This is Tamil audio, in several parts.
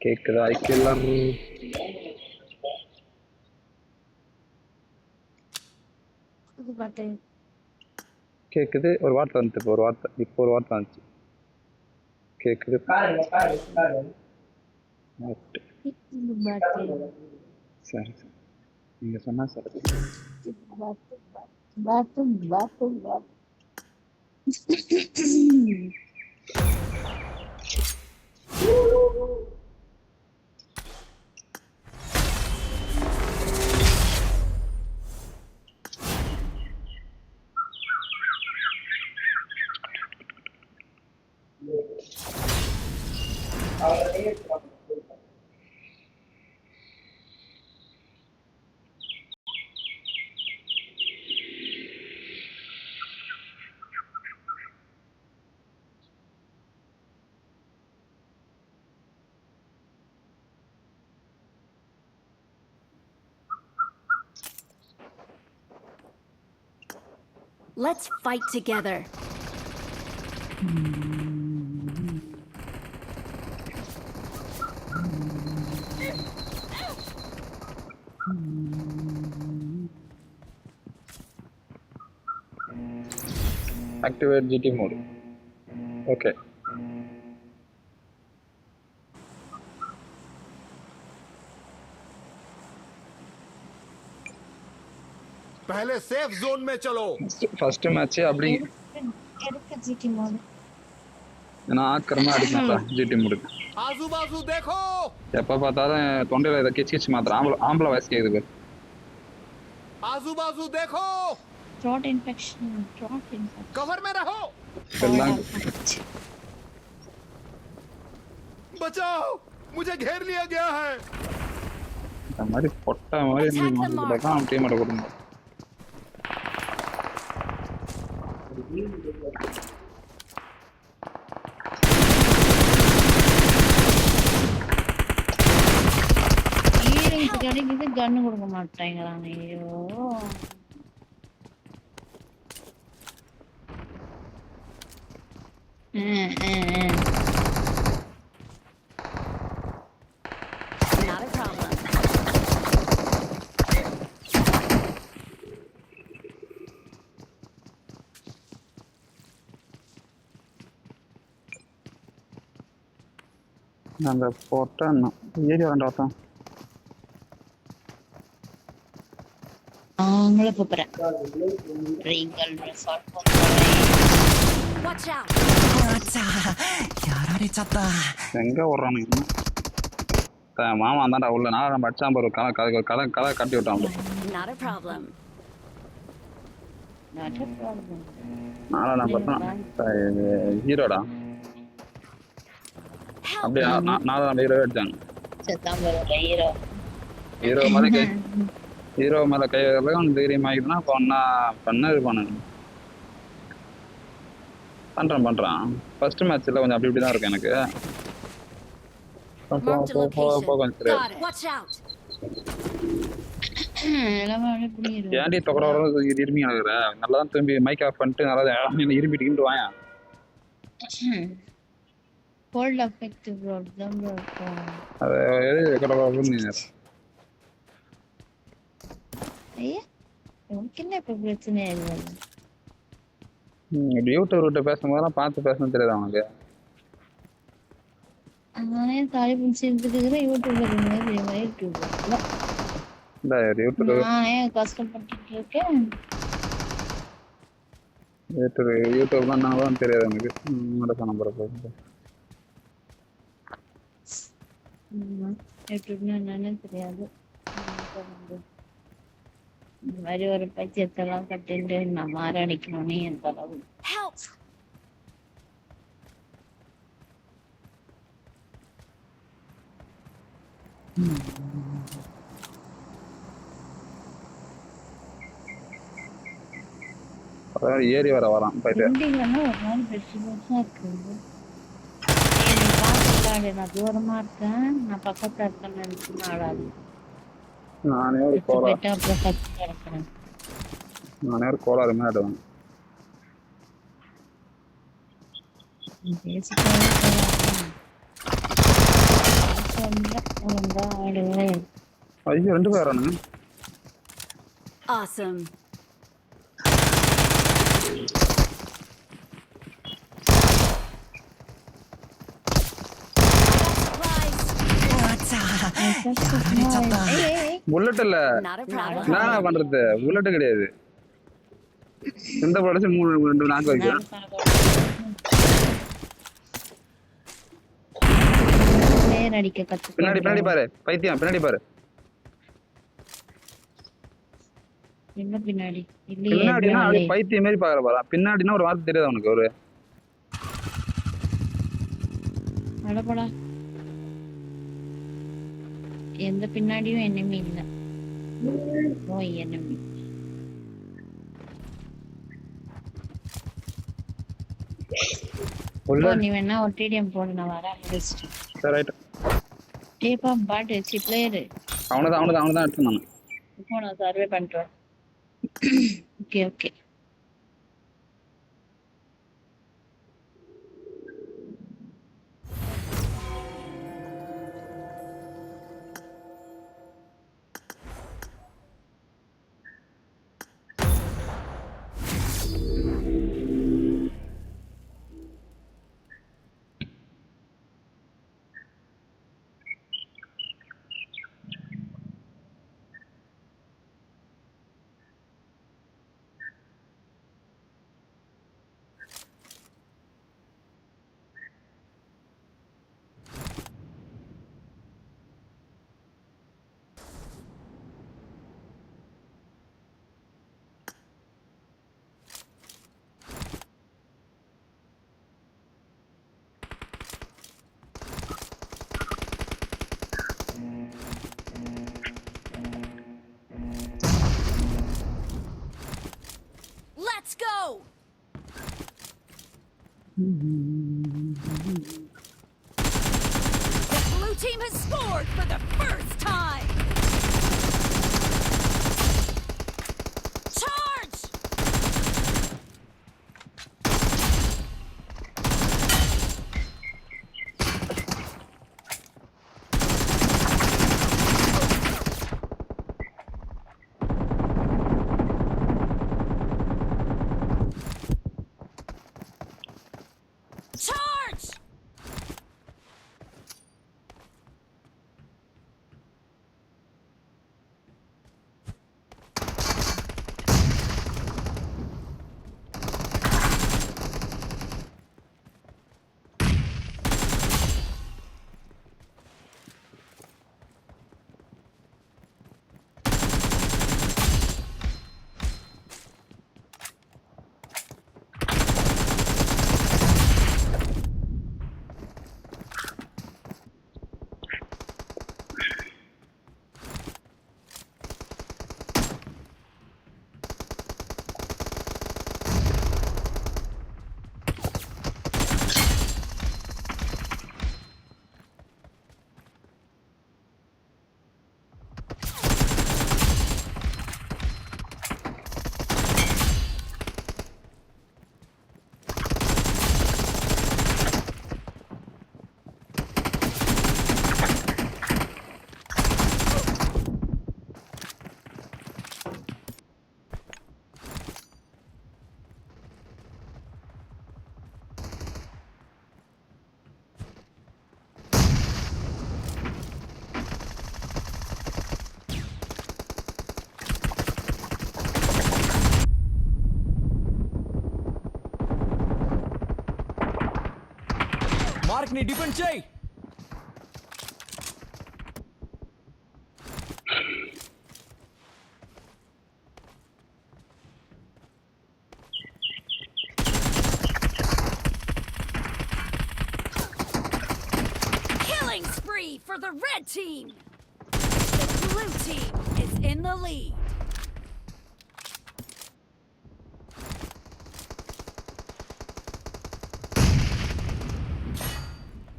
கேக்குதா ஐக்கெல்லாம் கேக்குது. ஒரு வார்த்தை வந்துட்டு இப்போ ஒரு வார்த்தை வந்துச்சு. கேக்குது. சரி சரி நீங்க சொன்னா சரி. Let's fight together. Activate GT mode. Okay. पहले सेफ जोन में चलो. फर्स्ट मैच அப்படி எதுக்கு ஜிடி மோட் நான் ஆக்கறமா அடிச்சேன்டா GT mode. आजू बाजू देखो. எப்ப பார்த்தாலும் தொண்டையில இத கிச்சு மாத்திரம் ஆம்பள வாய்ஸ் கேக்குது. आजू बाजू देखो. थ्रोट इन्फेक्शन कवर में रहो. बचाओ, मुझे घेर लिया गया है. हमारी पोट्टा हमारे लगा हम टीम में करूंगा. இது கன்னு கொடுக்க மாட்டாங்கறானே. ஐயோ Not a problem. நாங்க போட்டா ஏரியா வந்தாட்டா அவங்கள போறேன். ரீகல் ரெசார்ட் போறேன். Watch out. அச்சா யாராரிச்சட்டா எங்க ஓடுறானுங்க மாமா அந்தாண்டா உள்ள நான் நம்ம அடிச்சான் பாரு கதை கட்டி விட்டான். Not a problem. நாளா நான் பார்த்தேன் ஹீரோடா அப்படியே நாளா நம்ம ஹீரோ அடிச்சாங்க. ஹீரோ மேல கை வைக்கிறதுக்கு தைரியம் ஆகிதுன்னா இப்போ ஒன்னா பண்ண இது பண்ணுங்க பண்றான். ஃபர்ஸ்ட் மேட்ச்ல கொஞ்சம் அப்படி இப்படி தான் இருக்கு எனக்கு. கொஞ்சம் தெரியாது. ஏன்டி தொகை இருமி நடக்குற நல்லா தான் திரும்பி மைக் ஆஃப் பண்ணிட்டு நல்லா இரும்பிட்டு வாயா. கோல்ட் எஃபெக்ட் ப்ரோ தான் ப்ரோ. அது எது கடவுளுன்னு ஐயா உனக்கு என்ன இப்ப பிரச்சனை இல்லை. யூடியூப்கிட்ட பேசும்போதெல்லாம் பார்த்து பேசணும் தெரியாது அவனுக்கு. நானே தாலி பிடிச்சி இருந்துட்டு யூடியூப்ல யூடியூப்ல இந்த யூடியூப் நான் ஏன் கஷ்டப்பட்டுட்டு இருக்கேன்? யூடியூப்லாம் நான் தெரியாது எனக்கு மடக்க நம்பரை போட்டு யூடியூப்னா என்னன்னு தெரியாது. இந்த மாதிரி ஒரு பைத்தியத்தெல்லாம் கட்டிட்டு நான் மாரடிக்கணும்னு என் தலைவு. Help! அதாவது ஏறி வரான் போயிட்டு ட்ரெண்டிங்லன்னா ஒரு நாள் பெருசு பெருசா இருக்கு. நீ பார்த்து விளையாடு, நான் தூரமா இருக்கேன், நான் பக்கத்துல இருக்கேன்னு நினைச்சுன்னு ஆடாது. நானே ஒரு கோலா போயிட்டு அப்புறம் பக்கத்துல இருக்கிறேன். நானே ஒரு கோளாறுமே ஆடுவேன். பேசிக்காவே சொல்ல ஒழுங்கா ஆடுவேன். ஐயோ 2 பேர் வரானுங்க. Awesome. Supplies. やられちゃった。 புல்லட் இல்ல Not a problem. என்ன பண்றது, புல்லட் கிடையாது. எந்த படச்சு 2 நாக்கு வைக்கிறேன். பிளேயர் அடிக்க கத்து. பின்னாடி பாரு பைத்தியம், பின்னாடி பாரு. என்ன பின்னாடி? இல்லையே. பின்னாடினா அப்படியே பைத்தியம் மாதிரி பாக்குற பாரு. பின்னாடினா ஒரு வார்த்தை தெரியாது உனக்கு. ஒரு அடப்படா, எந்த பின்னாடியும் enemy இல்ல. ஓ enemy. புல்லட் நீ வேணா ஒரு TDM போடு, நான் வரேன் முடிச்சிட்டு. சரி ரைட். டேப்பா பாட்டு சி பிளேயர். அவனதான் எடுத்து நான். இப்போ நான் சர்வே பண்றேன். Okay okay. Let's go. The blue team has scored for the first time. Charge! Charge! Mark ని డిఫెండ్ చేయి. Killing spree for the red team. The blue team is in the lead.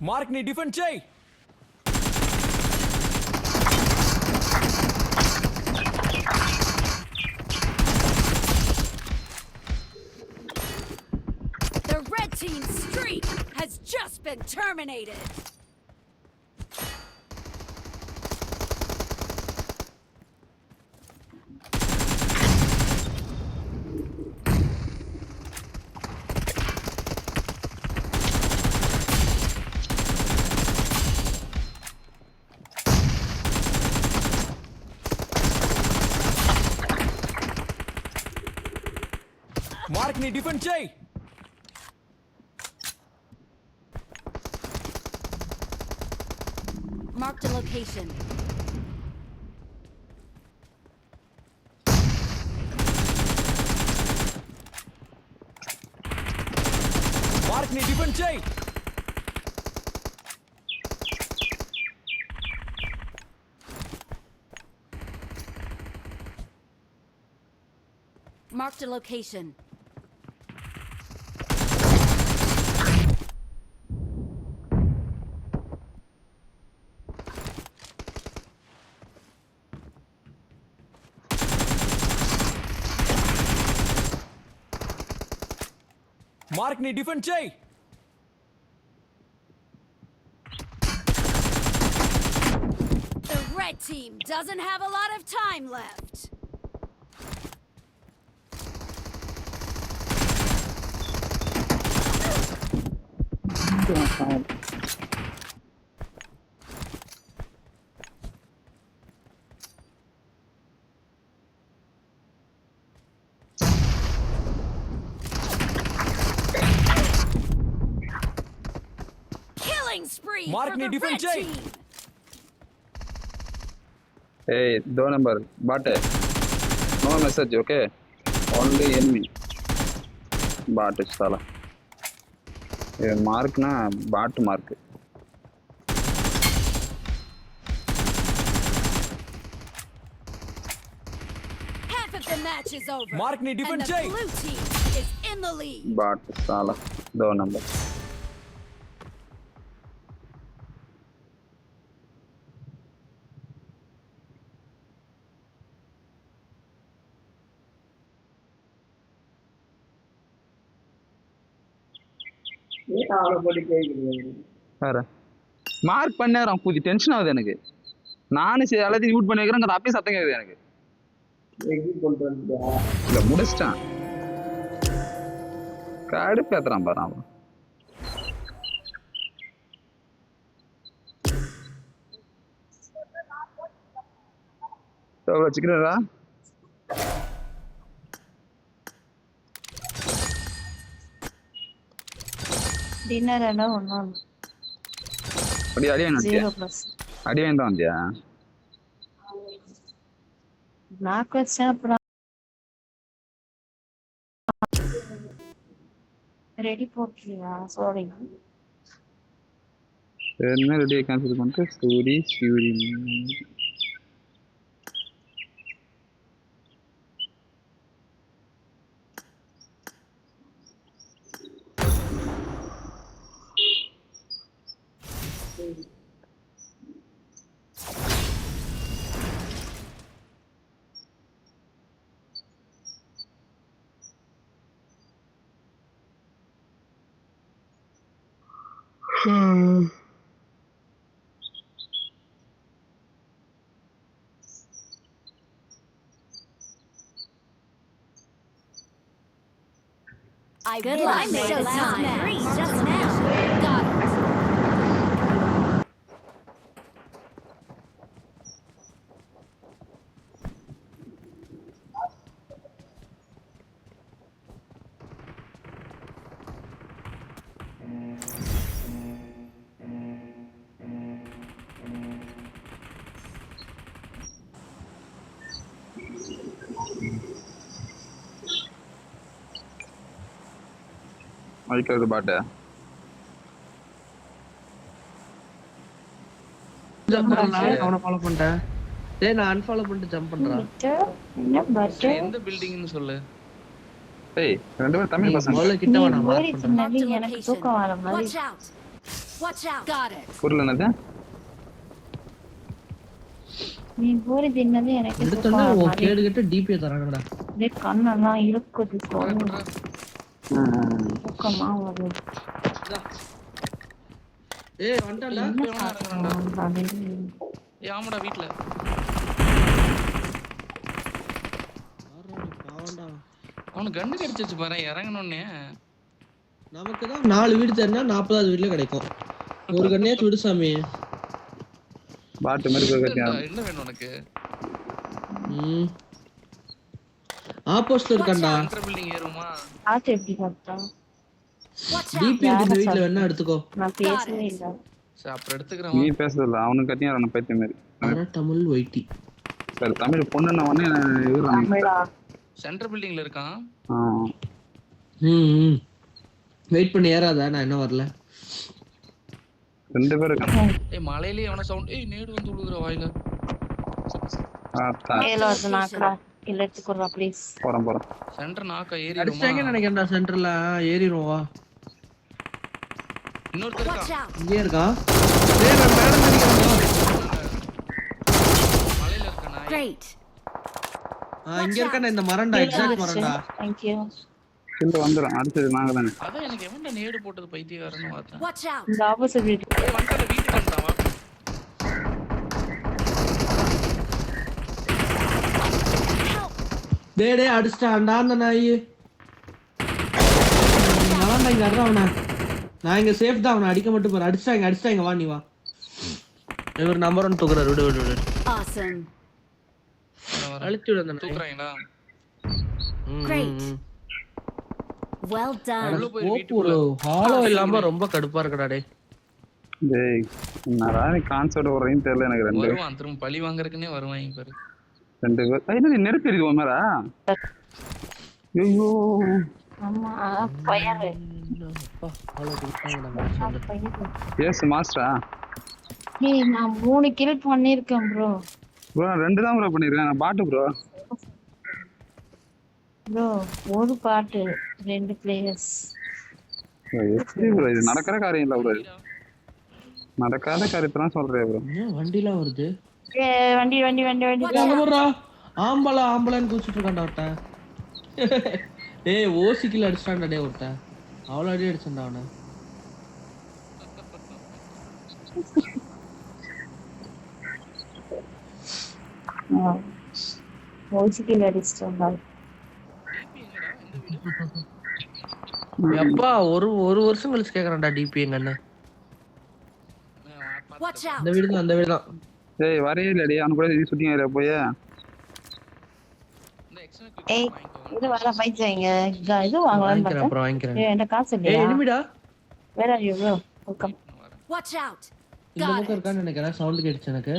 Mark ని డిఫెండ్ చేయి. The red team's streak has just been terminated. Mark ని డిఫెండ్ చేయి. Marked a location. మార్క్ ని డిఫెండ్ చేయి. Marked a location. మార్క్ ని డిఫెండ్ చేయి. The red team doesn't have a lot of time left. Killing spree Mark for me the different red Jay. team. Hey, 2 number, bot. No message, okay? Only enemy. Bot is sala. Mark na bot mark. Half of the match is over. Mark ni different and the Jay. blue team is in the lead. Bot sala. 2 number. வேற மார்க் பண்ணேன் புது டென்ஷன் ஆகுது எனக்கு. நானும் சரி எல்லாத்தையும் யூட் பண்ணி வைக்கிறேன், அது அப்படியே சத்தம் கேட்குது எனக்கு. இல்ல முடிச்சிட்டான், கடுப்பு ஏத்துறான் பாரு அவன். வச்சுக்கிறா டின்னர் எல்லாம் ஒன்றும் அப்படி அடி வேணும் 0+. அடி வேண்டாம் வந்தியா? நாக்கு வச்சேன். அப்புறம் ரெடி போட்டுறியா? சாரி. என்ன ரெடியை கேன்சல் பண்ணிட்டு Suri Suri I good luck. I made a last match just now. Got it. வைக்கிறது பாட்டு ஜம்ப் பண்ணலாம் அவனை ஃபாலோ பண்ணிட்டேன். டேய் நான் அன்ஃபாலோ பண்ணிட்டு ஜம்ப் பண்றேன். என்ன பட்டு எந்த பில்டிங்னு சொல்லு. ஏய் ரெண்டு பேரும் தமிழ் பசங்க முதல்ல கிட்ட வா நான் மார்க் ஏறி பண்றேன். சின்னது எனக்கு தூக்கம் வர மாதிரி Watch out! Watch out! Got it. பொருள் என்னது நீ போரி தின்னது எனக்கு தூக்கம் எடுத்தோன்னா வர ஓ மாதிரி கேடு கிட்ட டிபி தராங்கடா. அப்படியே கண்ணெல்லாம் இருக்குது பண்றா. தூக்கமா வருது ஏய் வந்துடா. என்ன சாப்பிடுறாங்க ஏய் ஆமாடா வீட்ல. பாவண்டா. அவனுக்கு கண்ணு கடிச்சிச்சு பாரு இறங்கணும்னே. நமக்கு தான் 4 வீடு தேடினா 40வது வீட்ல கிடைக்கும். ஒரு கண்ணையாச்சும் விடு சாமி. பாட்டு மாதிரி போய் என்ன வேணும் உனக்கு? ஆப்போசிட்ல இருக்கான்டா. சென்டர் பில்டிங் ஏறுமா? ஆச்சு எப்படி பார்த்தா Watch out! டிபி இந்த வீட்ல வேணா எடுத்துக்கோ. நான் பேசவே இல்லை சரி அப்புறம் எடுத்துக்கிறேன். நீ பேசுறது இல்ல அவனுக்கு கட்டியா பைத்தியம் மாதிரி ஆனா தமிழ் ஒயிட்டி. சரி தமிழ் பொண்ணுன்ன உடனே இவரு தமிழா சென்டர் பில்டிங்ல இருக்கான். வெயிட் பண்ணி ஏறாதா நான் என்ன வரல. ரெண்டு பேரும் இருக்காங்க ஏய் மலையிலே அவன சவுண்ட். ஏய் நேடு வந்து விழுகுற வாயில. ஏலோ அது நாக்கடா இல்ல எடுத்துக்கறா ப்ளீஸ் போறோம் போறோம் சென்டர் நாக்க ஏறிடுமா? அடிச்சாங்க நினைக்கிறேன்டா சென்டர்ல ஏறிரும் வா. இன்னொருத்தர் Watch இருக்கான். out! இங்கே இருக்கான். டேய் நான் மேல நிக்கிறேன். மலையில இருக்கானா? Great! இங்க இருக்கானே இந்த மரம்டா எக்ஸாக்ட் மரம்டா. தேங்க் யூ கில்ல வந்துரும் அடுத்தது நாங்க தானே அதான் எனக்கு எவன்டா நேடு போட்டது பைத்தியக்காரன்னு பார்த்தேன். Watch out! இந்த ஆப்போசிட் வீட்டு ஏய் வந்துட்ட வீட்டுக்கு வந்துட்டான் வா. டேய் டேய் அடிச்சான்டா அந்த நாய். நான் இங்க அறறா அவன. நான் இங்க சேஃப் தான் அவன அடிக்க மட்டும் போற. அடிச்சாங்க வா நீ வா. இவர் நம்பர் 1 தூக்குறாரு விடு. Awesome! அழிச்சு விடு அந்த நாய். தூக்குறாங்களா? Great! Well done! உள்ள போய் ஓப்பு ஒரு ஹாலோ இல்லாம ரொம்ப கடுப்பா இருக்குடா டேய். டேய் என்னடா நீ கான்செப்ட் ஓடுறீன்னு தெரியல எனக்கு ரெண்டு வருவான் திரும்ப பழி வாங்குறதுக்குனே வருவான் பாரு. ரெண்டு பேர் என்ன நீ நெருப்பு எரியுது உன் மேல ஐயோ ஆமா ஃபயர் அப்பா ஹாலோ கொடுத்தாங்கடா. ஃபயர் எஸ் மாஸ்டரா ஏய் நான் 3 கில் பண்ணிருக்கேன் ப்ரோ ப்ரோ நான் 2 தான் ப்ரோ பண்ணிருக்கேன் நான் பாட்டு ப்ரோ ஒரு பாட்டு 2 பிளேயர்ஸ் எப்படி ப்ரோ இது நடக்கிற காரியம் இல்ல ப்ரோ நடக்காத காரியத்தான் சொல்றேன் ப்ரோ என்ன வண்டிலாம் வருது. ஏய் வண்டி அங்க போறா. ஆம்பளன்னு கூச்சிட்டு இருக்கான்டா ஒருத்தன். டேய் ஓசிக்கில அடிச்சான்டா டேய் ஒருத்தன். அவ்வளவு அடி அடிச்சான்டா அவன. ஓசிக்கில் அடிச்சிட்டோம்டா எப்பா ஒரு வருஷம் கழிச்சு கேக்குறான்டா டிபி எங்க அண்ணன். Watch out! அந்த வீடு தான். டேய் வரே இல்லடி அவன் கூட நீ ஷூட்டிங் ஏரியா போய் இந்த எக்ஸ்ட்ரா ஏய் இது வர பைச்சாங்க இது வாங்கலாம் வாங்கிக்கிறேன் பார்த்தேன் அப்புறம் வாங்கிக்கிறேன். ஏய் என்ன காசு ஏய் இல்லையா எனிமிடா. வேற are you bro welcome Watch out! இந்த பக்கம் இருக்கான்னு நினைக்கிறேன். சவுண்ட் கேட்டுச்சு எனக்கு.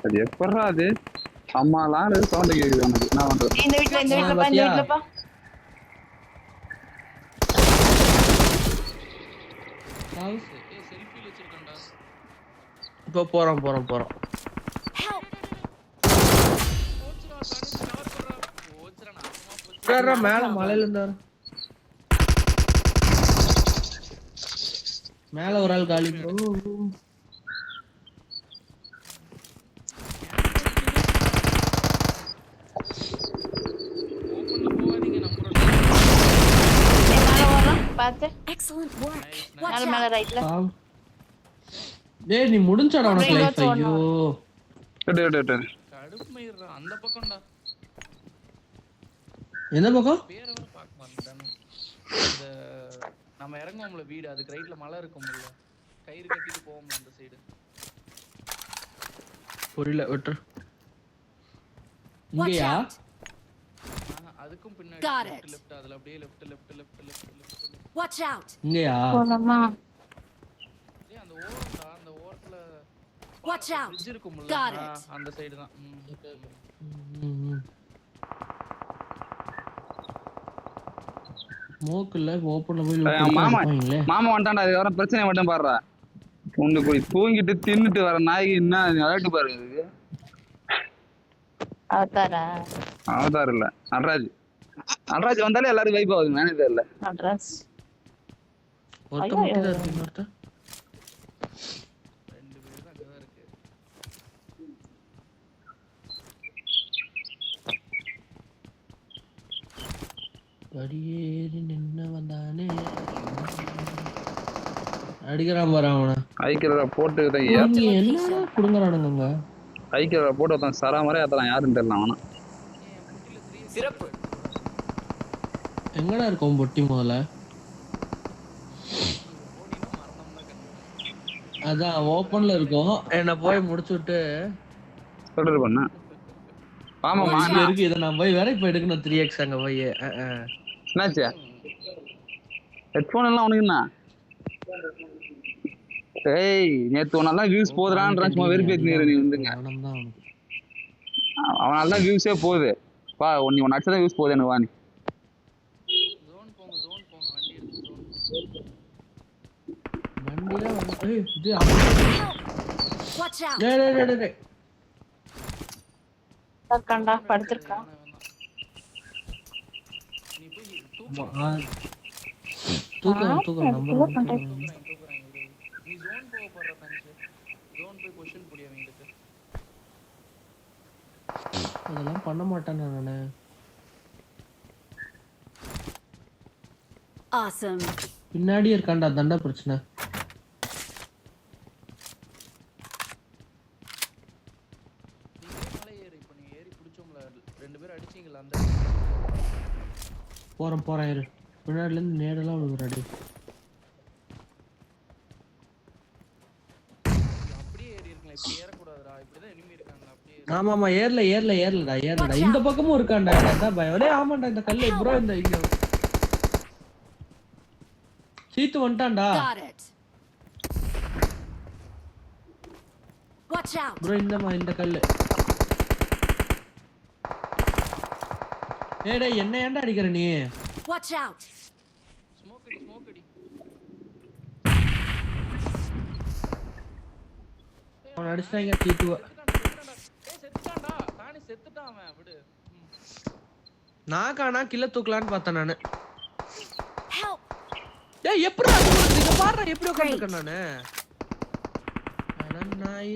அது எப்பறா அது அம்மாலாம் சவுண்ட் கேக்குது எனக்கு என்ன பண்றது இந்த வீட்ல பா ஏய் செல்ஃபில வச்சிருக்கேன்டா. இப்போ போறோம். Help! ஓச்சறா நாசமா போச்சு. மேல மலையில இருந்தாரு. மேல ஒரு ஆள் காலி ப்ரோ. ஓபன்ல போகாதீங்க நம்பர். மேல வரலாம் பாத்து Excellent work! Watch மேல out! ரைட்ல டேய் நீ முடிஞ்சாடா உனக்கு அப்படியே லைஃப். ஐயோ கடுப்பு மயிரா அந்த பக்கம்டா. எந்த பக்கம்? பேரை வர பார்க்க மாட்டேன். இந்த நம்ம இறங்குவோம்ல வீடு அதுக்கு ரைட்ல மலை இருக்கும்ல. கயிறு கட்டிட்டு போவோம்ல அந்த சைடு. புரியல விட்டு. Watch இங்கயா? out! அதுக்கும் பின்னாடி Got it. லெஃப்ட் அதுல அப்படியே லெஃப்ட். Watch out! இங்கயா? போலாமா ஏய் அந்த ஓரம்டா அந்த ஓரத்துல Watch out! bridge இருக்கும்ல. Got it. அந்த சைடு தான். ஸ்மோக் இல்ல ஓப்பன்ல போய் என் மாமா இருப்பாங்களே. மாமா வந்துட்டான்டா, அதுக்கப்புறம் பிரச்சனை மட்டும் பாடுறா. உண்டு போய் தூங்கிட்டு தின்னுட்டு வர நாய் என்ன விளையாட்டு பாரு இதுக்கு. அவதாரா அவதார் இல்ல, நடராஜ். நடராஜ் வந்தாலே எல்லாரும் வைப் ஆகுது, மேனேஜர் இல்ல. அட்ரஸ் ஒருத்த மட்டும் தான் இருக்கு, இன்னொருத்த ரெண்டு பேர் தான் அங்கதான் இருக்கு. படியேறி நின்னு வந்தானே அடிக்கிறான் பாரு அவனை. ஐக்கியரா போட்டு இங்க என்ன குடுங்கறானுங்க? ஐக்கியரா போட்டு ஒருத்தன் சராமரே ஏத்தலாம், யாருன்னு தெரியல அவனா. சிறப்பு. எங்கடா இருக்கும் பொட்டி முதல்ல? அதான் ஓப்பன்ல இருக்கும். என்ன போய் முடிச்சுட்டு சொல்றது பண்ண ஆமாமா. இங்க இருக்கு, இதை நான் போய் வேற இப்ப எடுக்கணும் 3x அங்க போய். என்னாச்சு? ஹெட்போன் எல்லாம் உனக்கு என்ன? ஏய் நேத்து உன்னால வியூஸ் போகுதுறான்ற சும்மா வெறுப்பேத்தினீர நீ வந்துங்க. அவனால தான் வியூஸே போகுது. வா நீ உன் அடிச்சதான் வியூஸ் போகுது எனக்கு. வா நீ ஜோன் போங்க வண்டி எடுத்து ஜோன். வண்டில வந்து இது Watch out! டேய் டேய் டேய் டேய் கண்டா படுத்துருக்கா. நீ போய் தூக்கம் நம்பர் தூக்குறேன். நீ ஜோன் போக போற தனிச்சு. ஜோன் போய் பொசிஷன் புடியா வேண்டியது. அதெல்லாம் பண்ண மாட்டேன் நானே. Awesome. பின்னாடி இருக்கான்டா தண்டா பிரச்சனை. நீங்க மலை ஏறி இப்ப நீங்க ஏறி புடிச்சோம்ல ரெண்டு பேர் அடிச்சீங்கல அந்த போறேன் இரு. பின்னாடில இருந்து நேடெல்லாம் விழுகுறாடி. அப்படியே ஏறி இருக்கலாம். இப்படி ஏற கூடாதுடா. இப்படிதான் எனிமி இருக்காங்க. அப்படியே ஆமாமா ஏறலடா. இந்த பக்கமும் இருக்கான்டா. அதான் பயம். டேய் ஆமாண்டா, இந்த கல்லு ப்ரோ இந்த இங்க சீத்து வந்துட்டான்டா. Got it. Watch out! Bro இந்த கல்லு. டேய் என்ன ஏன்டா அடிக்கிற நீ? Watch out! ஸ்மோக் அடி. அவன் அடிச்சாங்க சீத்துவ. செத்துட்டான்டா. தானே செத்துட்டான் அவன். விடு. நான் காணா கில்ல தூக்கலான்னு பார்த்தேன் நானு. Help! டேய் எப்படிடா இத பாறா எப்படி உட்கார்ந்திருக்கேன் நானு? அட நாய்.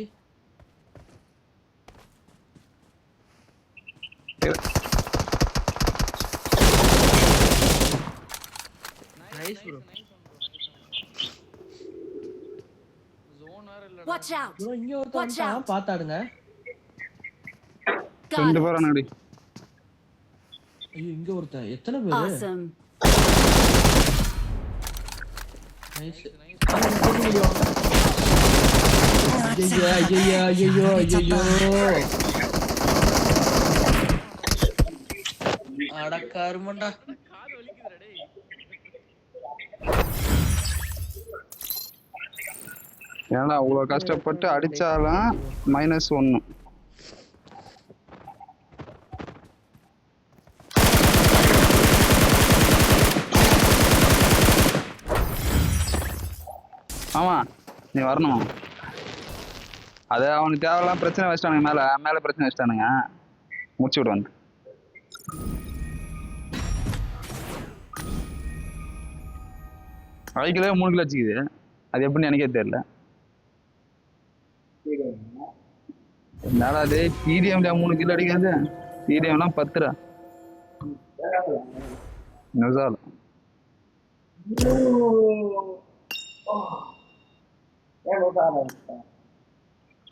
Nice bro. ஜோன் வேற இல்லடா. Watch out! ப்ரோ இங்க ஒருத்தன் பாத்தாடுங்க. Got ரெண்டு it. பேரும் நடி. ஐயோ இங்க ஒருத்தன். எத்தனை பேரு? Awesome. நைஸ். ஐயோ. அட கருமண்டா. காது வலிக்குதுடா டேய். ஏன்னா அவ்வளவு கஷ்டப்பட்டு அடிச்சாலும் -1. ஆமா நீ வரணும். அது அவனுக்கு தேவையெல்லாம் பிரச்சனை வச்சிட்டானுங்க. மேல பிரச்சனை வச்சிட்டானுங்க. முடிச்சு விடு வந்து. அவைக்கிலே 3 கிலோ வச்சுக்குது. அது எப்படின்னு எனக்கே தெரியல. என்னடா அது டிடிஎம்ல 3 கிலோ அடிக்காது. டிடிஎம்லாம் 10 நுசால்.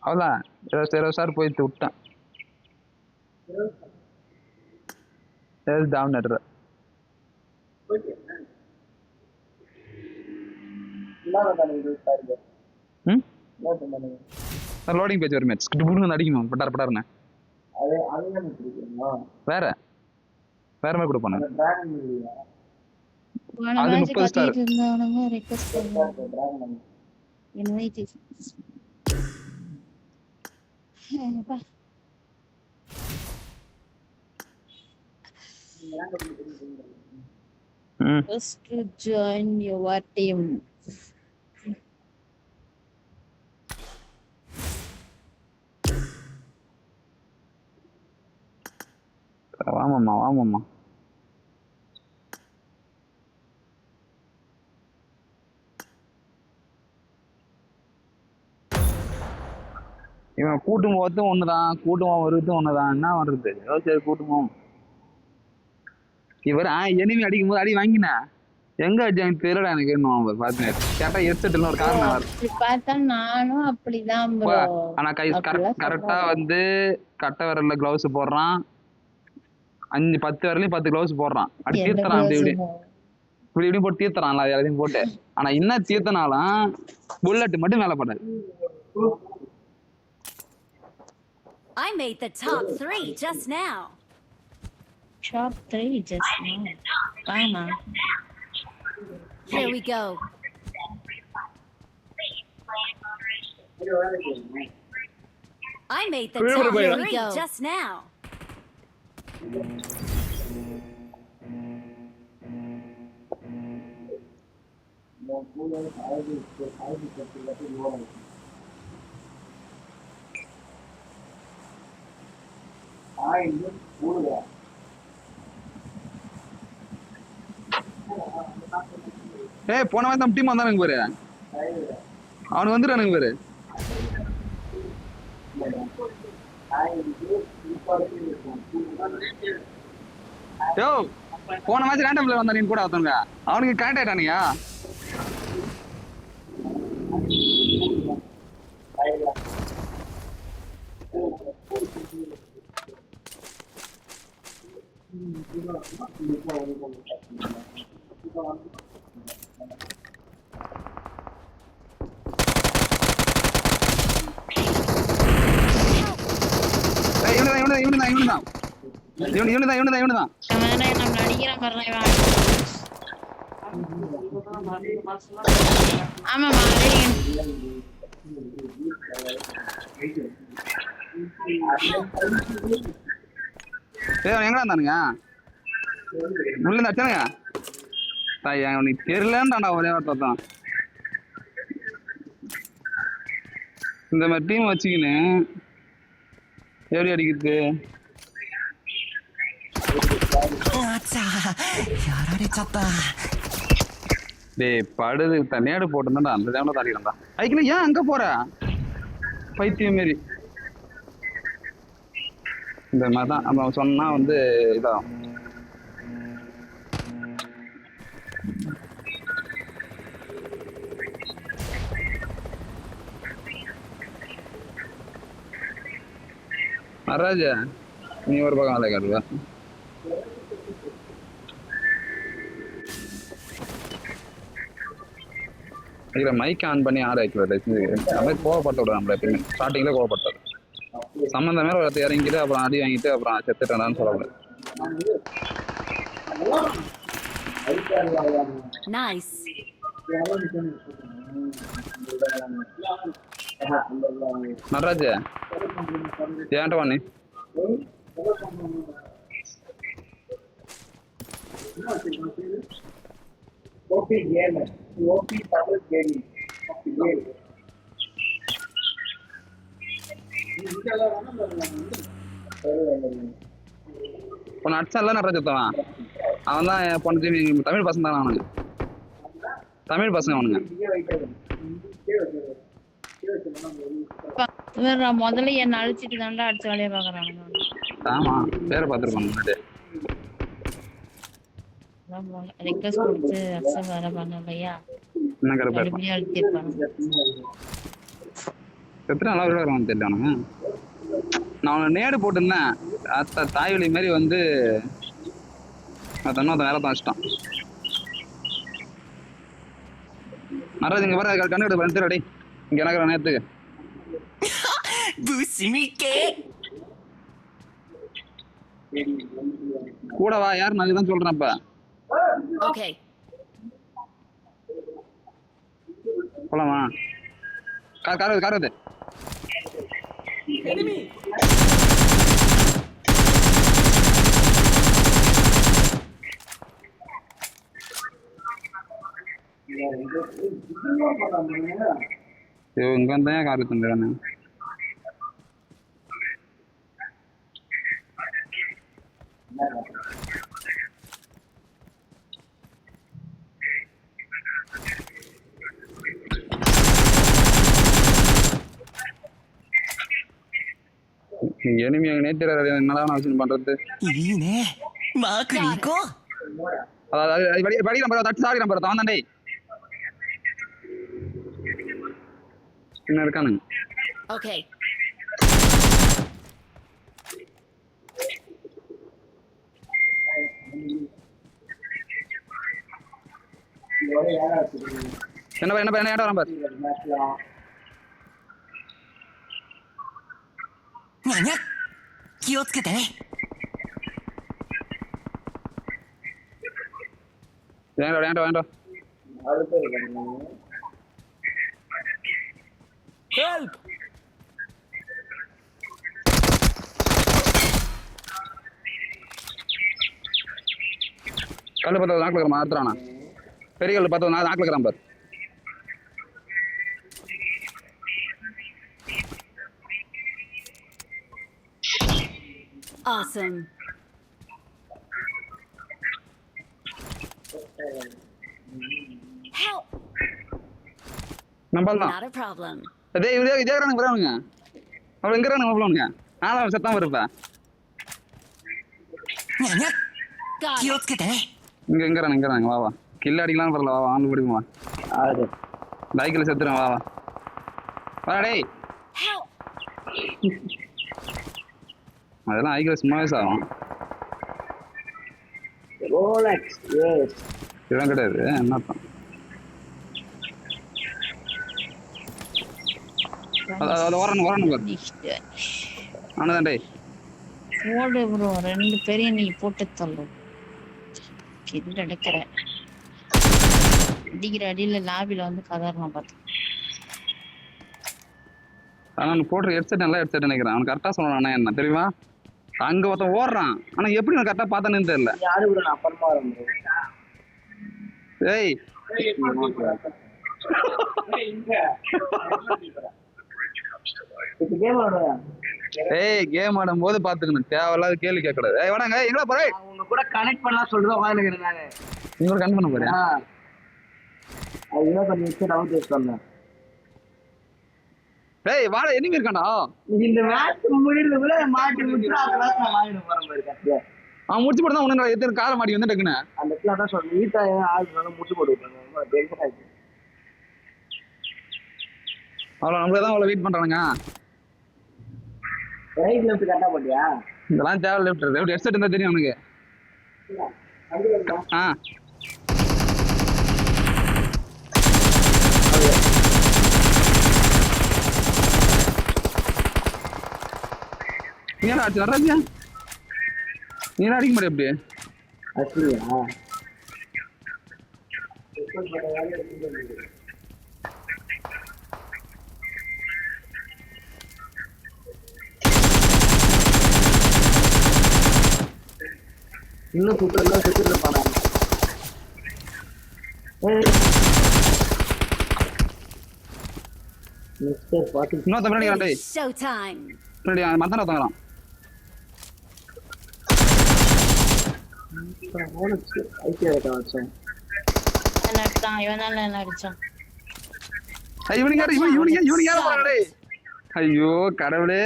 அவ்வளோதான் 20 சார் போயிட்டு விட்டான். டவுன் நடுற லோடிங் பேஜ் வருமே புடுங்க அடிக்குமா பட்டார்னு. வேற மாதிரி கூட போனேன். அது 30 ஸ்டார். ரிக்வெஸ்ட் பண்ணுவாங்க. இன்வைட் ம் Just to join your team. வாமாம்மா இவன் கூட்டும் போகிறதும் ஒண்ணுதான், கூட்டும் வருதும் ஒண்ணுதான். என்ன பண்றது? சரி கூட்டமும் இவர் எனிமி அடிக்கும் போது அடி வாங்கினேன். எங்க அடிச்சாங்க தெரியல எனக்கு. இன்னும் பாத்தேன் கேட்டா எரிச்சட்டுல ஒரு காரணம் வரும். அப்படி பார்த்தா நானும் அப்படிதான் bro. ஆனா கை கரெக்டா வந்து கட்டை விரல்ல கிளவுஸ் போடுறான். 5-10 விரலையும் 10 கிளவுஸ் போடுறான். அடி தீர்த்தறான். இப்படி இப்படி போட்டு தீர்த்தறான்ல எல்லாத்தையும் போட்டு. ஆனா என்ன தீர்த்தனாலும் புல்லட் மட்டும் மேல படாது. I made the top 3 just now. Top 3 just now. Fine. Here we go. I made the top 3 just now. போன மாதிரி நம்ம டீம் வந்தானுங்க பாரு. அவனுக்கு வந்துடுறானுங்க பாரு. யோ போன மேட்ச் ரேண்டம்ல வந்தா நீ கூட ஒருத்தவங்க அவனுக்கு கனெக்ட் ஆயிட்டானுங்க. இவனுதான் அவனே நம்மள அடிக்கிறான் பாருங்க இவன். ஆமாமா எங்கடா இருந்தானுங்க? உள்ள இருந்தானுங்க. அவனுக்கு தெரியலன்றான்டா ஒரே வார்த்தை தான். இந்த மாதிரி டீம் வச்சுக்கின்னு எப்படி அடிக்கிறது? டேய் படுது நேடு போட்டுருந்தா அந்த டைம்ல தாடிக்கிறா. ஐக்கில ஏன் அங்க போற பைத்தியம் மாரி? இந்த மாதிரிதான் நம்ம சொன்னா வந்து இதாகும். நடராஜா நீ ஒரு பக்கம் வேலை காட்டுவ. இதுல மைக் ஆன் பண்ணி ஆட வைக்கிறது அப்படியே கோவப்பட்டு விடுறோம். நம்மள எப்பயுமே ஸ்டார்டிங்ல கோவப்பட்டது சம்பந்தமே ஒருத்த இறங்கிட்டு அப்புறம் அடி வாங்கிட்டு அப்புறம் செத்துட்டான்னு சொல்லக்கூடாது. Nice. நடராஜ ஏன்ட்ட வாணி பொண்ணு அடிச்சான்ல நடராஜத்தவன். அவன் தான் பொண்ணு தமிழ் பசங்க தானே. அவனுங்க தமிழ் பசங்க அவனுங்க. முதல்ல என்ன அழிச்சிட்டு தாண்டா அடிச்சு வேலையை பாக்குறாங்க. ஆமா பேரை பார்த்துருப்பாங்க. ரெக்வெஸ்ட் கொடுத்து அக்செப்ட் வேற பண்ணலையா? என்ன கரெக்டா அழிச்சிருப்பாங்க. எத்தனை நாளாக விட வருவான்னு தெரியல அவனுங்க. நான் அவனை நேடு போட்டிருந்தேன். தாய்வழி மாதிரி வந்து தன்னோட வேலை தான் வச்சுட்டான். நடராஜ் இங்க பாரு கண்ணு எடுத்து அடி இங்க எனக்கு நேரத்துக்கு கூட வா. யாரு நான் தான் சொல்றேன். இப்ப Okay. போலாமா? கார் வருது. ஐயோ இங்க வந்தா கார் தந்துறானே. எனிமி அங்க நேத்திர என்னடா நான் வச்சு பண்றது. いいねマークに行こう அதாவது வடி நம்பர் தட்டு சாடி நம்பர் தான் தாண்டே. என்ன இருக்கானுங்க? Okay. என்ன நம்பர் にゃにゃ気をつけてね வேண்டாம். Help! கல்லு பத்து நாக்கில் இருக்கிற மாத்திரானா பெரிய கல்லு பத்து நாக்கில் இருக்கிறான் பாரு. Awesome. Help! நம்பல் தான். Not a problem. இதே இருக்கிறானுங்க வரவனுங்க. அவள் எங்க இருக்கிறானுங்க போலவனுங்க. நானும் செத்தாம இருப்பேன். にゃにゃ Got 気 it. をつけてね இங்க இருக்கிறானுங்க வா கில்ல அடிக்கலாம் பரல வா ஆண்டு பிடிக்குமா பைக்கில் செத்துறேன் வா வா டேய். Help! அதெல்லாம் ஐக்கில் சும்மாவே சாகும். இவன் கிடையாது என்னத்தான் வரணும் பாரு ஆனதான் டேய். போடு ப்ரோ 2 பேரையும் நீ போட்டு தள்ளு. கிட்ட எடுக்கிற அடிக்கிற அடியில லாபில வந்து கதறலாம் பார்த்து. ஆனா போடுற ஹெட்செட் நல்லா ஹெட்செட் நினைக்கிறேன். அவனுக்கு கரெக்டா சொல்லணும் என்ன தெரியுமா? அங்க ஒருத்தன் ஓடுறான் ஆனா எப்படி நான் கரெக்டா பார்த்தேன்னு தெரியல. ஏய் ஏய் கேம் ஆடும் போது பாத்துக்கணும் தேவையில்லாத கேள்வி கேட்க கூடாது. ஏய் வணங்க எங்கடா போற? உங்க கூட கனெக்ட் பண்ணலாம் சொல்லிட்டு உட்காந்துக்கிறேன் நானு. நீங்க கனெக்ட் பண்ண போறியா? அது என்ன பண்ணி வச்சு டவுட் சொன்னேன். ஏய் வாடா எனிமி இருக்கான்டா. இந்த மேட்ச் முடியறதுக்குள்ள மாட்டி முடிச்சு அந்த மேட்ச் நான் வாங்கிட்டு போறேன் பாரு கட்டியா. அவன் முடிச்சு போட்டு தான் உனக்கு எத்தனை கார மாட்டி வந்து டக்குன்னு அந்த இடத்துல தான் சொல்றேன் நீட்டா ஆளுனால முடிச்சு போட்டு விட்டாங்க. டென்ஷன் ஆயிடுச்சு. அவ்வளோ நம்மளே தான் அவ்வளோ வெயிட் பண்றானுங்க. ரைட் லெஃப்ட் கரெக்டா போட்டியா? இதெல்லாம் தேவை லெஃப்ட் ஹெட்செட் இருந்தா தெரியும் அவனுக்கு. ஆ நீ என்ன ஆச்சு நடராஜா? நீ என்ன அடிக்க முடியும் எப்படி? அப்படியா? இன்னும் சுத்தம் சுத்திட்டு இருப்பானா? இன்னொருத்த பின்னாடி டேய். Showtime. பின்னாடி மத்தன ஒருத்தங்கறான். ஐயோ கடவுளே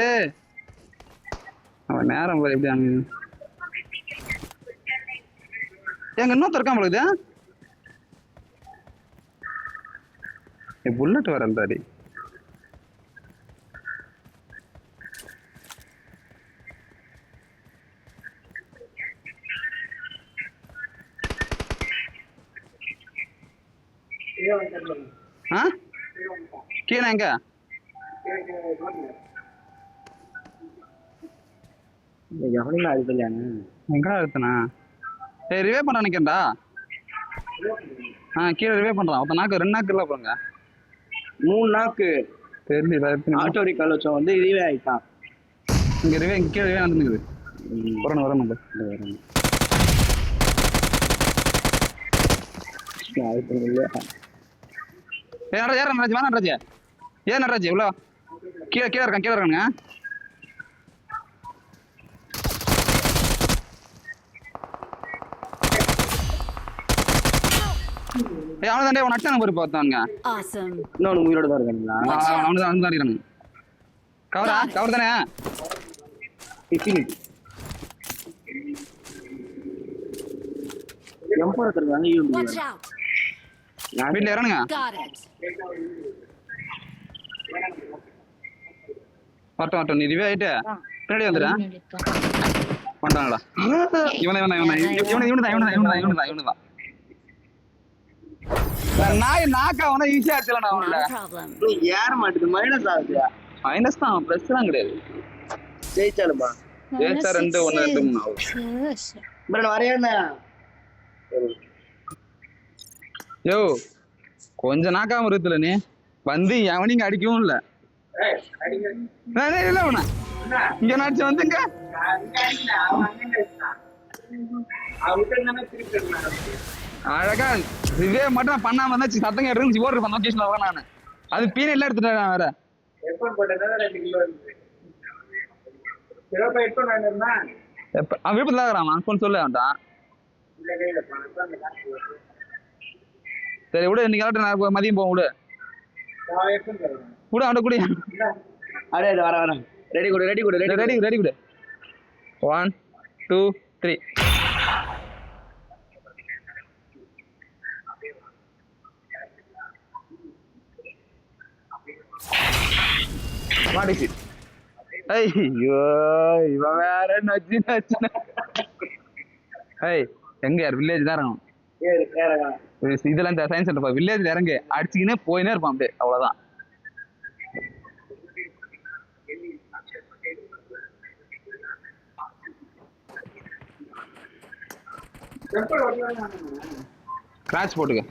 அவன் நேரம் போற எப்படி அங்க எங்க இன்னொருத்த இருக்கான் போலுது. புல்லட் வரந்தாடி கீழே எங்க எங்கடா எடுத்தனா? ஏய் ரிவே பண்ண நினைக்கிறேன்டா. கீழே ரிவே பண்றான். ஒருத்த நாக்கு 2 நாக்கு இல்ல போங்க 3 நாக்கு தெரியல. ஆட்டோ ரிகால் வச்சோம் வந்து ரிவே ஆயிட்டான். இங்க ரிவே இங்க கீழே ரிவே நடந்துக்குது. வரணும் நடராஜ் ஏற நடராஜ், வேணா நடராஜ். ஏன் நடராஜ் இவ்வளோ கீழே இருக்கானுங்க. அவனு தாண்டே உன் அட்டான போய் பார்த்தானுங்க. Awesome. இன்னொன்னு உயிரோட தான் இருக்காங்களா? அவனு தான் இருக்கானுங்க. கவர் தானே? எம்பர் இருக்காங்க. Watch out. வீட்டில் இறங்குங்க. Got it. வரட்டும் நீ ரிவே ஆயிட்டு பின்னாடி வந்துடுறேன். வந்துட்டாங்களா? இவனுதான். நாய் நாக்கா அவனா ஈஸியா அடிச்சலாம் Not அவன்ல. a problem. ஏற மாட்டுது. மைனஸ் ஆகுது. மைனஸ் தான், பிளஸ் எல்லாம் கிடையாது. ஜெயிச்சாலுமா ஜெயிச்சா 2-1 2-3 ஆகும். பட் வரையாண்ணா யோ கொஞ்சம் நாக்காம இருக்குல்ல நீ வந்து எவனையும் அடிக்கவும் இல்ல. இல்ல உன இங்க நடிச்சு வந்துங்க. அழகா ரிவே மட்டும் பண்ணாம இருந்தா சத்தங்க எடுத்து ஓடுற லொகேஷன்ல வர நானு. அது பீனை எல்லாம் எடுத்துட்டேன் நான் வேற. அவன் விருப்பத்துல இருக்கிறான் ஃபோன் சொல்லு அவன்ட்டான். சரி விடு, இன்னைக்கு நான் மதியம் போவோம் விடு. விடு அவன் கூட. அடே வர ரெடி கொடு. 1 2 3. மாடிச்சு. ஐயோ இவன் வேற நச்சு. ஏய் எங்க யார் வில்லேஜ் தான் இறங்கும். இதெல்லாம் இந்த சயின்ஸ் சென்டர் வில்லேஜ்ல இறங்கு அடிச்சுக்கினே போயினே இருப்பான் அப்படியே, அவ்வளவுதான். கிராஷ் போட்டுக்க.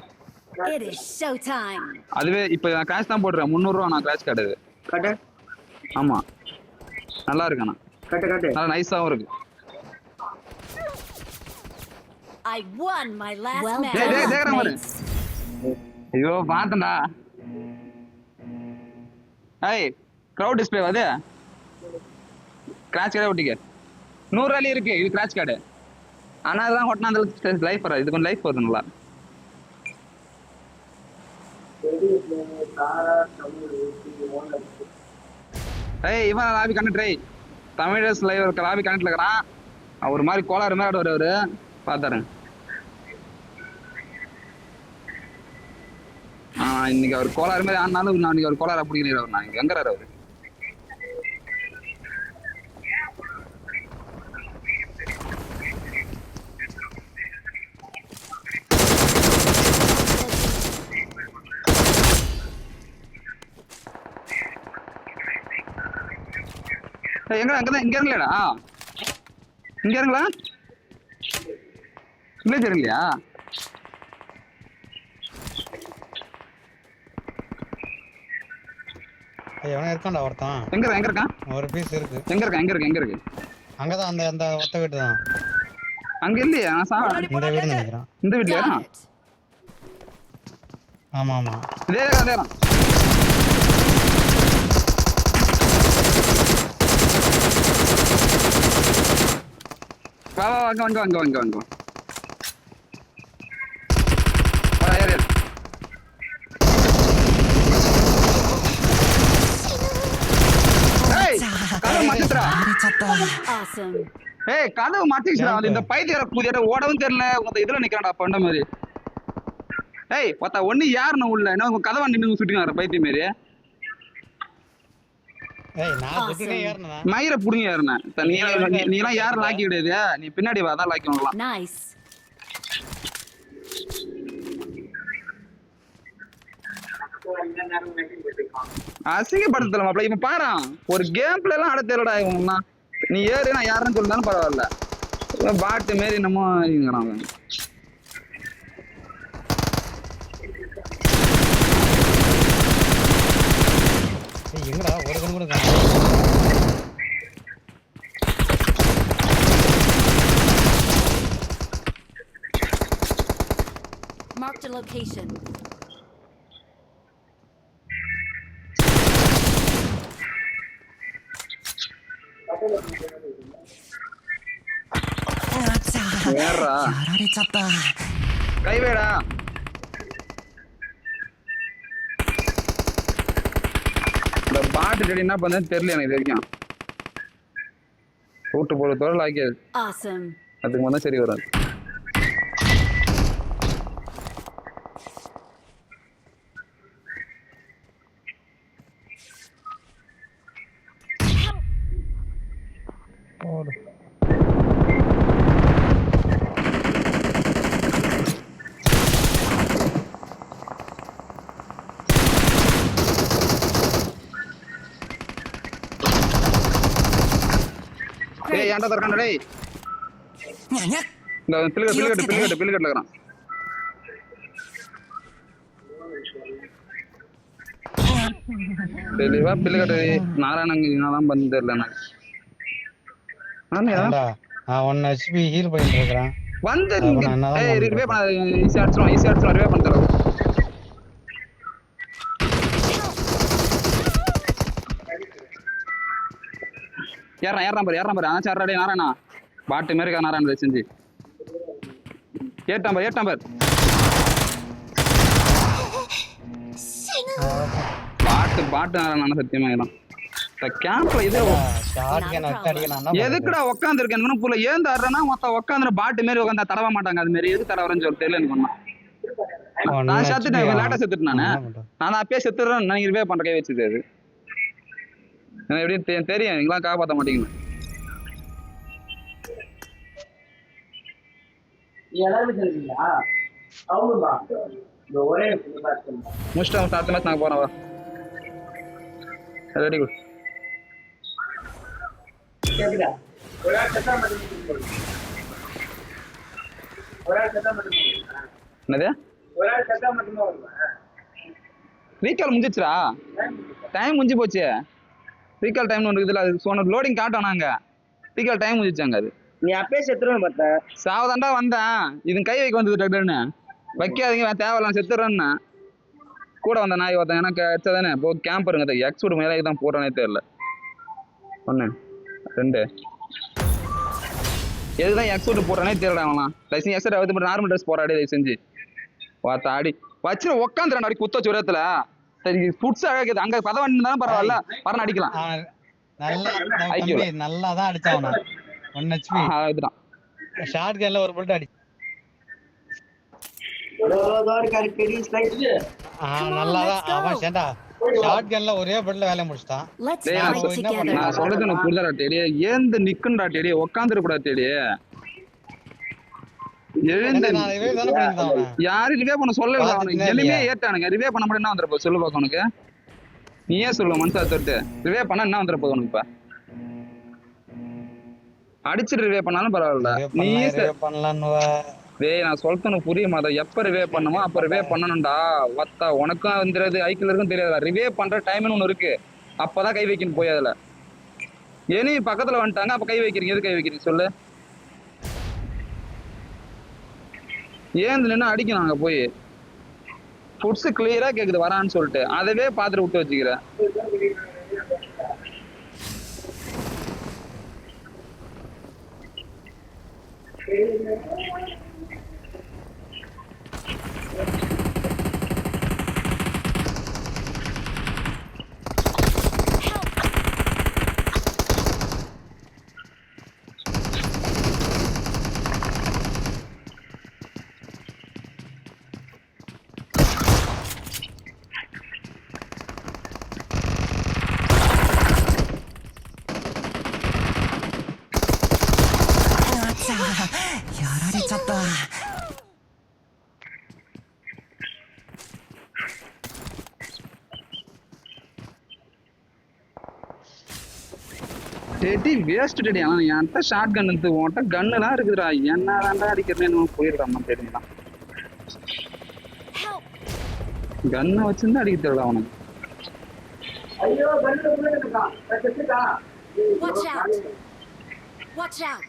It is showtime. அதுவே இப்ப நான் கிராஷ் தான் போடுறேன். 300 ரூபா நான் கிராஷ் கார்டு. கட்ட ஆமா நல்லா இருக்கு. கட்ட நல்லா நைஸாவும் இருக்கு. I won my last match. தேக்கற மாதிரி. ஐயோ பாத்தடா. ஏய் கிரவுட் டிஸ்ப்ளே அது கிராஷ் கார்டு ஒட்டிக்க. 100 ரூபாய் இருக்கு இது கிராஷ் கார்டு. ஆனா அதெல்லாம் ஹொட்னா அந்த லைஃப் வராது. இது கொஞ்சம் லைஃப் வருது நல்லா. ஏய் இவன் லாபி கனெக்ட் ட்ரை தமிழஸ் லைவ் இருக்க லாபி கனெக்ட்ல இருக்கறான். அவர் மாதிரி கோளாறு மாதிரி ஆடுவாரு பாத்தாருங்க. இன்னைக்கு அவர் கோளாறு மாதிரி ஆனாலும் நான் இன்னைக்கு அவர் கோளாறு பிடிக்கிறேன். அவர் நான் எங்கறாரு அவரு? எங்க அங்கதான் இங்க இருங்களா? இங்க இருங்களா? வில்லேஜ் இருங்கலையா? எவனா இருக்கான்டா ஒருத்தன். எங்க இருக்கான்? ஒரு பீஸ் இருக்கு. எங்க இருக்கு? அங்கதான் அந்த ஒத்த வீட்டு தான். அங்க இல்லையா? நான் இந்த வீடு நினைக்கிறேன். இந்த வீட்லயா? ஆமா இதே வா வாங்க. Awesome. ஏய் கதவு மாட்டிச்சுடா. இந்த பைத்தியர கூதியாட ஓடவும் தெரியல. உங்க இதுல நிக்கறான்டா பண்ண மாதிரி. ஏய் பத்தா ஒண்ணு யாருன்னு உள்ள என்ன உங்க கதவ நின்னு சுட்டிங்கற பைத்திய மாதிரி. ஏய் நான் சுத்தினே ஏறனடா. மயிர புடிங்க ஏறன. நீலாம் யார் லாக்கி விடுது? நீ பின்னாடி வா தான் லாக்கி வரலாம். Nice. அசிங்கப்படுத்தல மாப்ள. இவன் பாரு ஒரு கேம் பிளே எல்லாம் ஆட தெரியலடா இவன்னா. நீ ஏறு நான் யாருன்னு சொல்லுதானே பரவாயில்ல. பாட்டு மாரி என்னமோ இங்கறான். ஏய் எங்கடா ஒரு கண் கூட காணோம். Marked a location. あちゃやらやられちゃった。 கைவேடா இந்த பாட்டு ரெடி என்ன பண்ணது தெரியல எனக்கு இது வரைக்கும். கூட்டு போற தோறல் ஆக்கியது Awesome. அதுக்கு முதல்ல சரி வரும். ஏய் ஏன்டா தரக்கானே டேய் にゃにゃ இந்த பில்கட் இருக்கறான். தெளிவா பில்கட் நாராயணங்க தான் வந்து தெரியல எனக்கு. ஏன்டா நான் 1 HP ஹீல் பண்ணிட்டு இருக்கறேன். வந்து அப்புறம் என்னதான் ஏய் பண்றது? ரிவே பண்ண ஈஸியா அடிச்சிரும் ரிவே பண்ண தரேன். ஏறான் பாரு ஆனா சாரடே நாராயணா பாட்டு மாதிரி இருக்கா நாராயண செஞ்சு ஏட்டாம் பாரு பாட்டு நாராயண சத்தியமா இடம் இந்த கேம்ப்ல இது ஷாட்கன் அடிக்கணும். எதுக்குடா உட்கார்ந்து இருக்கேன் புள்ள ஏந்து ஆடுறேன்னா மொத்த உட்காந்து பாட்டு மாரி உட்காந்தா தடவ மாட்டாங்க அது மாதிரி எதுக்கு தடவறன்னு சொல்லி தெரியல எனக்கு ஒண்ணு. நான் செத்துட்டேன் லேட்டா செத்துட்டேன் நான் அப்பயே செத்துறேன் நான் ரிவே பண்ற கை வச்சுது அது எனக்கு எப்படி தெரியும் நீங்களாம் காப்பாற்ற மாட்டீங்க. முடிச்சிட்டு அடுத்த மேட்ச் நாங்கள் போகிறோம். Very good. என்னது ரீகால் முடிஞ்சிச்சுரா டைம் முடிஞ்சு போச்சு. ரீகால் டைம் ஒன்று இதுல சொன்ன லோடிங் காட்டும் நாங்க ரீகால் டைம் முடிஞ்சிச்சாங்க அது. நீ அப்பயே செத்துருவேன் பார்த்த சாவதாண்டா வந்தேன் இது கை வைக்க வந்தது டக்குன்னு வைக்காதீங்க தேவையில்லாம் செத்துறேன்னு கூட வந்த நாய் ஒருத்தன் எனக்கு வச்சதானே இப்போ கேம்ப் இருங்க எக்ஸ்போர்ட் மேலே தான் போடுறேனே தெரியல. 1 2 எதுதான் எக்ஸ்போர்ட் போடுறேனே தெரியல. அவங்களாம் லைசன்ஸ் எக்ஸ்போர்ட் அவுத்து மட்டும் நார்மல் ட்ரெஸ் போறாடி தயவு செஞ்சு வாத்தா ஆடி வச்சு உட்காந்துறேன் அடி குத்த சுரத்துல சரி ஃபுட்ஸ் அழகுது அங்க பதவன் இருந்தாலும் பரவாயில்ல பரண அடிக்கலாம். நல்லா தான் அடிச்சான் 1 HP இதுதான் ஷாட்கன்ல ஒரு புல்லட் அடி நல்லா தான் அவன் சேண்டா ஷாட்கன்ல ஒரே புல்லட்ல வேலைய முடிச்சிட்டான். Let's டேய் fight together. நான் சொல்றது எனக்கு புரியலடா டேடி ஏந்து நிக்குன்டா டேடி உட்கார்ந்திர கூடாது டேடி எழுந்து நான் ரிவே தான பண்ணிட்டான். யாரு ரிவே பண்ண சொல்லல அவனுக்கு எலிமே ஏட்டானுங்க ரிவே பண்ண முடியும் என்ன வந்துற போகுது சொல்லு பாக்க உனக்கு நீயே சொல்ல மனசா தொட்டு ரிவே பண்ண என்ன வந்துற போகுது உனக்கு இப்ப அடிச்சிட்டு ரிவே பண்ணாலும் பரவாயில்ல நீயே பண்ணலான்னு டேய் நான் சொல்றது புரிய மாட்டேன் எப்ப ரிவே பண்ணுமோ அப்ப ரிவே பண்ணணும்டா வத்தா உனக்கும் வந்துறது ஐக்கில் இருக்கும் தெரியாதா ரிவே பண்ற டைம்னு ஒண்ணு இருக்கு அப்பதான் கை வைக்கணும் போய் அதுல ஏனி பக்கத்துல வந்துட்டாங்க அப்ப கை வைக்கிறீங்க எது கை வைக்கிறீங்க சொல்லு ஏன் நின்று அடிக்கணும் அங்க போய் ஃபுட்ஸ் கிளியரா கேக்குது வரான்னு சொல்லிட்டு அதவே பாத்துட்டு விட்டு வச்சுக்கிறேன்.やられちゃった。டேடி வேஸ்ட் டேடி ஆனா என்கிட்ட ஷார்ட் கன் இருந்து உன்கிட்ட கன்னுலாம் இருக்குதுடா என்னதான்டா அடிக்கிறேன்னு போயிடுறான் தெரியுமா கன்னை வச்சிருந்தா அடிக்க தெரியல அவனுக்கு. Watch out! Watch out!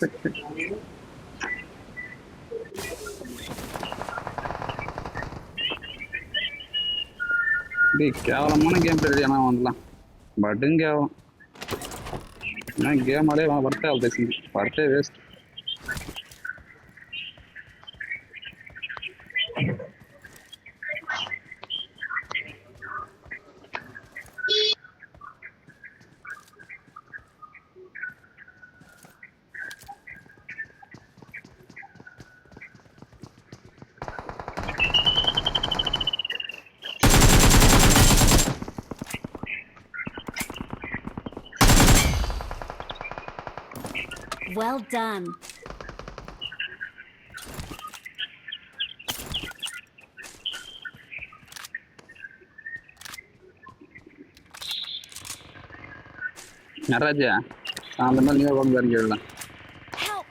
கேவலமான கேம் பிளே ஆனா வரலாம் பட்டுங்க கேவலம் நான் கேம் ஆடே வரட்டே பேசி வரட்டே வேஸ்ட். Well done. நடராஜா அந்த மாதிரி நீங்க கொண்டு வரீங்க Help!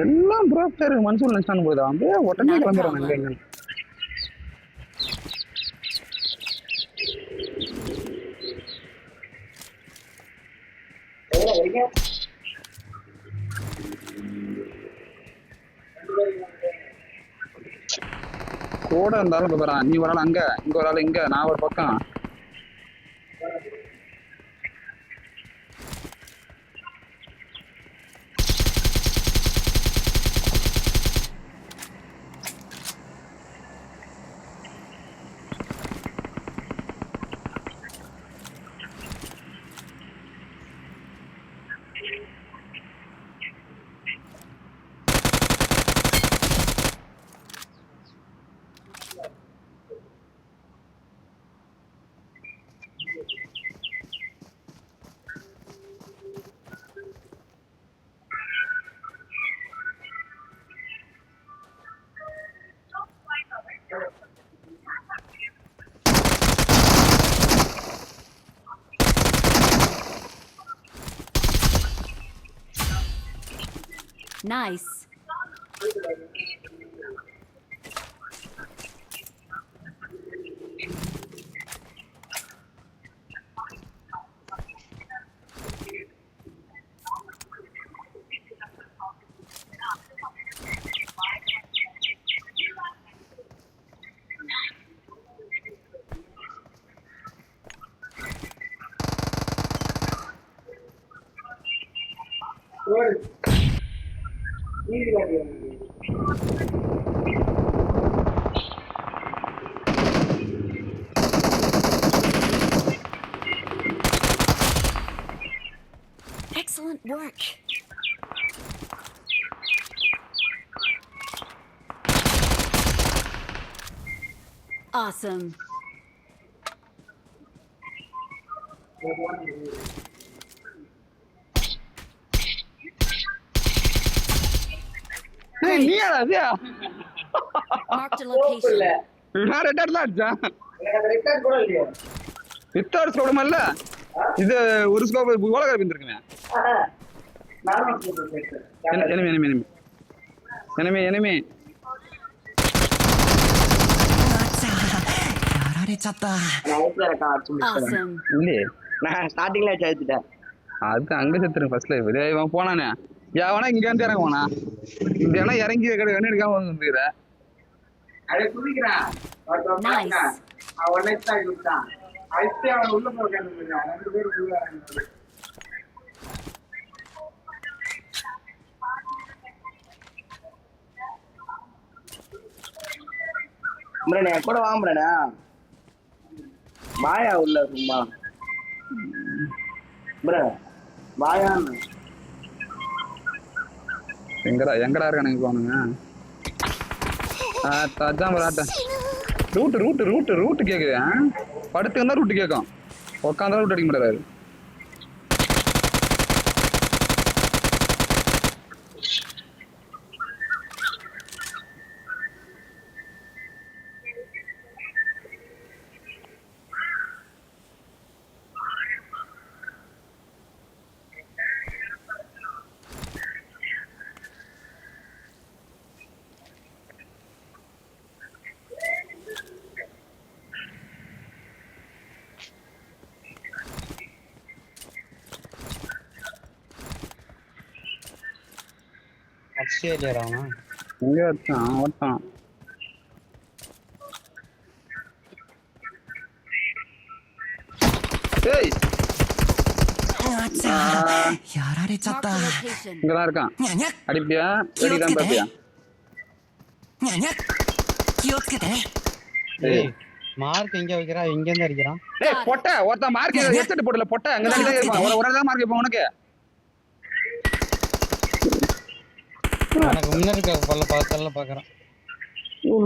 எல்லாம் ப்ரோக்கர் மன்சூர் நினைச்சானு போதா அப்படியே உடனே கிளம்புறாங்க எங்க கூட இருந்தாலும் இப்ப பாரு, நீ ஒரு ஆள் அங்க இங்க ஒரு ஆள் இங்க நான் ஒரு பக்கம். Nice. Excellent work. Awesome. நீ அது Marked a location. நான் ரெட்டார்ட்ல அடிச்சேன். எனக்கு ரெக்கார்ட் கூட இல்லையா? வித்தார் ஸ்கோப் இல்ல இது ஒரு ஸ்கோப் கோலகா பிந்திருக்கேன். நானும் சொல்றேன். enemy யாராரேச்சாத்தா லைஃப்ல ரெக்கார்ட் அடிச்சு முடிச்சேன். Awesome. இல்லையே நான் ஸ்டார்டிங்ல அடிச்சிட்டேன். அது அங்க செத்துரு ஃபர்ஸ்ட் லைஃப் இதே இவன் போனானே எவனா இங்க இருந்து இறங்க போனா இங்க இறங்கி கண்ணு எடுக்காம வந்துக்கிற அதை குதிக்கிறான். Nice. அவன் தான் கொடுத்தான். அடுத்து அவன் உள்ள போறான். 2 பேரும் உள்ள வராங்க. முரணே கூட வாங்குறேனா வாயா உள்ள சும்மா ப்ரோ வாயா எங்கடா இருக்கானுங்க போனுங்க அதான் பராட்ட ரூட் கேக்குது படுத்து இருந்தா ரூட் கேட்கும் உட்காந்தா ரூட் அடிக்க மாட்டாரு எங்க வச்சான் ஓட்டான் ஏய் やられちゃっ Mark た the location. இங்கதான் இருக்கான். にゃにゃ அடிப்பியா? 気をつ வெடிதான் けて பாப்பியா? にゃにゃ気をつけて ஏய் மார்க் எங்க வைக்கிறா எங்க இருந்து அடிக்கிறான் டேய் பொட்ட ஒருத்த மார்க் ஹெட்செட் போடல பொட்ட அங்க தான் இருப்பான். ஒரு தான் மார்க் இப்போ உனக்கு. எனக்கு முன்ன இருக்க பல்ல பார்த்தல பாக்குறேன்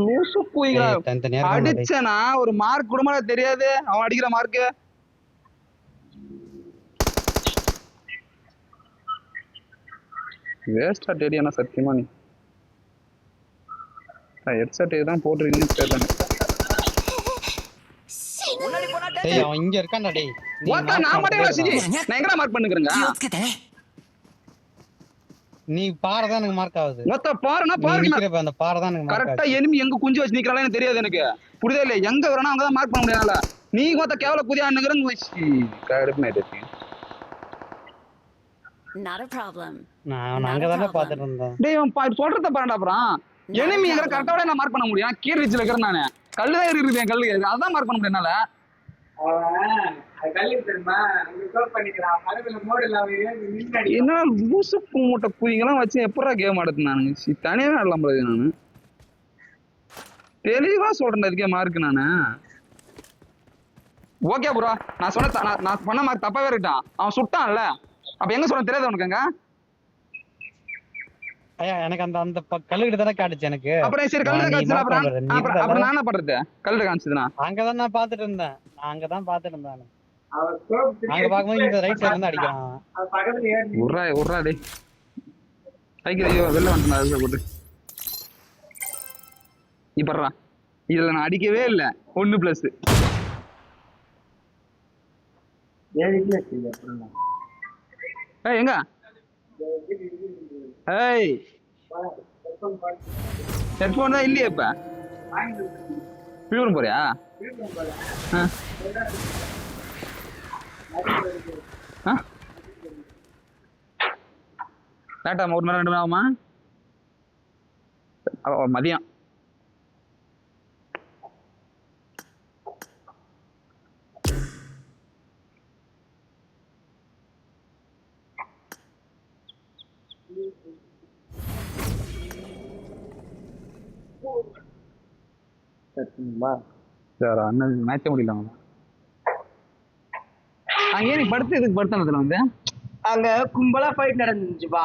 லூசு போயிடா. தனித்தனியா அடிச்சனா ஒரு மார்க் கூட மாட தெரியாது. அவன் அடிக்கிற மார்க். வேஸ்டா டேடியானா சத்தியமா நீ. ஹெட்செட் தான் போட்டுறீங்கன்னு தெரியல. டேய் அவன் இங்க இருக்கான்டா டேய் ஒருத்த நான் மட்டும் வச்சிடி. நான் எங்கடா மார்க் பண்ணுங்கறங்க? 気をつけて நீ பாறை தான் எனக்கு மார்க் ஆகுது மொத்த பாருனா நீ பாருங்க. நிக்கிறப்ப அந்த பாறை தான் எனக்கு மார்க் கரெக்டா எனிமி எங்க குஞ்சு வச்சு நிக்கறானே எனக்கு தெரியாது எனக்கு. புரியுதா இல்ல? எங்க வரணும் அங்க தான் மார்க் பண்ண முடியல. நீ மொத்த கேவல புதிய ஆனுங்கறங்க வச்சி கரெக்ட் மேட். Not a problem. நான் அங்க தான பாத்துட்டு இருந்தேன் டேய் அவன் சொல்றத பாருடா அப்புறம். எனிமி எங்க கரெக்ட்டா நான் மார்க் பண்ண முடியும். கீழ ரிட்ஜ்ல இருக்கற நானே. கல்லு தான் இருக்குது என் கல்லு. அதான் மார்க் பண்ண முடியும் என்னால. என்ன லூசு மூட்டை புரிங்கலாம் வச்சு எப்படா கேம் ஆடுறது நானுங்க? தனியாவே ஆடலாம் போது நானு. தெளிவா சொல்றேன் அதுக்கே மார்க் நானு. ஓகே ப்ரோ, நான் சொன்ன நான் பண்ண மார்க் தப்பாவே இருக்கான். அவன் சுட்டான்ல, அப்ப எங்க சொன்ன தெரியாது உனக்குங்க? ஐயா எனக்கு அந்த அந்த கல்லுகிட்ட தானே காட்டுச்சு எனக்கு அப்புறம் சரி கல்லுல காமிச்சதுனா அப்புறம் நான் என்ன பண்றது? கல்லுல காமிச்சதுனா அங்கதான் நான் பாத்துட்டு இருந்தேன். நான் அங்கதான் பாத்துட்டு இருந்தேன். அங்க பாக்கும்போது இந்த ரைட் சைடுல இருந்து அடிக்கிறான். உர்றா டேய். சைக்கிள் ஐயோ வெளில வந்துட்டா அதுல போட்டு. நீ பண்றா. இதுல நான் அடிக்கவே இல்ல. 1 பிளஸ். ஏய் எங்க? ஏய் ஹெட்போன் தான் இல்லையே இப்ப. பியூர் போறியா? லேட்டா 1 மணி 2 மணி ஆகுமா? மதியம். சார் அண்ணன் மேட்ச முடியல. அங்க ஏன் படுத்து இதுக்கு படுத்தனதுல வந்து அங்க கும்பலா ஃபைட் நடந்துச்சுப்பா.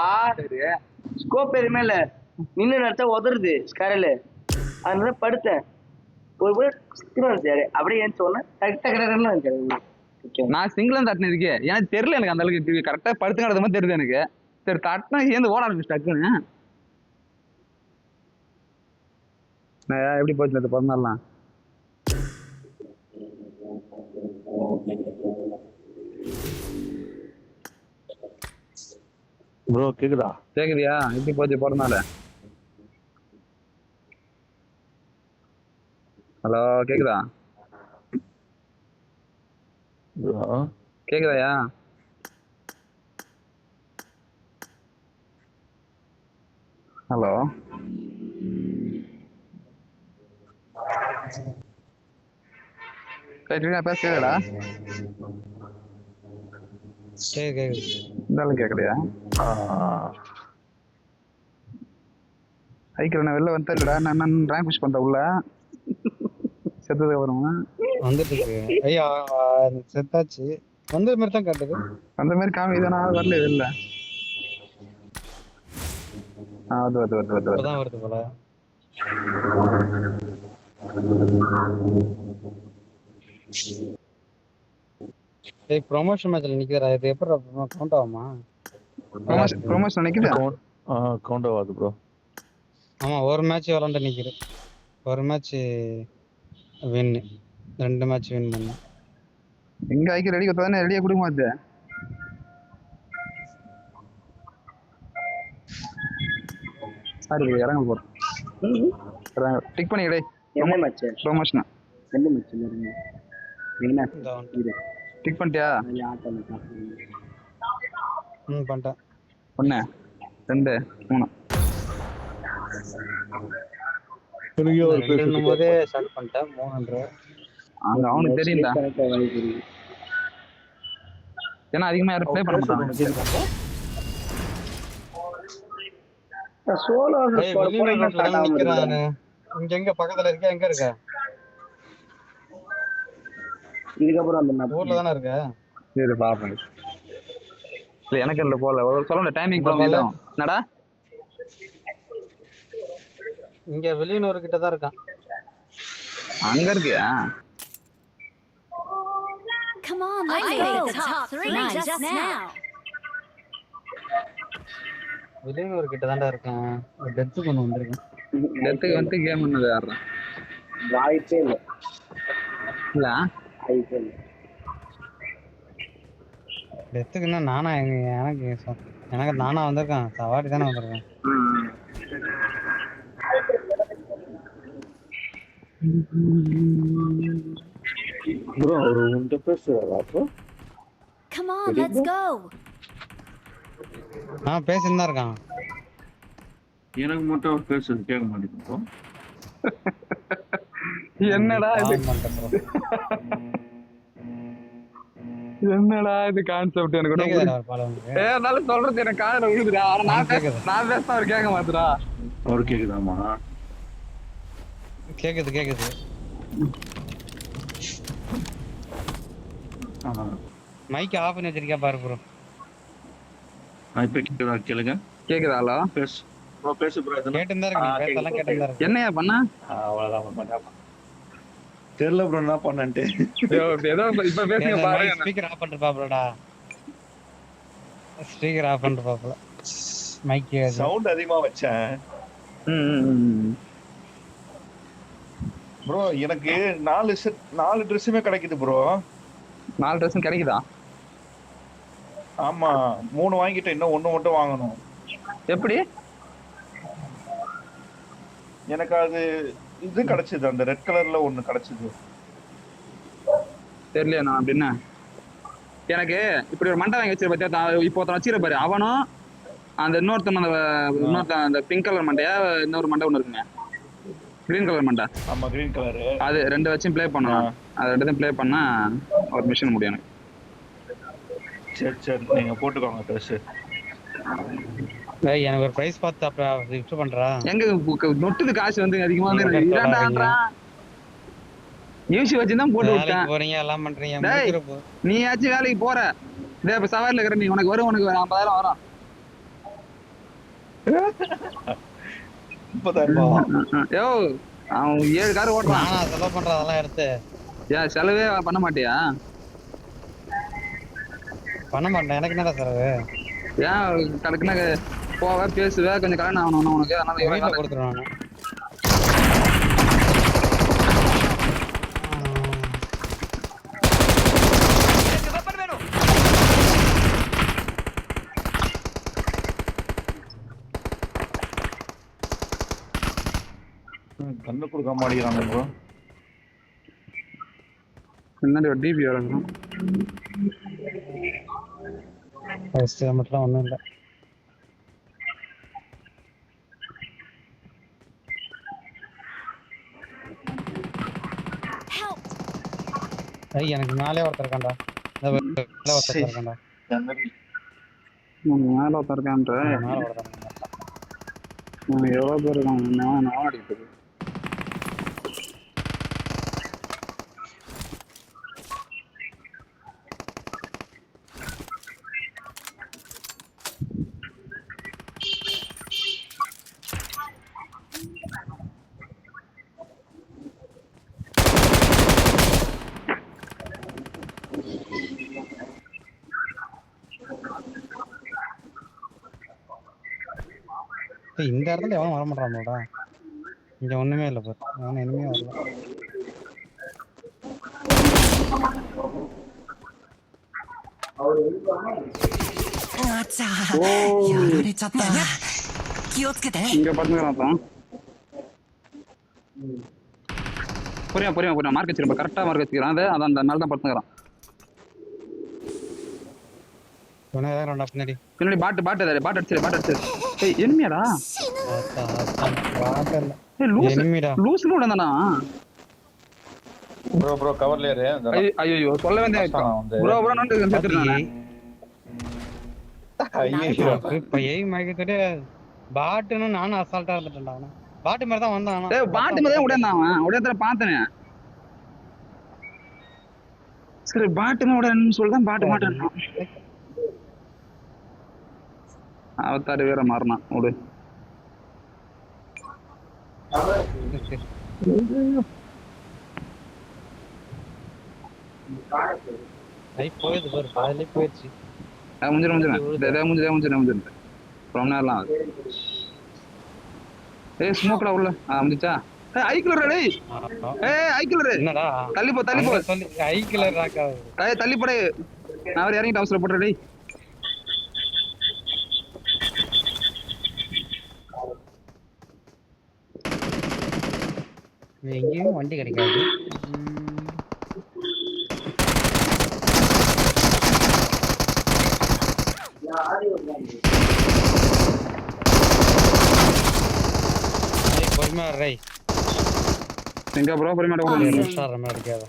ஸ்கோப் எதுவுமே இல்ல, நின்று நடத்தா உதருது ஸ்கரலு. அதனால படுத்தேன். ஒரு அப்படியே ஏன் சொன்னேன் நான் சிங்கிள் தட்டின இருக்கு. எனக்கு தெரியல, எனக்கு அந்த அளவுக்கு கரெக்டா படுத்து கிடந்த மாதிரி தெரியுது எனக்கு. சரி தட்டினா சேர்ந்து ஓட ஆரம்பிச்சு டக்குன்னு. எப்படி போச்சு பிறந்தாலாம்? ப்ரோ கேக்குதா? கேக்குதியா? எப்படி போச்சு பிறந்தால? ஹலோ கேக்குதா? கேக்குதாயா? ஹலோ பேசுறடா. இருந்தாலும் கேக்குறியா? சைக்கிள் வெளில வந்துடா. நான் ரேங்க் புஷ் பண்ற உள்ள செத்ததுக்கு அப்புறமா வந்துட்டு ஐயா செத்தாச்சு. வந்த மாதிரி தான் காட்டுது. அந்த மாதிரி காமிதானா? வரல இல்ல. வருது வருது போல. ஏய் ப்ரமோஷன் மேட்ச்ல நிக்குறா. இது எப்பற கவுண்ட் ஆகுமா? ப்ரமோஷன் நிக்குதா? கவுண்ட் ஆகாது ப்ரோ. ஆமா ஒரு மேட்ச் விளையாண்டு நிக்கிறேன். ஒரு மேட்ச் வின், 2 மேட்ச் வின் பண்ண. எங்க ஐக்கு ரெடி கொடுத்தானே ரெடியா கொடுக்க மாட்டே. சாரி இறங்க போறேன். இறங்க டிக் பண்ணி டேய். என்ன மேட்ச்? ப்ரமோஷன். என்ன மேட்ச் இல்லங்க? வீணா இது டிக் பண்ணிட்டியா? பண்ணிட்டேன். 1 2 3 எனக்கு ஒரு பேசும் போதே ஸ்டார்ட் பண்ணிட்டேன். 300 அவனுக்கு தெரியும்டா. ஏன்னா அதிகமா யாரும் ப்ளே பண்ண மாட்டாங்க. சோலோ வெளியூர் ரோட்ல தான் நிக்கிறேன் நானு. இங்க எங்க பக்கத்துல இருக்க? எங்க இருக்க? இதுக்கப்புறம் அந்த ஊர்ல தானே இருக்க? சரி பாப்பேன். இல்ல எனக்கு இல்ல போல சொல்ல டைமிங் ப்ராப்ளம். என்னடா இங்க வெளியூர் கிட்ட தான் இருக்கான். அங்க இருக்கியா? Come on, let's go. The top 3 just now. வெளியூர் கிட்ட தான்டா இருக்கான். டெத் பண்ண வந்திருக்கேன். டெத்துக்கு வந்து கேம் பண்ணது யாரா? வாய்ப்பே இல்ல. இல்ல வாய்ப்பே இல்ல. டெத்துக்குன்னா நானா எனக்கு நானா வந்திருக்கான். சவாரி தானே வந்திருக்கேன். ப்ரோ ஒரு உன்கிட்ட பேசுறாரா அப்போ? Come on, let's go. பேசிட்டு தான் இருக்கான். எனக்கு மட்டும் பேசுறது கேட்க மாட்டேங்குது. என்னடா இது? என்னடா இது கான்செப்ட்? எனக்கு என்னால சொல்றது எனக்கு காதுல விழுதுடா. நான் பேச அவர் கேட்க மாட்டேறா. அவர் கேக்குதாமா? கேக்குது. மைக் ஆஃப் பண்ணி வச்சிருக்கேன் பாரு ப்ரோ. இப்ப கேக்குதா? கேளுங்க. கேக்குதாலோ? பேசு ப்ரோ, பேசு ப்ரோ. கேட்டுதான் இருக்கு. பேசலாம் கேட்டுதான் இருக்கு. என்னையா பண்ண? அவ்வளவுதான் பண்ணாம. தெரியல ப்ரோ என்ன பண்ணன்ட்டு. ஏதோ இப்ப பேசுங்க பாரு. ஸ்பீக்கர் ஆஃப் பண்ணிட்டு பாப்பலடா. ஸ்பீக்கர் ஆஃப் பண்ணிட்டு பாப்பல. மைக் சவுண்ட் அதிகமா வச்சேன். ப்ரோ எனக்கு 4 ட்ரெஸ்ஸுமே கிடைக்குது ப்ரோ. 4 ட்ரெஸ்ஸும் கிடைக்குதா? ஆமா 3 வாங்கிட்டேன், இன்னும் 1 மட்டும் வாங்கணும். எப்படி? எனக்கு அது இது கிடைச்சது, அந்த ரெட் கலர்ல ஒண்ணு கிடைச்சது. தெரியல நான் அப்படின்னா. எனக்கு இப்படி ஒரு மண்டை வாங்கி வச்சிரு பத்தியா? இப்போ ஒருத்தன் வச்சிரு பாரு. அவனும் அந்த இன்னொருத்தன் அந்த பிங்க் கலர் மண்டையா இன்னொரு மண்டை ஒண்ணு இருக்குங்க, கிரீன் கலர் மண்டை. ஆமா கிரீன் கலர். அது 2 வச்சும் ப்ளே பண்ணலாம். அது 2 ப்ளே பண்ணா ஒரு மிஷன் முடியும் எனக்கு. சரி நீங்க போட்டுக்கோங்க ட்ரெஸ். எனக்கு ஒரு பிரைஸ் பார்த்து அப்புறம் கிஃப்ட் பண்றா. எங்க நொட்டுது காசு வந்து அதிகமா வந்து இராண்டான்றான். யூசி வச்சு தான் போட்டு விட்டேன். போறீங்க எல்லாம் பண்றீங்க. நீ ஆச்சு வேலைக்கு போற. இதே இப்ப சவாரில இருக்கிற நீ உனக்கு வரும், உனக்கு 50,000 வரும். 30,000. யோ அவன் 7 கார் ஓட்டுறான். செலவு பண்ற அதெல்லாம் எடுத்து ஏன் செலவே பண்ண மாட்டியா? பண்ண மாட்டேன். எனக்கு என்னடா செலவு? ஏன் கணக்குனா போவ பேசுவ, கொஞ்சம் கல்யாணம் ஆகணும் உனக்கு, அதனால கொடுத்துருவாங்க. கண்ணு கொடுக்க மாட்டேங்கிறாங்க ப்ரோ. முன்னாடி ஒரு டிபி வரணும். மட்டும் ஒன்றும் இல்லை. எனக்கு மேலே ஒருத்தர் இருக்கான்டா. ஒருத்தர் இருக்கான்டா. மேல ஒருத்தர் இருக்கான்ற எவ்வளோ பேர் இருக்காங்க? நான் அடிக்கிறது. இந்த இடத்துல எவன் வர மாட்டான்டா. இங்க ஒண்ணுமே இல்லை பாரு. அவன் இனிமே வரல. புரியா மார்க் வச்சிருப்பா. கரெக்டா மார்க் வச்சுக்கிறான். அதான் அந்த மேல தான் படுத்துக்கிறான். பின்னாடி பாட்டு அடிச்சிரு. ஏய் எனிமியாடா? லூஸ் கூட தானா? ப்ரோ கவர்ல ஏறு. ஐயோ சொல்ல வேண்டிய ப்ரோ நான் செத்துறேன். ஐயோ இப்ப எய்ம் ஆகிட்டே பாட்டுன்னு நானும் அசால்ட்டா இருந்துட்டேன்டா. அவன பாட்டு மாதிரி தான் வந்தான். டேய் பாட்டு மாதிரி தான் உடையாந்தான் அவன். உடையாத்துல பார்த்தனே. சரி பாட்டு மாதிரி உடையான்னு சொல்லிதான் பாட்டு மாட்டேன். அவத்தாரு வேற மாறினான் விடு. போயிடுது பாரு, பாதிலே போயிடுச்சு. முடிஞ்சிடும் ரொம்ப நேரம்லாம் ஆகுது. ஏய் ஸ்மோக்டா உள்ள முடிச்சா. ஐக்கிளர் டேய். ஐக்கிளர் என்னடா தள்ளி போ சொல்லி ஐக்கிளர் ராக் ஆகுது. தள்ளி போடே. நான் வேற இறங்கிட்டு அவசர போடுறேன் டேய். எங்கேயும் வண்டி கிடைக்காது. பொறுமையா ரை. எங்க ப்ரோ பொறுமையா அடிக்காத.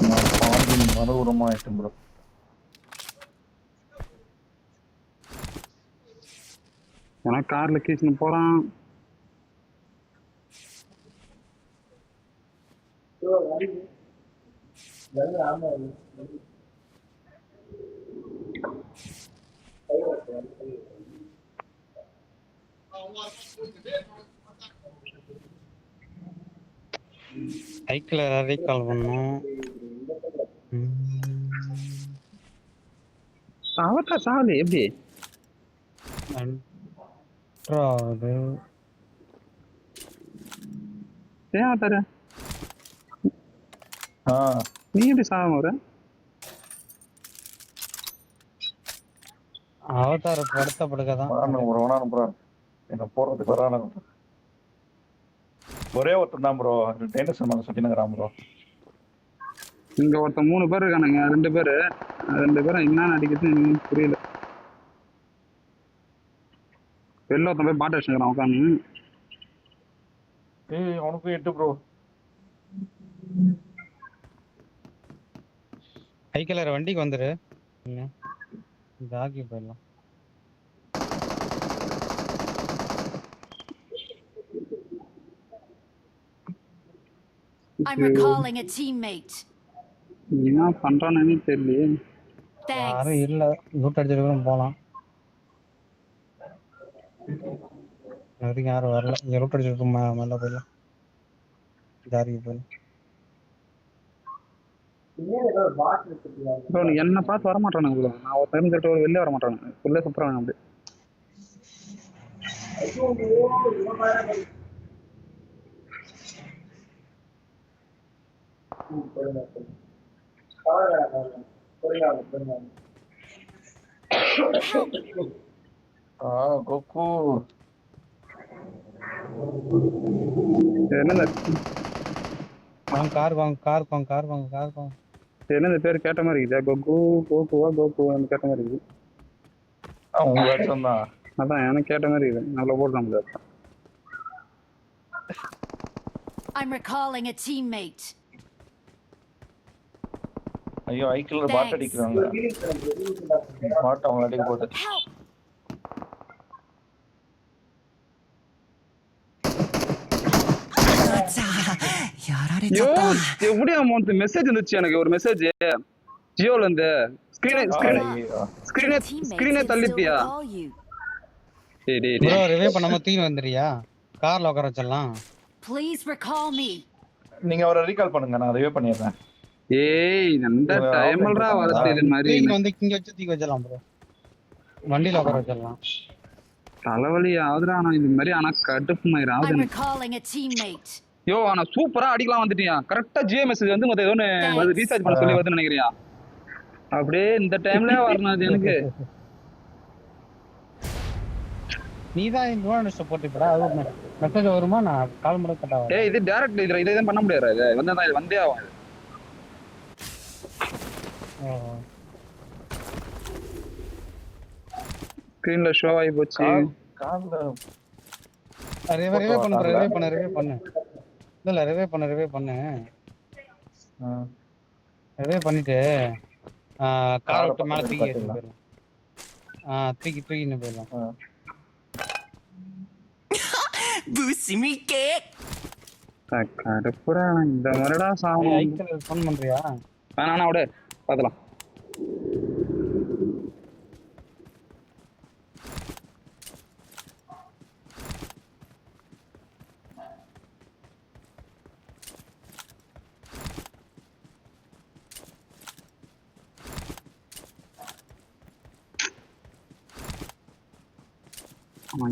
நான் பாம்பின் மனோரமாயிட்டேன் ப்ரோ. எனக்கு கார் லொகேஷன் போறான். சைக்கிள் ரீகால் பண்ணும். சாவட்டா சாவல எப்படி ஆகுது? ஏன் தர நீ எப்படி சாகாம வர? அவதார படுத்த படுக்கதான் என்ன போறதுக்கு வரான. ஒரே ஒருத்தன் தான் ப்ரோ. டென்னிஸ் மேல சுத்தினுங்கிறான் ப்ரோ. இங்க ஒருத்தன் 3 பேர் இருக்கானுங்க. 2 பேரு என்ன அடிக்கிறது புரியல. வெளில ஒருத்தன் போய் பாட்டு வச்சுக்கிறான் உட்காந்து. அவனுக்கும் 8 ப்ரோ. சைக்கிளர் வண்டிக்கு வந்துரு. ஜாகி போயிடலாம். I'm recalling a teammate. என்ன பண்றானே தெரியலையே. யாரும் இல்ல. லூட் அடிச்சிருக்கோம் போலாம். யாரும் வரல. இங்க லூட் அடிச்சிருக்கோம் மேல போயிடலாம். ஜாரிக்கு போயிடலாம். என்ன பார்த்து வர மாட்டானுங்க. நான் ஒரு டைம் கேட்டு ஒரு வெளியே வர மாட்டானுங்க. உள்ளே சுத்துறாங்க அப்படி. கோகு என்ன கார் வாங்க. என்ன இந்த பேர் கேட்ட மாதிரி இருக்குது. கோகுவா கேட்ட மாதிரி இருக்குது. அதான் எனக்கு கேட்ட மாதிரி இருக்குது. நல்லா போடுறான் முடியாது. I'm recalling a teammate. ஐயோ ஐக்கிளர் பாட் அடிக்கிறாங்க. பாட் அவங்க அடிக்க போகுது. எப்படி அமௌண்ட் மெசேஜ் வந்துச்சு எனக்கு. ஒரு மெசேஜ் ஜியோல இருந்து ஸ்கிரீனே தள்ளிட்டியா? ப்ரோ ரிவைவ் பண்ணாம தூக்கி வந்துறியா? கார்ல உட்கார வச்சிடலாம். Please recall me. நீங்க அவரை ரீகால் பண்ணுங்க. நான் ரிவைவ் பண்ணிடுறேன். ஏய் இந்த டைம்லடா வரது மாதிரி வந்து இங்க வச்சு தூக்கி வச்சிடலாம் ப்ரோ. வண்டில உட்கார வச்சிடலாம். தலைவலி ஆகுதுடா. நான் இந்த மாதிரி ஆனா கடுப்பு மாதிரி ஆகுது. I'm recalling a teammate. யோ ஆனா சூப்பரா அடிக்கலாம் வந்துட்டியா. கரெக்டா ஜியோ மெசேஜ் வந்து மத்த ஏதோ ரீசார்ஜ் பண்ண சொல்லி வந்து நினைக்கிறியா? அப்படியே இந்த டைம்ல வரணும் அது எனக்கு. நீதான் இந்த போட்டுடா. அது மெசேஜ் வருமா? நான் கால் பண்ண கட் ஆகும். ஏய் இது டைரக்ட் இத பண்ண முடியாது. இது வந்தே ஆகும். ஸ்கிரீன்ல ஷோ ஆயி போச்சு. கால்ல ரிவைவ் பண்ணு. இல்ல ரிவைவ் பண்ணு. ரிவைவ் பண்ணிட்டு கார் விட்டு மேல தூக்கி எடுத்துட்டு போயிடலாம். தூக்கின்னு போயிடலாம். புசிமிக்கே கடுப்புடா இந்த மாதிரிடா சாமி. ஐக்கல் ஃபோன் பண்றியா? வேணா விட பாத்துலாம்.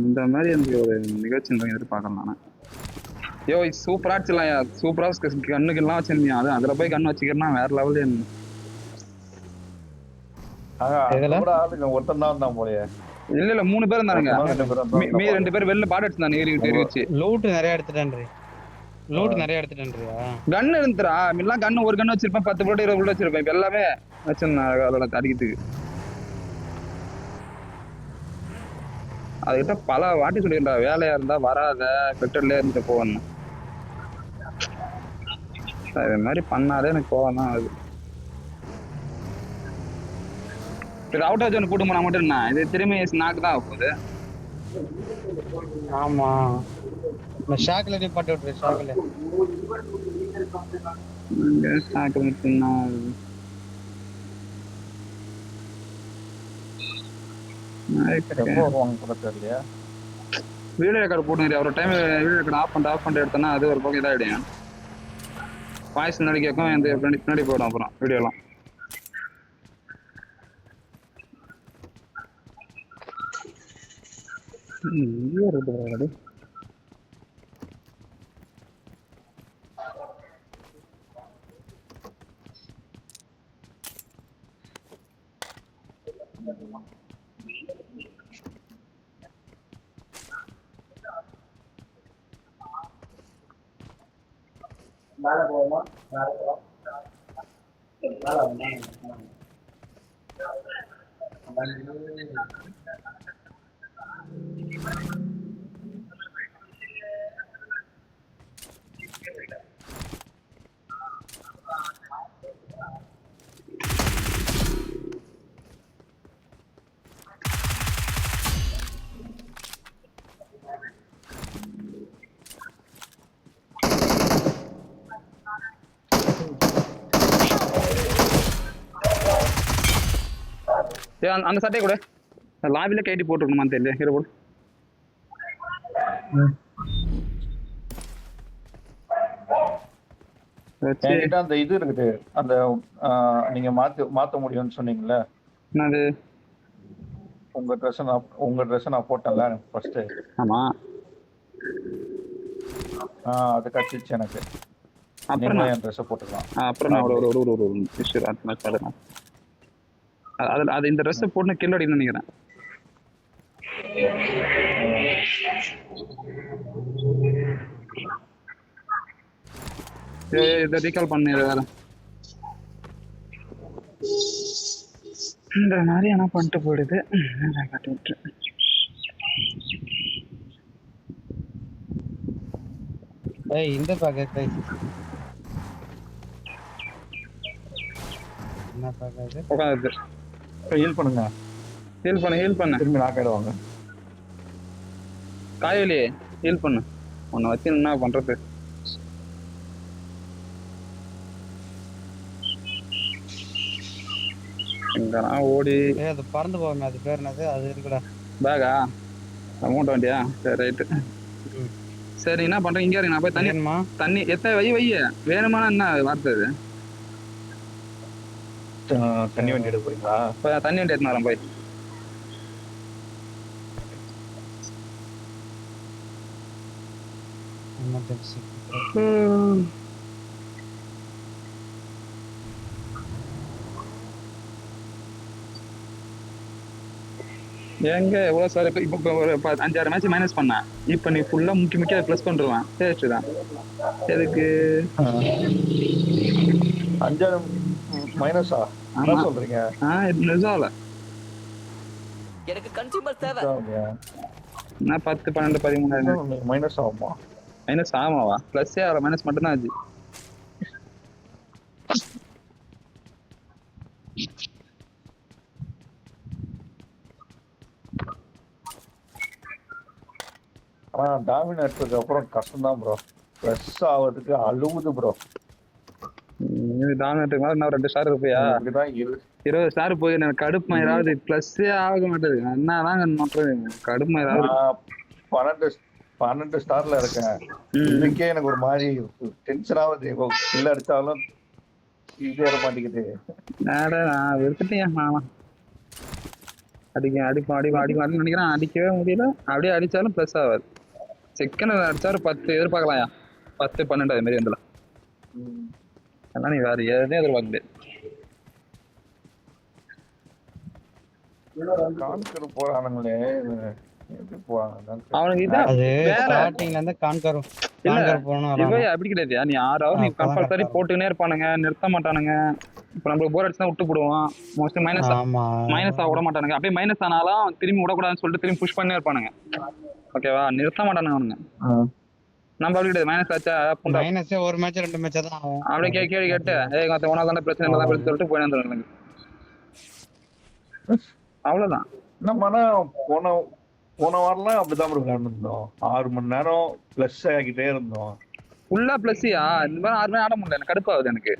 இந்த மாதிரி எனக்கு ஒரு நிகழ்ச்சி எதிர்பார்க்கலாம் நானே. யோ சூப்பரா வச்சிடலாம். சூப்பரா கண்ணுக்கு எல்லாம் வச்சிருந்தியா? அதுல போய் கண்ணு வச்சுக்கிறேன்னா வேற லெவல்ல. ஒருத்தன் தான் இருந்தான் போலயே. இல்ல 3 பேர் இருந்தானுங்க. மீதி 2 பேர் வெளில பாட் அடிச்சிருந்தாங்க ஏறி வச்சு. லூட் நிறைய எடுத்துட்டேன்றியா? கன் இருந்துடா. எல்லாம் கன்னு ஒரு கன்னு வச்சிருப்பேன், 10 புல்லட் 20 புல்லட் வச்சிருப்பேன். இப்ப எல்லாமே வச்சிருந்தாங்க அதோட அடிக்கிறதுக்கு. அதுகிட்ட பல வாட்டி சொல்லிடுறா, வேலையா இருந்தா வராத, பெட்ரோல்ல இருந்து போகணும். இது மாதிரி பண்ணாதே எனக்கு கோவம் தான் ஆகுது. இது அவுட் ஆஃப் ஜோன் கூட்டு போனா மட்டும் என்ன இது திரும்பி நாக்கு தான் போகுது. ஆமா ஷாக்ல நீ பட்டு விட்டுரு. ஷாக்ல மட்டும்னா வீடியோ ரெக்கார்ட் போட்டுங்க. ஒரு டைம் வீடியோ ரெக்கார்ட் ஆஃப் பண்ணிட்டு எடுத்தோன்னா அது ஒரு பக்கம் இதாகிடும். வாய்ஸ் முன்னாடி கேட்கும், இந்த பின்னாடி போயிடும். அப்புறம் வீடியோலாம் மேல போவோமா? மேல போவோம். அந்த சட்டையை கூட லாபில கைட்டி போட்டுருக்கணுமான்னு தெரியல. ஹீரோ போடு. அந்த இது இருக்குது, அந்த நீங்க மாத்த முடியும்னு சொன்னீங்கல்ல. என்னது? உங்க ட்ரெஸ் நான் போட்டேன்ல ஃபர்ஸ்ட். ஆமா. அது கட்டிச்சு எனக்கு. அப்புறம் என் ட்ரெஸ் போட்டுக்கலாம். அப்புறம் நான் ஒரு அது இந்த ட்ரெஸ் போட்டு கில் அடிக்கணும்னு நினைக்கிறேன். இதை ரீகால் பண்ணு. வேற இந்த மாதிரி என்ன பண்ணிட்டு போயிடுது. கட்டி விட்டு இந்த பாக்க என்ன பாக்காது உட்காந்து ஹீல் பண்ணுங்க. ஹீல் பண்ணு திரும்பி நாக் ஆயிடுவாங்க. காயலியே ஹீல் பண்ணு. உன்னை வச்சு என்ன பண்றது? ஓடி அது பறந்து போவாங்க. அது பேர் என்னது? அது இருக்குடா. பேகா? அமௌண்ட் வண்டியா? சரி ரைட்டு. சரி என்ன பண்றேன்? இங்கே இருக்கு. நான் போய் தண்ணி எத்தனை வை வேணுமானா என்ன வார்த்தை அது? தண்ணி வண்டி எடுக்க போறீங்களா? தண்ணி வண்டி எடுத்துன்னு வரேன் போய். எங்க எவ்வளவு சார்? இப்போ ஒரு 5-6 மேட்ச் மைனஸ் பண்ணேன். இப்போ நீ ஃபுல்லா முக்கிய ப்ளஸ் பண்ணுருவேன். டேஸ்ட் தான் எதுக்கு? 5 மைனஸா? என்ன சொல்றீங்க? நிஜால எனக்கு கன்சூமர் தேவை. என்ன 10 12 13 மைனஸ் ஆகுமா? மைனஸ் ஆமாவா? பிளஸ்ஸே ஆகல, மைனஸ் மட்டும்தான் ஆச்சு. டாமினேட்டருக்கு அப்புறம் கஷ்டம் தான் ப்ரோ. ப்ளஸ் ஆகிறதுக்கு அழுவுது ப்ரோ. டாமினேட்டருக்கு மேலே இன்னும் 2 ஸ்டார் இருப்பியா? இப்படிதான் 20 ஸ்டார் போய் எனக்கு கடுப்பு ஏதாவது ப்ளஸ்ஸே ஆக மாட்டேது. என்னதான் நோட்டுறது கடுப்பு ஏதாவது. 12 ஸ்டார்ல இருக்கேன். இதுக்கே எனக்கு ஒரு மாதிரி டென்ஷன் ஆகுது. கில் அடிச்சாலும் இது ஏற மாட்டேங்குது. நான் வெறுத்துட்டேன். நானும் அடிப்பேன் நினைக்கிறேன். அடிக்கவே முடியல. அப்படியே அடிச்சாலும் ப்ளஸ் ஆகாது. செகண்ட் அடிச்சாலும் 10 எதிர்பார்க்கலாம். 10 12 அது மாதிரி வந்துடலாம். அதெல்லாம் நீ வேற எதுவும் எதிர்பார்க்க முடியாது. கான்கர் போறானுங்களே, எப்படி போறாங்க அவனுக்கு இதான் ஸ்டார்டிங்ல இருந்து கான்கர் போறணும். அப்படி கிடையாது. நீ 6 ஹவர் நீ கம்பல்சரி போட்டுக்கினே இருப்பானுங்க, நிறுத்த மாட்டானுங்க. இப்ப நம்மளுக்கு போர் அடிச்சுதான் விட்டு போடுவான். மோஸ்ட்லி மைனஸ் ஆக விட மாட்டானுங்க. அப்படியே மைனஸ் ஆனாலும் திரும்பி விடக்கூடாதுன்னு சொல்லிட்டு திரும்பி புஷ் பண்ணே இருப்பானுங்க. ஓகேவா? நிறுத்த மாட்டானுங்க அவனுங்க. நம்ம அப்படி கிடையாது. மைனஸ் ஆச்சா மைனஸே ஒரு மேட்ச் 2 மேட்ச் தான் ஆகும். அப்படியே கேள்வி கேட்டு உனக்கு பிரச்சனை இல்லை சொல்லிட்டு போய் வந்துருவாங்க. அவ்வளவுதான். நம்ம போன வாரம்லாம் அப்படிதான் விளையாண்டுருந்தோம். 6 மணி நேரம் பிளஸ் ஆகிட்டே இருந்தோம். ஃபுல்லா பிளஸ்யா? இந்த மாதிரி 6 மணி ஆட முடியல. எனக்கு கடுப்பாகுது. எனக்கு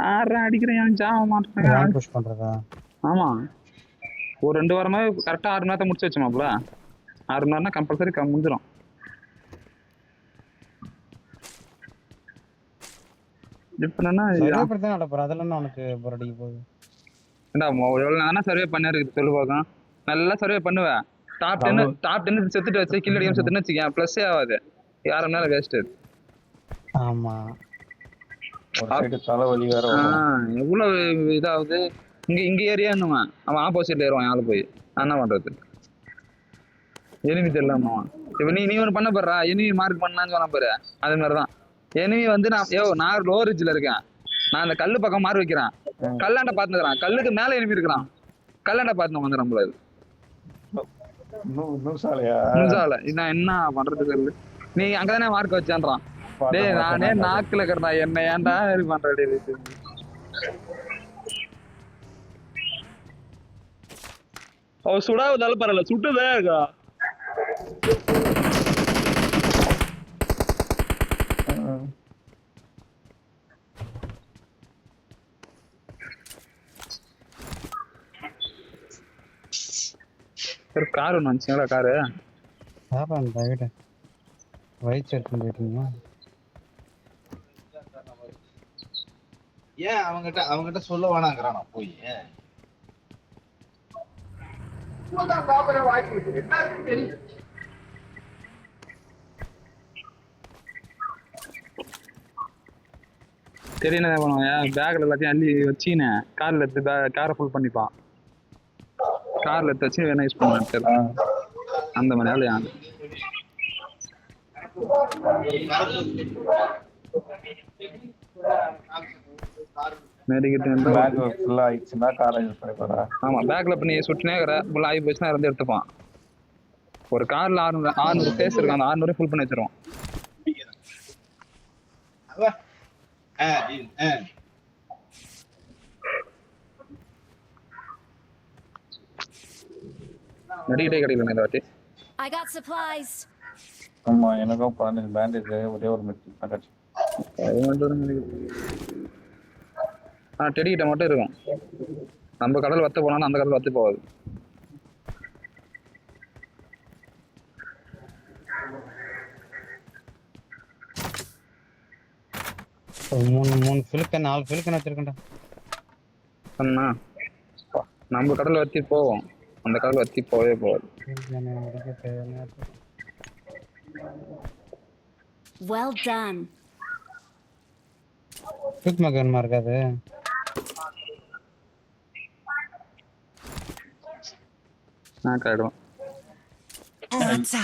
6 அடிக்கிறேன் ஜாவ மாட்டேன். ஆமா, ஒரு 2 வாரமா கரெக்டா 6 மணி நேரத்தை முடிச்சு வச்சோமாப்ல. 6 மணி நேரம்னா கம்பல்சரி முடிஞ்சிடும். சர்வே பண்ணிருக்கு சொல்லு பார்க்கலாம். நல்லா சர்வே பண்ணுவேன். டாப் 10 செத்துட்டு வச்சு கில் அடிக்காம செத்துன்னு வச்சுக்கேன், பிளஸ்ஸே ஆகாது. 6 மணி நேரம் வேஸ்ட். ஆமா, தலைவலி வேற. எவ்வளவு இதாவது. இங்க ஏரியா என்னவான், அவன் ஆப்போசிட்ல ஏறுவான். ஆளு போய் என்ன பண்றது? எனிமி தெரியலாமா? இப்ப நீ ஒண்ணு பண்ண போடுறா, எனிமி மார்க் பண்ணான்னு சொன்ன பாரு. அது மாதிரிதான் எனிமி வந்து நான் லோ ரிட்ஜ்ல இருக்கேன். நான் அந்த கல்லு பக்கம் மாறி வைக்கிறேன். கல்லாண்ட பாத்துக்கிறான். கல்லுக்கு மேல எனிமி இருக்கிறான். கல்லாண்ட பாத்து வந்து நம்மளது நான் என்ன பண்றது சொல்லு. நீ அங்கதானே மார்க் வச்சான்றான். டேய் நானே நாக்குல இருக்கிறா, என்ன ஏன்டா இது பண்றே? அவ சுடாவதாலும் பரவாயில்ல, சுட்டுதே இருக்கா. கார் ஒன்று வந்துச்சுங்களா? காரு வயிற்று எடுத்துன்னு போயிட்டீங்களா? ஏன் அவங்ககிட்ட சொல்ல வேணாங்கிறானா போய்? தெரியல பண்ணுவான். பேக்ல எல்லாத்தையும் அள்ளி வச்சுன்னு கார்ல எடுத்து காரை ஃபுல் பண்ணிப்பான். கார்ல எடுத்து வச்சு வேணா யூஸ் பண்ணுவான். அந்த மாதிரி ஆளு யாரு? ஆமா, பேக்ல பண்ணி சுட்டுனே ஃபுல் ஆகி போச்சுன்னா இருந்து எடுத்துப்பான். ஒரு கார்ல 600 ஸ்பேஸ் இருக்கு. அந்த 600 ஃபுல் பண்ணி வச்சிருவோம். நடிகிட்டே கிடைக்கல இந்த வாட்டி. I got supplies. ஆமா, எனக்கும் 15 பேண்டேஜ் ஒரே ஒரு மெடிக்கல் பேக்கேஜ். டெடிகிட்ட மட்டும் இருக்கும். நம்ம கடல் வத்து போனாலும் அந்த கடல் வத்து போகாது. மூணு ஃபில்கன் 4 ஃபில்கன் வச்சிருக்கேன்டா. சொன்னா நம்ம கடல் வத்தி போவோம், அந்த கடல் வத்தி போவே போகாது. Well done. குயிக் மகன்மா இருக்காது. நான் காடுவேன். ஆச்சா,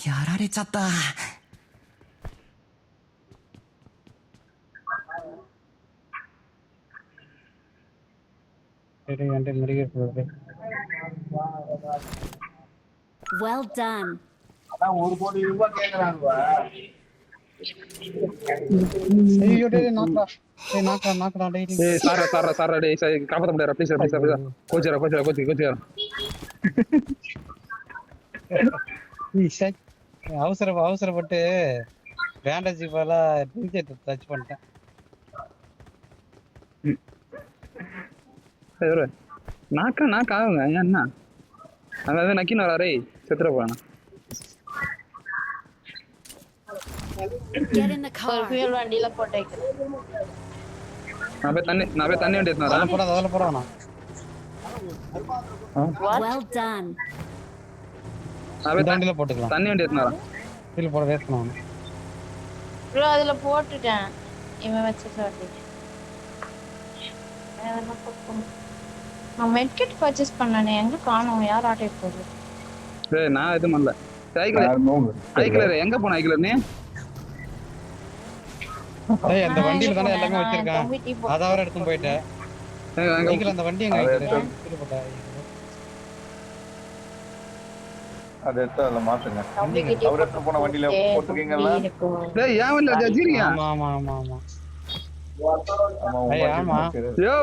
யாராரேச்சா. சரி, வந்து முடிய போகுது. Well done. அதான் 1 கோடி ரூபாய் கேக்குறாங்க. ஐயோ டேய் நாக்கடா டேய். ஏய் சாரா டேய் காப்பாத்த முடியற. ப்ளீஸ் கோச்சரா. அவசரப்பட்டு பேண்டேஜ் போல டச் பண்ணிட்டேன். நாக்க ஆகுங்க என்ன அதாவது நக்கின்னு வராரே செத்துற போறானா. Get in the car. Fuel வண்டியில போட்டு வைக்கிறேன். நான் போய் தண்ணி வண்டி எடுத்து வரேன். அதில் போறானா? Well done. நான் போய் வண்டியில போட்டுக்கலாம். தண்ணி வண்டி எடுத்து வரேன். கீழே போட வேஸ்ட் பண்ணுவாங்க. ப்ரோ அதுல போட்டுட்டேன். இவன் வச்ச சாட்டி. நான் மெட்கிட் பர்ச்சேஸ் பண்ணனே எங்க காணோம் யார் ஆட்டோ போகுது? டேய் நான் எதுவும் பண்ணல. ஐக்கிளர் எங்க போன ஐக்கிளர் நீ? ஏய் அந்த வண்டியில தானே எல்லாமே வச்சிருக்கான். அத அவரே எடுத்து போயிட்டே. ஐக்கிளர் அந்த வண்டி எங்க ஐக்கிளர்? கீழ போட்டா. அதை எடுத்து அதில் மாத்துங்க. அவர் எடுத்து போன வண்டியில போட்டுருக்கீங்களா? டேய் ஏன் வண்டியில வச்சிருக்கீங்க? ஆமா ஆமா. யோ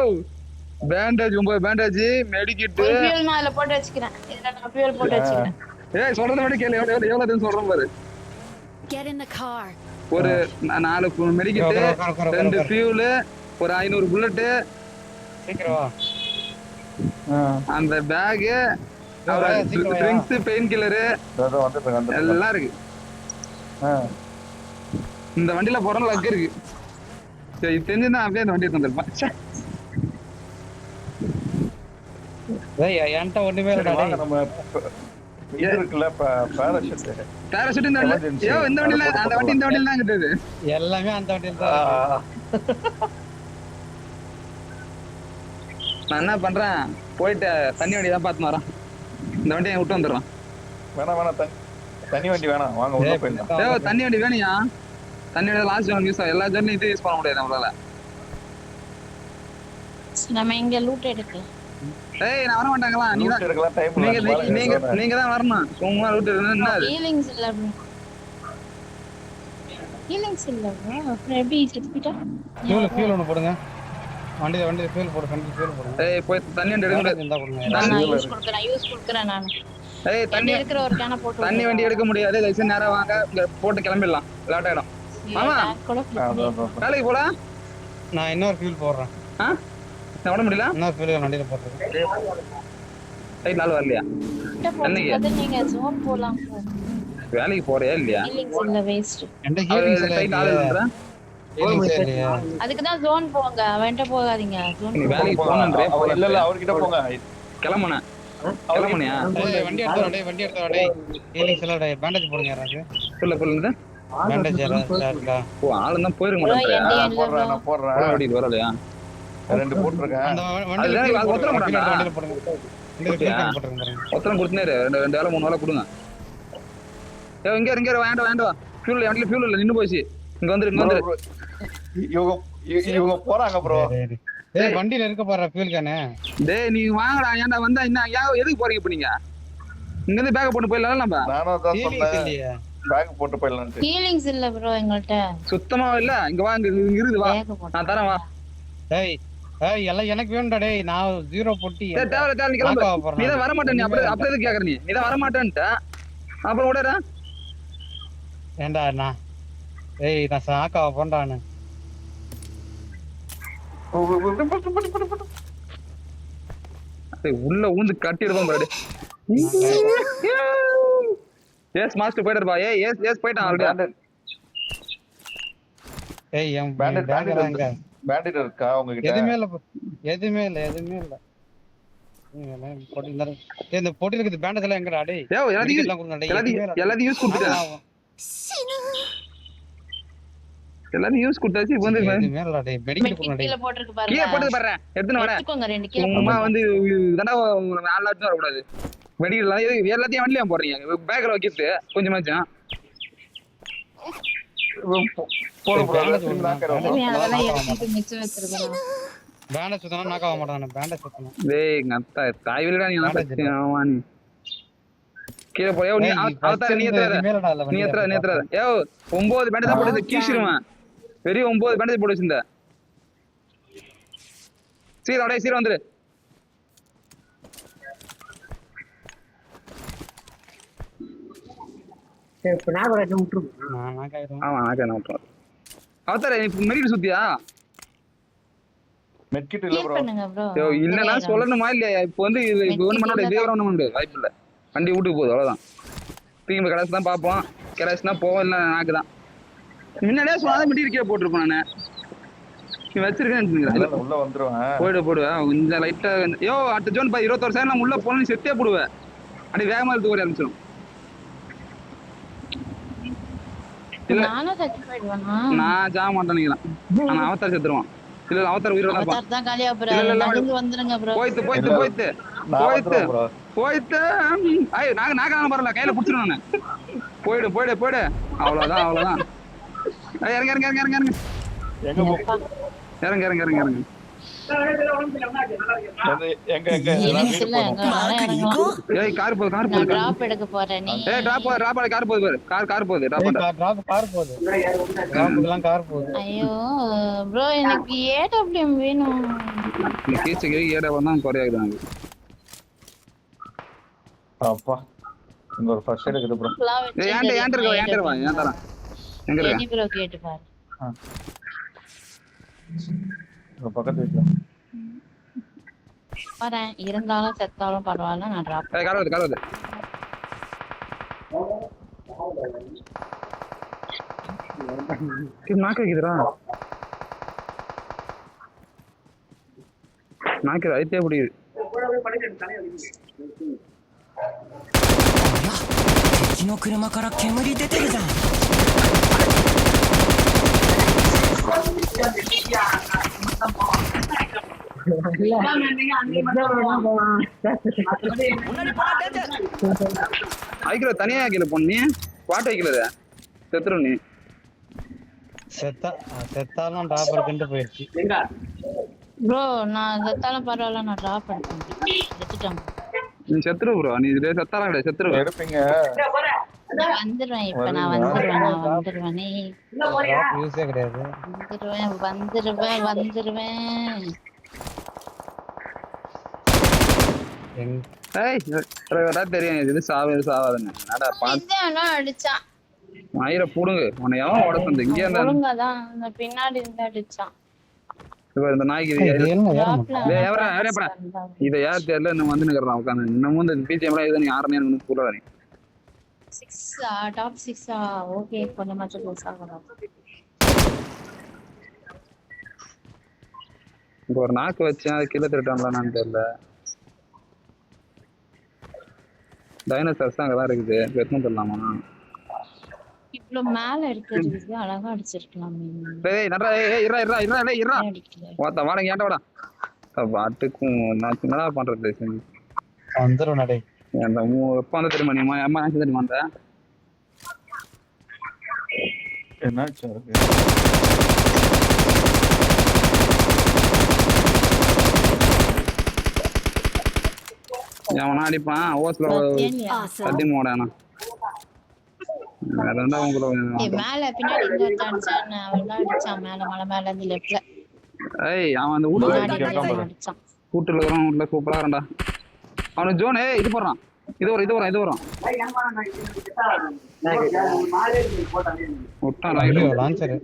பேண்டேஜ் 9 பேண்டேஜ் மெடிக்கிட் ஃபியூல் நான் அதுல போட்டு வச்சுக்கிறேன். இதுல நான் ஃபியூல் போட்டு வச்சுக்கிறேன். ஏய் சொல்றத விட கேளு எவ்வளவு சொல்றேன் பாரு. Get in the car. ஒரு 4 மெடிக்கிட் 2 ஃபியூல் ஒரு 500 புல்லட் சீக்கிரம் வா. அந்த பேக் ட்ரிங்க்ஸ் பெயின் கில்லர் எல்லாம் இருக்கு. இந்த வண்டியில போறோம் லக் இருக்கு. சரி தெரிஞ்சுதான் அப்படியே அந்த வண்டி எடுத்து வந்திருப்பேன். என்கிட்ட ஒண்ணுமே இல்லடா. நம்ம இது இருக்குல்ல பேராஷூட் இந்த வண்டியில இந்த வண்டியில அந்த வண்டி இந்த வண்டியில தான் கிட்டது எல்லாமே அந்த வண்டியில தான். நான் என்ன பண்றேன் போயிட்டு தண்ணி வண்டி தான் பார்த்து வரேன். இந்த வண்டியை விட்டு வந்துடுறேன். வேணாம் தண்ணி வண்டி வேணாம் வாங்க உள்ள போயிடலாம். தண்ணி வண்டி வேணியா? தண்ணி வண்டி லாஸ்ட் ஜோன் யூஸ் ஆகும். எல்லா ஜோன்லையும் இது யூஸ் பண்ண முடியாது நம்மளால. நம்ம இங்க லூட் எடுக்கலாம். ஏய் நான் வர மாட்டாங்களா? நீங்க தான் வரணும். சும்மா லூட் என்ன ஹீலிங்ஸ் இல்ல bro. ஹீலிங்ஸ் இல்ல bro. அப்புறம் எப்படி செத்துட்டா? ஃபியூல் ஒன்னு போடுங்க. வண்டியில ஃபியூல் போடு. கண்டி ஃபியூல் போடுங்க. ஏய் போய் தண்ணி வண்டி எடுக்க முடியாது. இந்த போடுங்க. நான் யூஸ் கொடுக்கறேன் நான். ஏய் தண்ணி எடுக்கிற ஒரு கேன போட்டு. தண்ணி வண்டி எடுக்க முடியாது. லைசன்ஸ் நேரா வாங்க போட்டு கிளம்பிடலாம். லேட் ஆயிடும். ஆமா வேலைக்கு போடா. நான் இன்னொரு ஃபியூல் போடுறேன். நான் ஓட முடியல. இன்னொரு ஃபியூல் வண்டியில போடுறேன். ரைட் நாள் வரலையா? அன்னைக்கு நீங்க ஜோன் போலாம். வேலைக்கு போறியா இல்லையா? ஹீலிங்ஸ் இல்ல வேஸ்ட். எந்த ஹீலிங்ஸ் இல்ல. அதுக்கு தான் ஜோன் போங்க. அவன்ட்ட போகாதீங்க. ஜோன் வேலைக்கு போறேன்றே. இல்ல அவர்கிட்ட போங்க. கிளம்புனே. கிளம்புனியா? வண்டி எடுத்து வாடே. ஹீலிங்ஸ் இல்ல டேய். பேண்டேஜ் போடுங்க யாராவது. சொல்லுங்க. பேண்டேஜ் இருக்கா? ஓ ஆளு தான் போயிர மாட்டேன். நான் போடுறேன். ஓடி வரலையா? 2 போட்டுருக்கேன். அந்த வண்டியில ஒத்தரம் போடுங்க. வண்டியில போடுங்க. இந்த ஃபியூல் போட்டுருங்க பாருங்க. ஒத்தரம் கொடுத்தனே 2 வேளை 3 வேளை கொடுங்க. ஏய் இங்க வேண்டாம். ஃபியூல் வண்டியில ஃபியூல் இல்ல நின்னு போச்சு. இங்க வந்துரு. இவங்க போறாங்க ப்ரோ. டேய் வண்டியில இருக்க போற ஃபியூல் கேனே. டேய் நீ வாங்கடா. ஏன்டா வந்தா என்ன எதுக்கு போறீங்க இப்ப நீங்க? இங்க இருந்து பேக் போட்டு போயிடலாம் நம்ம. நானும் அதான் சொன்னேன். பேக் போட்டு போயிடலாம். ஹீலிங்ஸ் இல்ல ப்ரோ எங்கள்ட்ட. சுத்தமா இல்ல. இங்க வா இங்க இருக்குது வா. நான் தரேன் வா. டேய் எல்லாம் எனக்கு வேணும்டா டேய். நான் 0 போட்டி. டேய் தேவல நீ கிளம்பு. நீ தான் வர மாட்டே. நீ அப்புறம் எதுக்கு கேக்குற நீ? நீ தான் வர மாட்டேன்ட்ட. அப்புறம் ஓடறா. ஏண்டா நான் ஏய் நான் சாக்காவ போண்டானே. உள்ள ஊந்து கட்டிடுவோம் பாரு. எஸ் மாஸ்டர் போய்டறப்பா. ஏய் எஸ் போய்ட்டான் ஆல்ரெடி. ஏய் என் பேண்டேஜ் இருக்கா உங்க கிட்ட? எதுமே இல்ல. இந்த போட்டில இருக்குது பேண்டேஜ் எல்லாம் எங்கடா டேய்? ஏய் எல்லாத்தையும் யூஸ் கொடுத்துட்டேன். எல்லாரும் யூஸ் கொடுத்தாச்சு. இப்போ வந்து எதுமே இல்ல டேய். மெடிக்கல் போடுங்க டேய். கீழ போட்டுருக்கு பாருங்க. கீழ போட்டு பாறேன். எடுத்துன வரேன். எடுத்துக்கோங்க 2 கீழ. சும்மா வந்து இதனா ஆளாட்டு வர கூடாது. மெடிக்கல் எல்லாத்தையும் வண்டில போடுறீங்க. பேக்ல வைக்கிட்டு கொஞ்சமாச்சும் போடு ப்ரோ. அதெல்லாம் எடுத்து மிச்சம் வச்சிருக்கோம். பேண்டேஜ் சுத்தனா நாக்க ஆக மாட்டானே. பேண்டேஜ் சுத்தனா. டேய் நத்தா தாய் விலடா நீ என்ன ஆமா நீ. கீழ போய் நீ அவதார நீ ஏத்துற. ஏய் 9 பேண்டேஜ் தான் போட்டு கீச்சிடுவேன். வெரி 9 பேண்டேஜ் போட்டு வச்சிருந்த. சீக்கிரம் வந்துரு. சரி இப்ப நான் கூட விட்டுருவோம். நான் நாக்காயிரும். ஆமா நான் விட்டுறேன். அவதார இப்ப மெடிக்கல் சுத்தியா? மெட்கிட் இல்ல Clear ப்ரோ. பண்ணுங்க bro. இல்லன்னா சொல்லணுமா இல்லையா? இப்போ வந்து இது ஒண்ணு பண்ணோட இதே வர ஒண்ணு உண்டு, வாய்ப்பு இல்ல. வண்டி வீட்டுக்கு போகுது அவ்வளவுதான். திரும்பி கடைசி தான் பார்ப்போம். கடைசினா போவோம், இல்லை நாக்கு தான். முன்னாடியே சொன்னாதான் மெட்டீரியல் கீழே போட்டிருப்போம் நான். நீ வச்சிருக்கேன் உள்ள வந்துருவேன். போடுவேன் கொஞ்சம் லைட்டா. யோ அடுத்த ஜோன் 21 செகண்ட் நான் உள்ள போன செத்தே போடுவேன். அப்படி வேகமா எடுத்து ஓடி ஆரம்பிச்சிடும். நான் ஜாம மாட்டேன் நினைக்கிறேன். நான் அவதார் செத்துருவான். இல்ல அவதார் உயிரோட அவதார் தான் காலியா போறாரு. நகர்ந்து வந்துருங்க bro. போயிட்டு ஐய் நாங்க வரல, கையில புடிச்சிரும் நான். போய்டு அவ்வளவுதான். இறங்க எங்க போ? இறங்க எங்க ஏய் கார் போகுது நான் டிராப் எடுக்க போறேன். நீ ஏய் டிராப் கார் போகுது பாரு. கார் போகுது. கார் போகுது. டிராப்லாம் கார் போகுது. ஐயோ bro எனக்கு ஏடபிள்யூஎம் வேணும். நீ கீச்சக்கு ஏடபிள்யூஎம் தான் குறையாகுது எனக்கு. அப்பா இங்க ஒரு ஃபர்ஸ்ட் எய்ட் இருக்குது ப்ரோ. ஏய் ஏன்டர் வா ஏன் தரேன். எங்க இருக்கு? நீ ப்ரோ கேட்டு பாரு. இங்க பக்கத்து வீட்ல. வரேன் இருந்தாலும் செத்தாலும் பரவாயில்ல நான் டிராப். ஏய் கார் வருது. நாக்கு வைக்குதுடா. நாக்கு ஐத்தே புடிக்குது.敵の車から煙出てるじゃん。ஐக்கில தனியா ஐக்கில பொண்ணு வாட்ட ஐக்கில செத்துரும் நீ. செத்தாலும் டிராப் எடுத்துட்டு போயிடுச்சு. ப்ரோ நான் செத்தாலும் பரவாயில்ல நான் டிராப் எடுத்துட்டேன். நீ செத்துரு ப்ரோ. நீ இதுல செத்தாலாம் கிடையாது, செத்துரு. எடுப்பீங்க. வந்துருவேன் இப்ப நான் வந்துருவேன். நீ யூஸே கிடையாது. வந்துருவேன். ஏய் டிரைவரா தெரியும் இது சாவாதுன்னு. என்னடா பாத்து அடிச்சான். மயிர புடுங்க. உன்னை எவன் ஓட சொந்த இங்கே இருந்தா ஒழுங்காதான் அந்த பின்னாடி இருந்து அடிச்சான். இந்த நாய்க்கு இதை யார் தெரியல இன்னும் வந்து நிக்கிறான் உட்காந்து. இன்னமும் இந்த பிஜிஎம் எல்லாம் இது நீ யாருன்னு எனக்கு புரியல. 6 டாப் 6 ஓகே கொஞ்சமாச்சும் க்ளோஸ் ஆகலாம். இங்க ஒரு நாக்கு வச்சேன் அது கீழே திருட்டான்லாம் தெரியல. டைனோசர்ஸ் அங்கதான் இருக்குது. வெத்தம் தரலாமா? இவ்ளோ மேல இருக்கிறது அழகா அடிச்சிருக்கலாம். டேய் நட்ரா இரா வாடா வாடங்க ஏன்டா வாடா. பாட்டுக்கும் நான் என்னடா பண்றது வந்துரும் நடை. அந்த எப்ப வந்து தெரியுமா நீ அம்மா நினைச்சு தெரியுமா அந்த என்னாச்சு? அவனா அடிப்பான் ஓஸ்ல தட்டி மூடானா. அதான் உங்களுக்கு மேல பின்னாடி இருந்து அடிச்சான். அவன் அடிச்சான் மேல மலை மேல இருந்து லெஃப்ட்ல. ஏய் அவன் அந்த அடிச்சான். கூட்டுல வரான். வீட்டுல சூப்பரா இருந்தா அவனுக்கு ஜோன். ஏய் இது போடுறான். இது வரும் லான்ச்சர்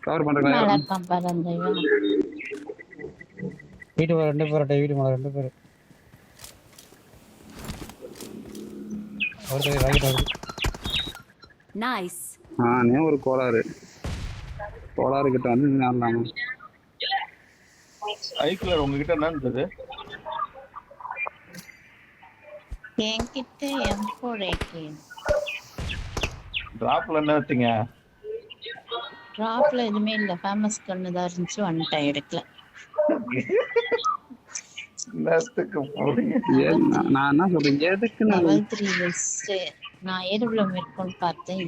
கவர் பண்றேன். வீட்டு மேல 2 பேர். வீட்டு மேல 2 பேர். ஒருத்தர் ரைட் ஆகுது. நைஸ். நீ ஒரு கோளாறு கிட்ட வந்து ஆடலாமா? ஐக்கிலர் உங்ககிட்ட என்ன இருந்தது? என்கிட்ட M4 AK. டிராப்ல என்ன எடுத்தீங்க? டிராப்ல எதுவுமே இல்ல. ஃபேமஸ் கன்னு தான் இருந்துச்சு. ஒன் டைம் எடுக்கல. நேத்துக்கு போறீங்க. நான் என்ன சொல்றேன் எதுக்கு level 3 வெஸ்ட் நான் ஏடபிள்யூஎம் இருக்குன்னு பார்த்தேன்.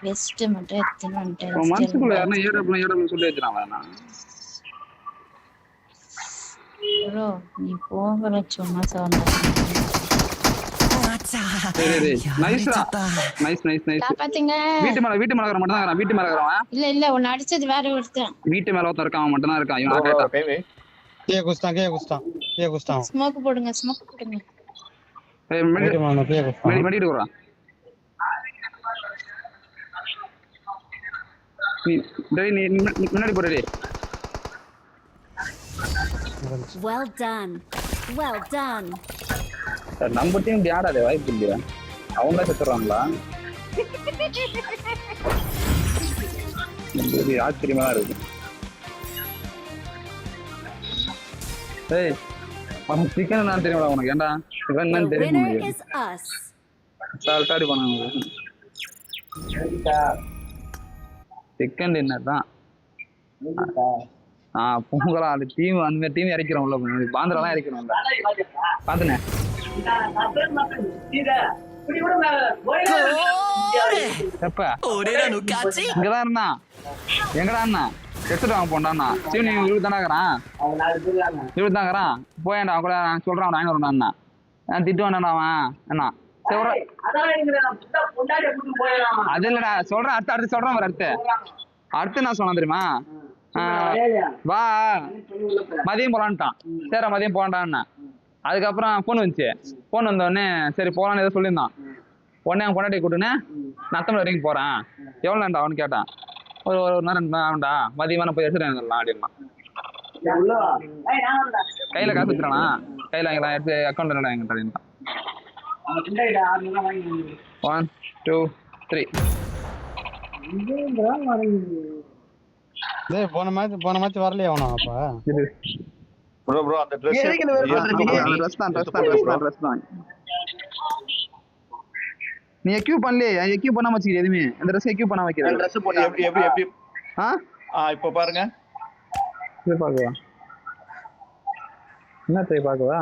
வெஸ்ட் மட்டும் எடுத்துன்னு வந்துட்டேன். மனசுக்குள்ள யாரனா ஏடபிள்யூஎம் சொல்லி வச்சிராங்களா? ப்ரோ நீ போகற சும்மா சொன்னா நைஸ்டா நைஸ் நைஸ் நைஸ் காப்பாத்துங்க. வீட்டு மேல மட்டும் தான் இருக்கான். வீட்டு மேல இருக்கறவன் இல்ல உன்னை அடிச்சது வேற ஒருத்தன். வீட்டு மேல ஒருத்தன் இருக்கான். அவன் மட்டும் தான் இருக்கான். இவன் கேட்டா கே குஸ்தான் ஸ்மோக் போடுங்க. ஏய் மெடிட்டு வரா. நீ முன்னாடி போறே. Well done. Well done. நம்ம டீம் யாராதே வாய்ப்பு இல்லையா? அவங்க செத்துறாங்களா? இது ஆச்சரியமா இருக்கு. ஏய் அவன் சிக்கன் நான் தெரியுமா உனக்கு? ஏன்டா இவன் என்ன தெரியுமா? சால்ட்டாடி பண்ணாங்க. சிக்கன் டின்னர் தான். பொங்கலா அந்த டீம் அந்த டீம் இறக்கிறோம்ல, பாந்திரலாம் இறக்கிறோம்ல. பாத்துனே இங்கதான் இருந்தான். எங்கடா அண்ணா எடுத்துட்டு வாங்க போண்டாண்ணா. சிவனி இவரு தானாக்குறான். இவரு தாங்கிறான். போயேன்டா அவன் கூட சொல்றான். அவன் ஐநூறு அண்ணா நான் திட்டு வேண்டாண்டா அவன் அண்ணா. அது இல்லடா சொல்றேன். அடுத்து சொல்றேன். அடுத்து நான் சொன்னேன் தெரியுமா? வா மதியம் போலான்ட்டான். சரி மதியம் போலான்டான்னா. அதுக்கப்புறம் ஃபோன் வந்துச்சு. ஃபோன் வந்தோடனே சரி போலான்னு ஏதோ சொல்லியிருந்தான். உடனே அவன் கொண்டாட்டி கூட்டுன்னு நத்தம் வரைக்கும் போறேன். எவ்வளோ நேரம்டா அவனு கேட்டான். ஒரு நேரம் ஆகும்டா. மதியமான போய் எடுத்துட்டு வந்துடலாம் அப்படின்னா. கையில காசு வச்சுறானா? கையில வாங்கலாம் எடுத்து அக்கௌண்ட் எங்கிட்ட. 1 2 3 டேய் போன மேட்ச் வரலையா அவனா? அப்ப ப்ரோ அந்த Dress தான். நீ எக்யூப் பண்ணலையே. எக்யூப் பண்ணாம வச்சிருக்க எதுவுமே. அந்த Dress எக்யூப் பண்ணாம வைக்கிற. Dress போட்டு எப்படி இப்போ பாருங்க. இது பாக்கவா? என்ன தேவை பாக்கவா?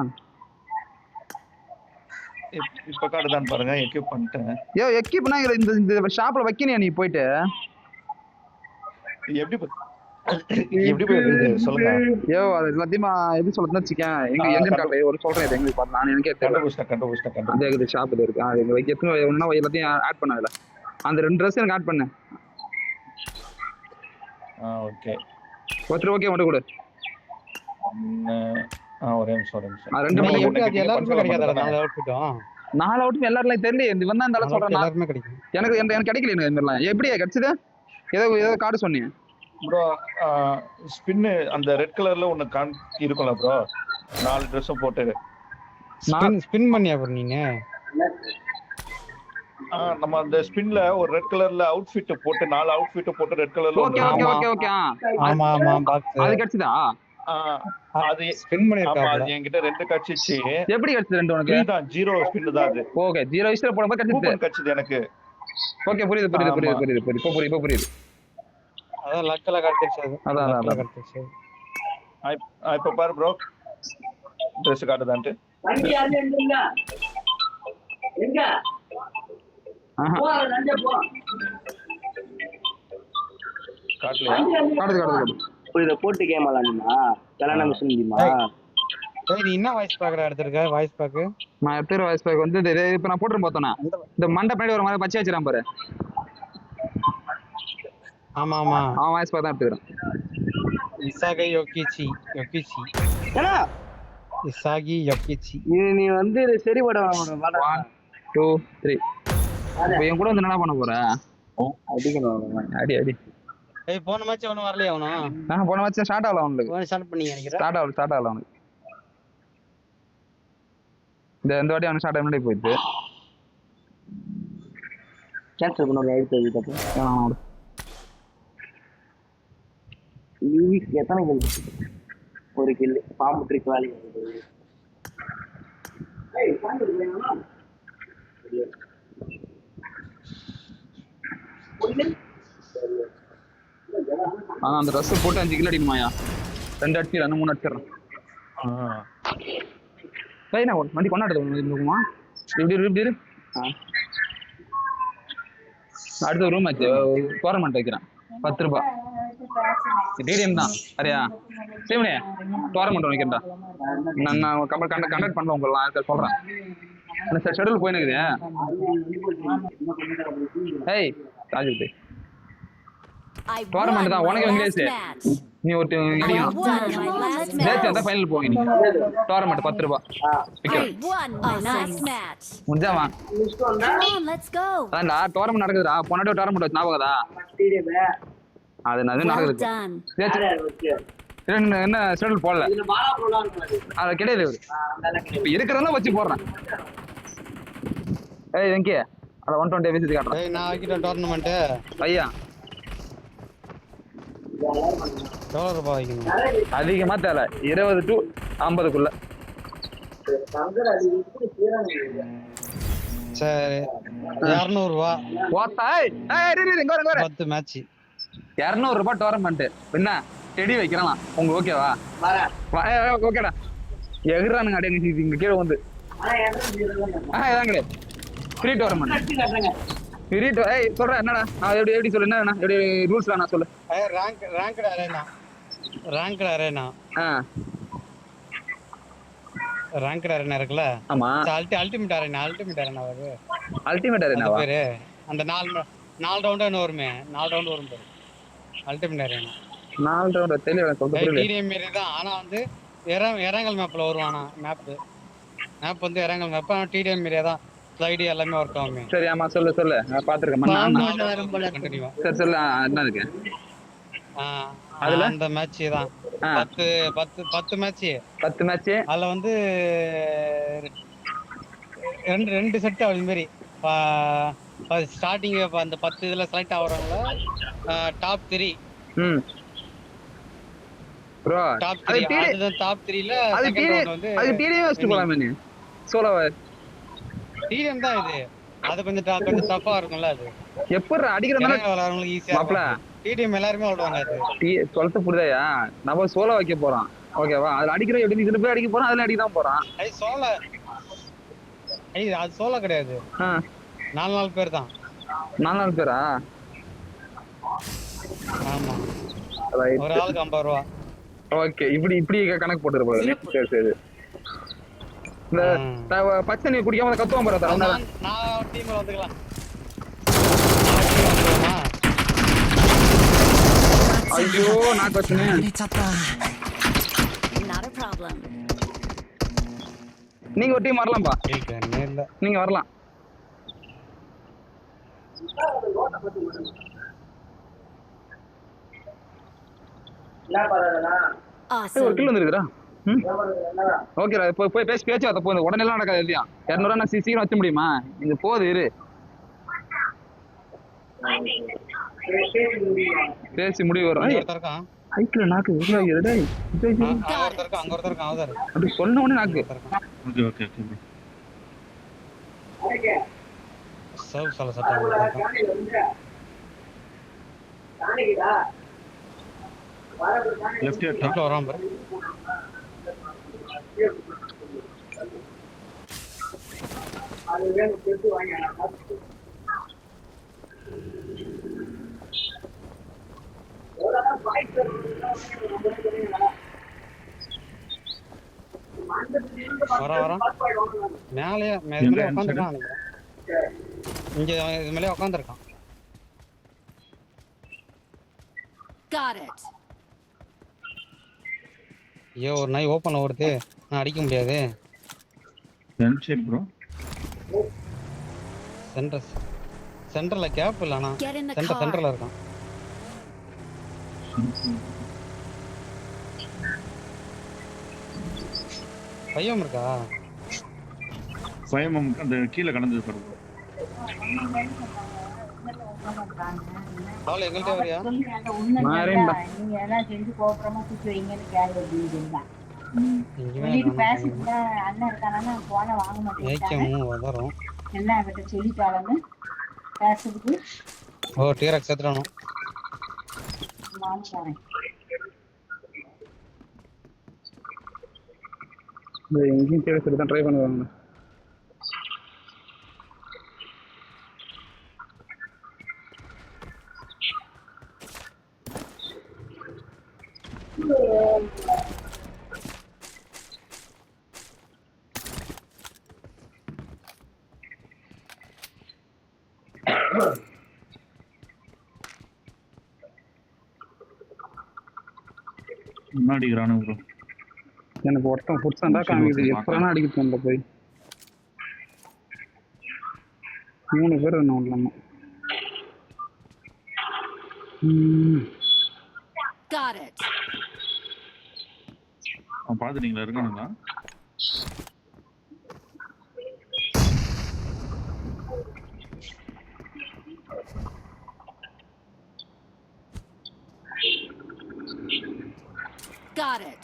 இப்ப கார்டு பாருங்க. எக்யூப் பண்ணிட்டேன். எக்யூப்னா இந்த ஷாப்ல வைக்கணியா நீ போயிட்டு? எப்படி சொல்லுங்க. அது எல்லாத்தையும் எப்படி சொல்றதுன்னு வச்சுக்கேன். எங்க கார்டு ஒரு சொல்றேன். இது எங்களுக்கு பார்த்து நான் எனக்கே கண்டுபிடிச்சிட்டேன். ஷாப் இது இருக்கு. அது வைக்கிறதுக்கு ஒன்னா எல்லாத்தையும் ஆட் பண்ணதுல அந்த 2 ட்ரெஸ் எனக்கு ஆட் பண்ணு. ஓகே ஓகே மட்டும் கொடு. ஒரே நிமிஷம். எல்லாருக்கும் கிடைக்காதா? 4 அவுட்ஃபிட்டும் 4 அவுட்ஃபிட் எல்லாரும் தெரியல. இவன் தான் இந்த சொல்றேன். எல்லாருமே கிடைக்கும். எனக்கு கிடைக்கல. எனக்கு இந்த மாதிரிலாம் எப்படியா கிடைச்சது? ஏதோ கார்டு சொன்னீங்க ப்ரோ. ஸ்பின் அந்த ரெட் கலர்ல ஒன்னு இருக்கும்ல ப்ரோ. 4 ட்ரெஸ்ஸும் போட்டு ஸ்பின் பண்ணியா ப்ரோ நீங்க? நம்ம அந்த ஸ்பின்ல ஒரு ரெட் கலர்ல அவுட்ஃபிட் போட்டு 4 அவுட்ஃபிட் போட்டு ரெட் கலர்ல. ஓகே ஆமா பாக்ஸ் அது கிடைச்சதா? அது ஸ்பின் பண்ணிருக்கா? அது என்கிட்ட 2 கட்சிச்சு. எப்படி கிடைச்சது 2 உனக்கு? இதுதான் 0 ஸ்பின் தான் அது. ஓகே 0 இஸ்ல போடும்போது கிடைச்சது எனக்கு. ஓகே புரியுது. இப்போ புரியுது. அதான் லக்கல கிடைச்சிருச்சு. அதான் கிடைச்சிருச்சு. இப்போ பாரு ப்ரோ. Dress காட்டுதான்ட்டு. எங்க காட்டு. இத போட்டு கேம் விளையாடுமா? கல்யாண மிஷன் முடியுமா? நீ என்ன வாய்ஸ் பேக் எடுத்துருக்க? வாய்ஸ் பேக் நான் எடுத்துற வாய்ஸ் பேக் வந்து இப்ப நான் போட்டு பார்த்தேனா இந்த மண்டை பின்னாடி ஒரு மாதிரி பச்சை வச்சிரான் பாரு. ஆமா அவன் வாய்ஸ் பேக் தான் எடுத்துறேன். இசாகி யோகிச்சி ஏனா இசாகி யோகிச்சி நீ வந்து சரி பட வேணாம். 1 2 3 இப்போ என் கூட வந்து என்ன பண்ண போற? அடிக்கணும். அடி. ஏய் போன மேட்ச் அவன வரலையா அவனோ? போன மேட்ச் ஸ்டார்ட் ஆகல அவனுக்கு. ஸ்டார்ட் பண்ணீங்க நினைக்கிறேன். ஸ்டார்ட் ஆகல அவனுக்கு. இந்த வாட்டி அவன் ஸ்டார்ட் முன்னாடி போயிடுச்சு. கேன்சல் பண்ணல. எடுத்து தப்பு. எத்தனை கில்? ஒரு கில். பாம்பு ட்ரிக் வாலி. அந்த ட்ரெஸ் போட்டு 5 கிலோ அடிக்குமாயா? 2 அடிச்சு 3 அடிச்சிடறேன். நான் வண்டி கொண்டாடுமா? இப்படி அடுத்த ரூம் ஆச்சு. டோர்னமெண்ட் வைக்கிறேன் 10 ரூபாய். டிடிஎம் தான். சரியா சிவனே? டோர்னமெண்ட் வைக்கிறேன்டா. நான் கண்டக்ட் பண்ணல. உங்களெல்லாம் சொல்றேன். அந்த ஷெட்யூல் போயினுக்குது. ஏய் ராஜு I டோர்னமெண்ட் won தான் my உனக்கு last இங்கிலீஷ். match. நீ ஒரு I அடிக்கணும். won my last ஜெயிச்சு அந்த match. ஃபைனல் போங்க நீ. டோர்னமெண்ட் 10 ரூபாய். I won my last match. முடிஞ்சா வா. Come on, let's go. அதான்டா டோர்னமெண்ட் நடக்குதுடா. போனடே டோர்னமெண்ட் வச்சு ஞாபகம்டா. அது Well நடக்குது. done. என்ன ஷெட்யூல் போடல. அது கிடையாது இவரு. இப்ப இருக்கிறதெல்லாம் வச்சு போடுறேன். ஏய் வெங்கி அத 120 விசிட் காட்டுறேன். ஏய் நான் வைக்கிட்டேன் டோர்னமெண்ட். ஐயா எவ்வளவு ரூபாய் வைக்கணும்? அதிகமா தேவை 20 to 50க்குள்ள. சரி 200 ரூபாய். ஓத்தா ஏய் இங்க வர 10 மேட்ச் 200 ரூபாய் டோர்னமெண்ட். என்ன டெடி வைக்கலாம் உங்களுக்கு ஓகேவா? ஓகேடா எகுறானுங்க அடைய இங்க கீழே வந்து. இதான் கிடையாது ஃப்ரீ டோர்னமெண்ட். ஃப்ரீ ஏய் சொல்றேன் என்னடா எப்படி சொல்லு என்ன எப்படி ரூல்ஸ்லாம் நான் சொல்லு. ரேங்க்டு அரேனா ரேங்க்டு அரேனா இருக்குல்ல? ஆமா அல்டிமேட் அரேனா வருது. அல்டிமேட் அரேனாவா பேரு? அந்த 4 ரவுண்ட் வருமே. 4 ரவுண்ட் வரும் பாரு அல்டிமேட் அரேனா. 4 ரவுண்ட் தெரியல சொல்ல புரியல. டிடிஎம் மாரி தான். ஆனா வந்து இறங்கல் மேப்ல வருவானா மேப் வந்து இறங்கல் மேப். ஆனா டிடிஎம் மாரியே தான் ஸ்லைடு எல்லாமே ஒர்க் ஆகுமே. சரி ஆமா சொல்லு நான் பாத்துர்க்கேன். கண்டினியூவா சரி சொல்லு என்ன இருக்கு அதுல? அந்த மேட்ச் தான் 10 மேட்ச். அதுல வந்து ரெண்டு செட் அது மாதிரி ஸ்டார்டிங் அந்த 10 இதுல செலக்ட் ஆவறவங்க டாப் 3. ப்ரோ டாப் 3 அதுதான் டாப் 3ல செகண்ட் ரவுண்ட் வந்து அது டிடிஎம் வெஸ்ட் போலாமே நீ சோலோவா. டிடிஎம் தான் இது. அது கொஞ்சம் டஃபா இருக்கும்ல. அது எப்பற அடிக்கிறனால விளையாடுறவங்களுக்கு ஈஸியா மாப்ள. டிடிஎம் எல்லாரும் விளையாடுவாங்க. அது சொல்றது புரியுதா? நம்ம சோலோ வைக்க போறோம் ஓகேவா? அதுல அடிக்கிற எப்படி இதுல போய் அடிக்க போறோம் அதுல அடிக்க தான் போறோம். அது சோலோ கிடையாது. 4 பேர் தான். 4 பேரா? ஆமா ஒரு ஆளுக்கு 50 ரூபாய். ஓகே இப்படி கணக்கு போட்டுற போல. சரி இந்த பச்சை நீ குடிக்காம கத்துவான் பாரு. நான் டீம்ல வந்துக்கலாம். ஐயோ நான் கத்துனே. Not a problem. நீங்க ஒரு டீம் வரலாம்பா. இல்ல நீங்க வரலாம். ஒரு கில் வந்துருக்குடா. ஓகேடா போய் பேச்சு வார்த்தை போகுது. உடனே எல்லாம் நடக்காது. இல்லையா 200 நான் சீக்கிரம் வச்ச முடியுமா? இங்க போகுது இரு பேசி முடிவு வரும். ஐக்கில நாக்கு அப்படி சொன்ன உடனே நாக்கு வராம வர மேலே உட்காந்துருக்கான். இங்க இது மேலே உட்காந்துருக்கான். Got it. ஐயோ ஒரு நாய் ஓப்பன்ல ஓடுது. நான் அடிக்க முடியாது. ப்ரோ சென்டர்ல கேப் இல்லனா சென்டர்ல இருக்கான். பையம் இருக்கா? பையம் அந்த கீழ கடந்தது பாருங்க. அவளே எங்கள்ட்ட வரியா? நீங்க எல்லாம் செஞ்சு கோபுரமா தூக்கி வைங்கன்னு கேள்வி அப்படின்னா பேசிட்டு அண்ணன் இருக்கானா போன வாங்க மாட்டேன் எல்லாம் அவர்கிட்ட சொல்லிட்டாலும் பேசுறதுக்கு. ஓ டீரக்ஸ் எடுத்துறணும். மாம்சாரேன் எங்கேயும் தேவை தான் ட்ரை பண்ணுவாங்க. என்ன அடிக்கிறானு ப்ரோ எனக்கு ஒருத்தன் புடிச்சாண்டா காமிக்குது எப்பறானே அடிக்க அந்த போய் 3 பேர் என்ன பண்ணலாமா Got it. அவன் பாத்துட்டீங்களா இருக்கானுங்களா Got it.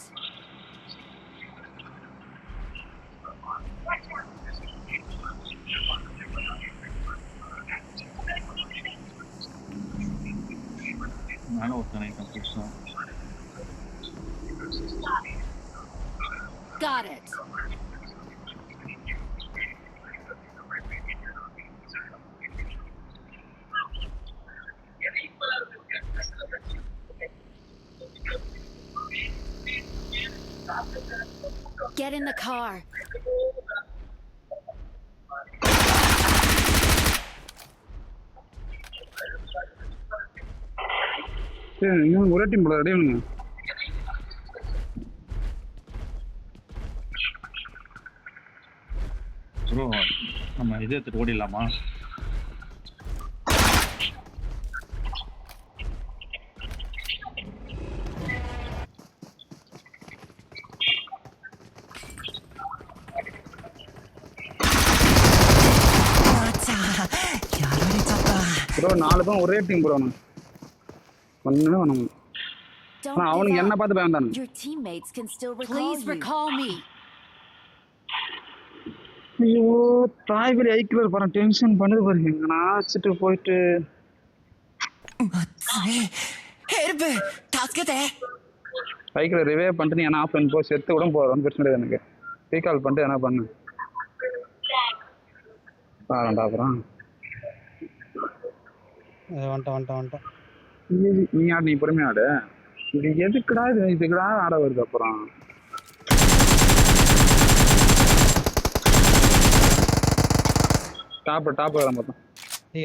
மேல ஒருத்தன் ஐட்டம் புதுசா Got it. Get in the car. இன்னும் ஒரே டீம் போல ரெடி பண்ணுங்க ப்ரோ நம்ம இது எடுத்துட்டு ஓடிடலாமா ப்ரோ 4 பேரும் ஒரே டீம் ப்ரோ ஒண்ணுமே பண்ண Don't அவனுக்கு give என்ன up. பார்த்து பயந்தானு Your teammates can still recall Please recall me. ஐயோ தாய்வரி ஐக்கியர் பாரு டென்ஷன் பண்ணுது பாருங்க நான் வச்சுட்டு போயிட்டு ஹெல்ப் டாஸ்கதே ஐக்கியர் ரிவே பண்ணிட்டு நீ என்ன ஆஃப் பண்ணி போ செத்து கூட போறோம் பிரச்சனை இல்லை எனக்கு ரீகால் பண்ணிட்டு என்ன பண்ணு பாருடா அப்புறம் வந்துட்டேன் நீ ஆடு நீ பொறுமையா ஆடு இது எதுக்குடா இதுக்குடா ஆட வருது அப்புறம் டாப் வர மொத்தம்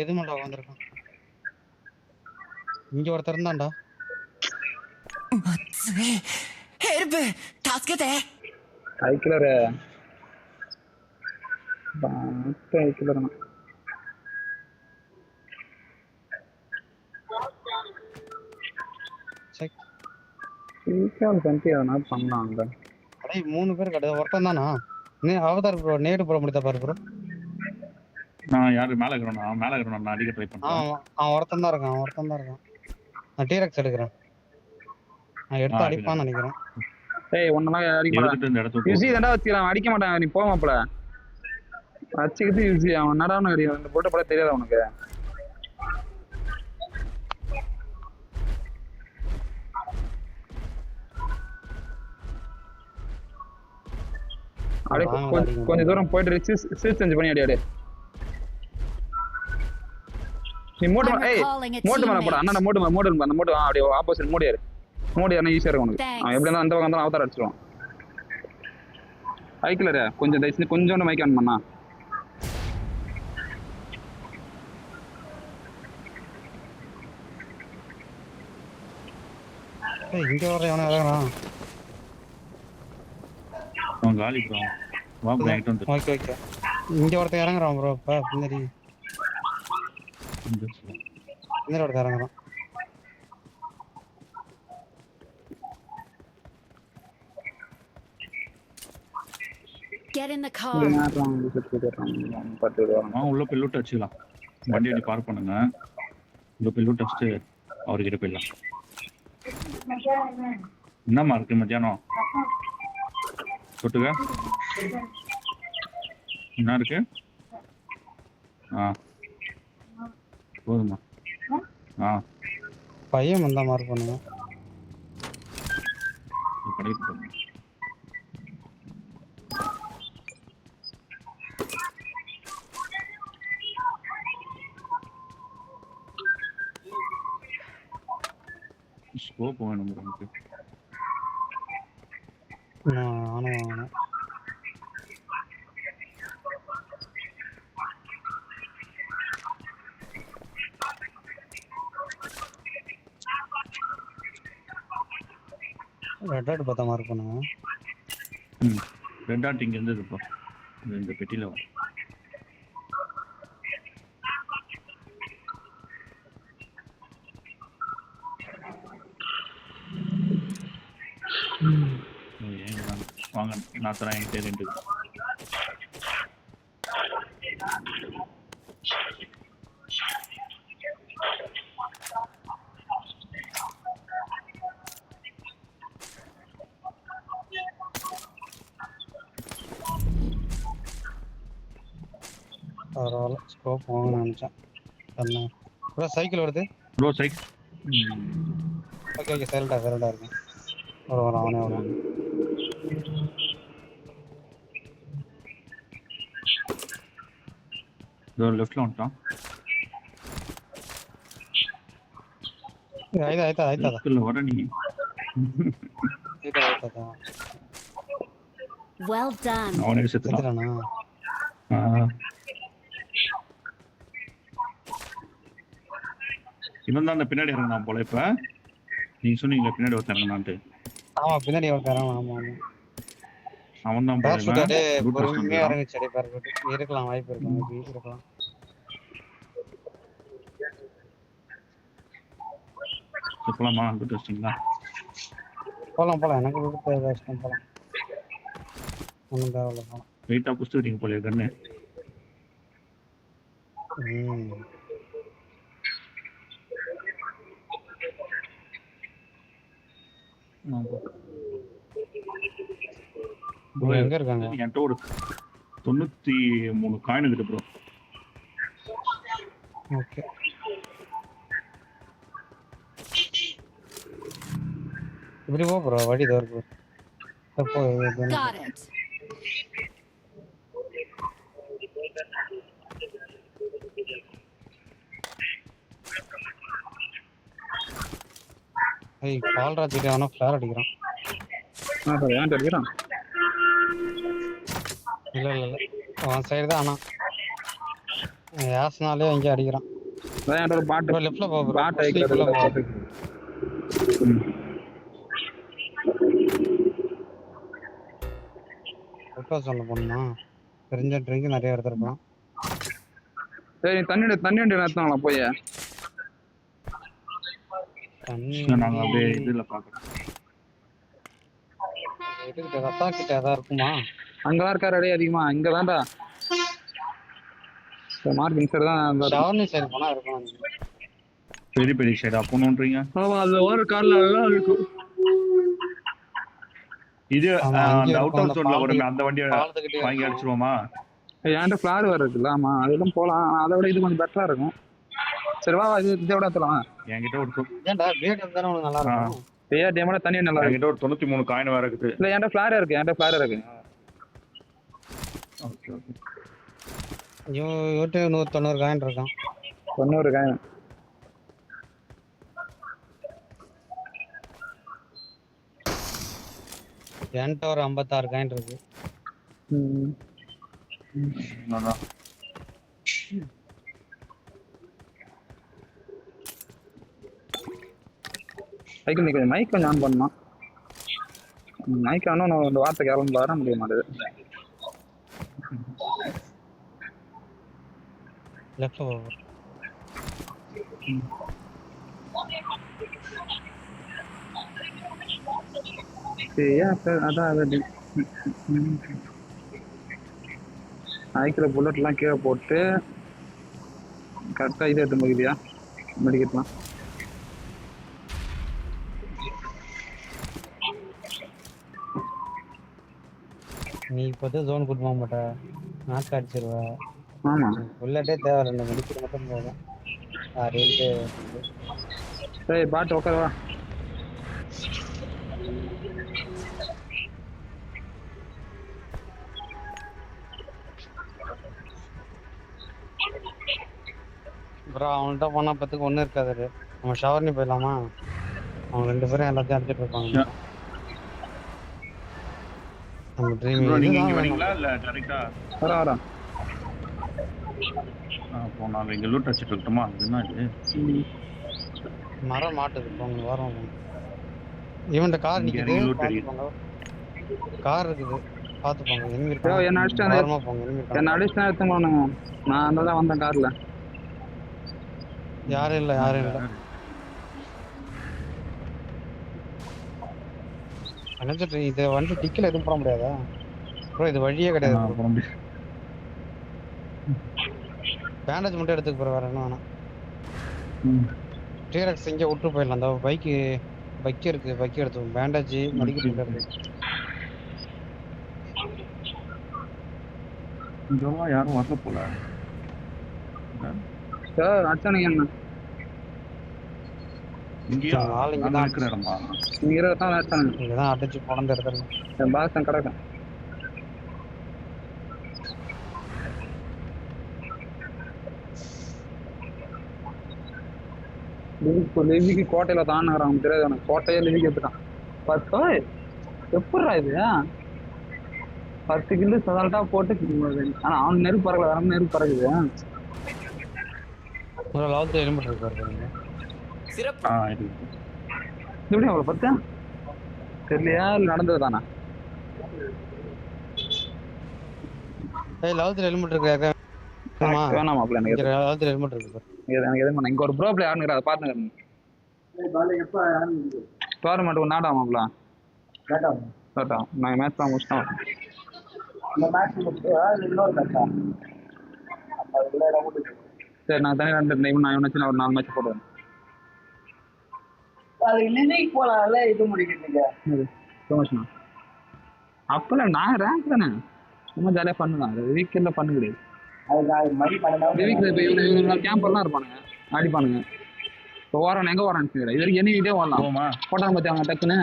எது மாட்டா வந்திருக்கான் இங்க ஒருத்தர் இருந்தான்டா ஹெல்ப் டாஸ்கதே ஐக்கியர் ஐக்கியர் ரீகால் பண்ணிட்டு எதனா பண்ணலாம்ல அடே 3 பேர் கிடையாது ஒருத்தன் தானா அவதார் ப்ரோ நேடு போட முடியுதா பாரு ப்ரோ நான் யாரு மேல இருக்கிறேனா நான் அடிக்க ட்ரை பண்றேன் அவன் ஒருத்தன் தான் இருக்கான் நான் டீரெக்ஸ் எடுக்கிறேன் நான் எடுத்து அடிப்பான்னு நினைக்கிறேன் ஏய் ஒண்ணலாம் அடிக்க மாட்டான் யூசி தான்டா வச்சிரான் அடிக்க மாட்டான் நீ போ மாப்ள வச்சிக்கிட்டு யூசி அவன் நடாவன அடிக்கும் இந்த போட்டு பட தெரியாது உனக்கு அப்படியே கொஞ்சம் தூரம் போயிட்டு சீட் செஞ்சு பண்ணி அடி நீ மோட்டு மேல போட அண்ணா மோட்டு அந்த மோட்டு அப்படியே ஆப்போசிட் மோடியாரு மோடியாருன்னா ஈஸியா இருக்கும் உனக்கு அவன் எப்படி இருந்தாலும் அந்த பக்கம் தான் அவதாரம் அடிச்சிருவான் ஐக்கியர் கொஞ்சம் தயவுசெய்து கொஞ்சோண்டு மைக் ஆன் பண்ணா இங்க வர எவனோ இறங்குறான் அவன் காலி ப்ரோ வா ப்ரோ நைட் வந்து ஓகே இங்க ஒருத்தன் இறங்குறான் ப்ரோ இப்ப பின்னாடி ஒருத்தன் இறங்குறான் Get in the car. உள்ள போய் லூட் அடிச்சுக்கலாம் வண்டி அடி பார்க் பண்ணுங்க உள்ள போய் லூட் அடிச்சுட்டு அவர்கிட்ட போயிடலாம் என்னம்மா இருக்கு மத்தியானம் தொட்டுக்க என்ன இருக்கு போதுமா பையன் வந்தா மார்க் பண்ணுங்க கடைக்கு போங்க ஸ்கோப் வேணும் நமக்கு ஆனா ரெட் டாட் பார்த்தா மார்க் பண்ணுங்க. ரெட் டாட் இங்க இருந்தது இப்போ இந்த பெட்டியில வரும். வாங்க நான் தரேன் என்கிட்ட 2. பரவாயில்ல ஸ்கோப் வாங்கணும்னு நினச்சேன். என்ன ப்ரோ சைக்கிள் வருது ப்ரோ சைக்கிள். ஓகே சைலண்டாக இருக்கேன். வரும் அவனே வரும். இதோ லெஃப்ட்ல வந்துட்டான். ಆಯ್ತಾ ವರ ನೀ Well done. ಅವನೇ ಸೆತ್ತನ இன்னொன்று அந்த பின்னாடி இறங்கினான் போல. இப்ப நீங்க சொன்னீங்களா பின்னாடி ஒருத்தர் இறங்கினான்ட்டு? ஆமா பின்னாடி ஒருத்தர் ஆமா அவன் தான் பொறுமையா இறங்கிச்சு. இருக்கலாம் வாய்ப்பு இருக்கலாம். போலாமா? குட் டெஸ்டிங்களா? போலாம் எனக்கு விட்டு போலாம். ஒன்றும் தேவையில்ல போலாம். வெயிட்டா புஸ்து வரீங்க போல கண்ணு. எங்க இருக்காங்க? என்கிட்ட ஒரு 93 காயின் இருக்குது ப்ரோ. ஓகே இப்படி போ ப்ரோ, வழி தோறு ப்ரோ. Got it. ஏய் பால்ராஜ் கிட்ட அவன ஃபிளார் அடிக்கிறான். ஏன் அடிக்கிறான்? இல்ல அவன் சைடு தான். ஆனா யாஸ்னாலே இங்க அடிக்கிறான். நான் ஒரு பாட் லெஃப்ட்ல போ ப்ரோ. பாட் ஐக்கல பாட். ஃபோட்டோ சொல்ல போணுமா? தெரிஞ்ச ட்ரிங்க் நிறைய எடுத்துறோம். சரி தண்ணி வண்டி நடத்துவாங்களா போய்? தண்ணி நாங்க அப்படியே இதுல பாக்குறோம். இதுக்கு ரத்தா கிட்ட ஏதா இருக்குமா? அங்கதான் இருக்காரு அடி அதிகமா. இங்க தான்டா மார்க்கிங் சைடு தான். ஷவர்னி சைடு போனா இருக்கும். பெரிய சைடா போணும்ன்றீங்க? ஆமா அது ஒரு கார்ல எல்லாம் இருக்கும். இது அந்த அவுட் ஆஃப் ஜோன்ல வருமே அந்த வண்டியை வாங்கி அடிச்சிருவோமா? என்கிட்ட ஃபிளார் வேற இருக்குல்ல. ஆமா அதெல்லாம் போலாம். அதை விட இது கொஞ்சம் பெட்டரா இருக்கும். சரி வா இதை விட எடுத்துலாம். என்கிட்ட ஒரு ஏன்டா பேட் இருந்தானே உனக்கு நல்லா இருக்கும். பேயா டேமோட தண்ணி நல்லா இருக்கு. என்கிட்ட ஒரு 93 காயின் வேற இருக்குது. இல்ல என்கிட்ட ஃபிளார் இருக்கு. ஓகே யூட்டு 190 காயின் இருக்கான். 90 காயின். என்கிட்ட ஒரு 56 காயின் இருக்கு. சைக்கிள் நிற்க மைக் கொஞ்சம் ஆன் பண்ணணும். மைக் ஆனும் நான் இந்த வார்த்தை கேட்கலாம் வர முடிய மாட்டேது. லெஃப்ட்ல போ. அதான் சைக்கிள் புல்லட்லாம் கீழே போட்டு கரெக்டாக இது எடுத்து முடியுதியா மெடிக்கெட்லாம். நீ இப்போதே ஜோன் கூட்டு போக மாட்ட, நாக்கு அடிச்சிருவ. ஆமா புல்லட்டே தேவை, 2 மெடிக்கெட் மட்டும் போதும். சரி பாட்டு உட்காரவா. ப்ரோ அவன்கிட்ட போனா பத்துக்கு ஒன்றும் இருக்காது. நம்ம ஷவர்னி போயிடலாமா? அவங்க 2 பேரும் எல்லாத்தையும் அடிச்சிட்டு இருப்பாங்க. நம்ம ட்ரீம் வரீங்களா இல்ல டைரக்டா வரா போனா இங்க லூட் அடிச்சிட்டு இருக்கோமா? அது என்ன இது? மரம் மாட்டுது. போங்க வரோம். இவன்ட கார் இங்க நிக்குது, இறங்கி தெரியுது. பாத்துக்கோங்க. கார் இருக்குது, பாத்துக்கோங்க. enemy யோ இருக்காங்க. என்ன அடிச்சுட்டு ஓரமா போங்க, enemy இருக்காங்க. என்ன அடிச்சுட்டு எடுத்து போனுங்க. நான் அந்த தான் வந்தேன் கார்ல. யாரும் இல்ல, யாரும் இல்ல. நினைச்சிட்டு இது வந்து டிக்கில எதுவும் போட முடியாதா ப்ரோ? இது வழியே கிடையாது. பேண்டேஜ் மட்டும் எடுத்துக்க போற, வேற என்ன வேணாம். டிஆர்எக்ஸ் இங்கே விட்டு போயிடலாம். அந்த பைக் இருக்கு, பைக் எடுத்து பேண்டேஜ் மடிக்கிட்டு இருக்கு. இங்கெல்லாம் யாரும் வரல போல. சார் அச்சானுங்க என்ன இங்கேயா ஆள் இங்க நாங்க தான் இருக்கிற இடமா? நீங்க 20 அச்சானுங்க. இங்க தான் அடிச்சு பொழந்த இடத்துல. என் பாஸ் தான் கிடக்கும். லிவிக்கு கோட்டையில தான் அவன் தெரியாது. அவனுக்கு கோட்டையே லிவிக்கு எடுத்துட்டான். 10 எப்படா இது 10 கிலோ சதால்ட்டா போட்டு. ஆனா அவன் நெருப்பு பறக்கல, வேற நெருப்பு பறக்குது. ஒரு லாவுக்கு எலிமெண்ட் இருக்கு பாருங்க. சிறப்பு. இது எப்படி அவ்வளவு 10 தெரியலையா, இல்லை நடந்தது தானா? லாவுக்கு எலிமெண்ட் இருக்கு. வேணாமா அப்படி எனக்கு லாவுக்கு எலிமெண்ட் இருக்கு பாரு. எனக்கு எதுவும் பண்ண. இங்க ஒரு ப்ரோ பிளே ஆடுங்கிற, அதை பாத்துங்க. டோர்னமெண்ட் ஒரு நாடாமாப்ல கேட்டோம். நாங்கள் மேட்ச் தான் முடிச்சிட்டோம். சரி நான் தனி 2 டைம் நான் வச்சு ஒரு 4 மேட்ச் போடுவேன். போலாம்ல இது முடிக்கிறீங்க. அப்பெல்லாம் நான் ரேங்க் தானே, சும்மா ஜாலியாக பண்ணுதான். வீக்கெண்ட்ல பண்ண கிடையாது. கேம்பர்லாம் இருப்பானுங்க, அடிப்பானுங்க. இப்போ ஓரான் எங்க ஓரான்னு கிடையாது. இது வரைக்கும் என்ன வீட்டே ஓடலாம். போட்டாங்க பத்தி அவங்க டக்குன்னு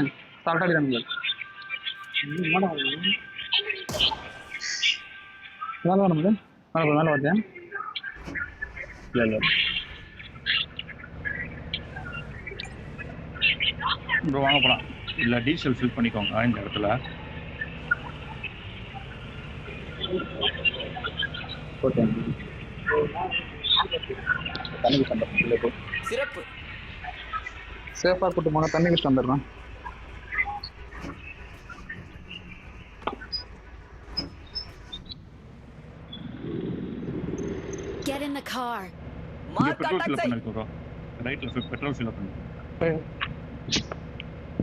சால்ட்டா அடிக்கிறாங்க. வேலை வரும்போது வேலை பார்த்தேன். இல்லை ப்ரோ வாங்க போலாம். இல்லை டீசல் ஃபில் பண்ணிக்கோங்க இந்த இடத்துல. சிறப்பு. சேஃபா கூட்டு போனா தண்ணி குடிச்சு வந்துடுறோம். Get in the car. இங்க பெட்ரோல் ஃபில் பண்ணிருக்கு ப்ரோ. ரைட்ல பெட்ரோல் ஃபில் பண்ணு.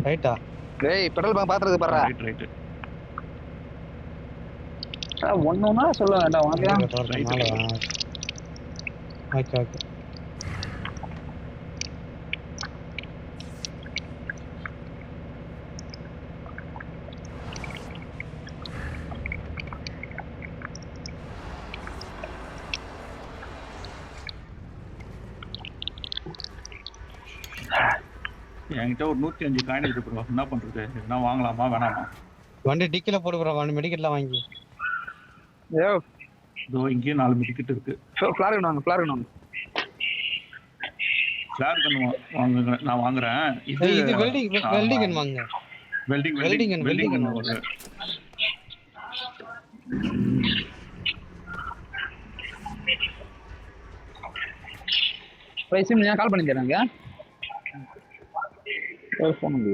ரைட்டா? டேய் பெட்ரோல் பங்க் பாத்துறது பாறா. ரைட். ஒண்ணுனா சொல்ல வேண்டாம் உனக்கு. ஓகே. என்கிட்ட ஒரு 105 காயின் இருக்கு ப்ரோ. என்ன பண்றது? என்ன வாங்கலாமா வேணாமா? வண்டி டிக்கில போடு ப்ரோ. வண்டி மெடிக்கெட்ல வாங்கி. ஏ இதோ இங்கே 4 மெடிக்கெட் இருக்கு. ஃப்ளார் கன் ஃப்ளார் கன் வாங்குங்க. நான் வாங்குறேன். இது வெல்டிங் கன் வாங்குங்க. வெல்டிங் கன் ஒரு பைசம் நீங்க கால் பண்ணி தரேங்க. ஃபோன் வந்து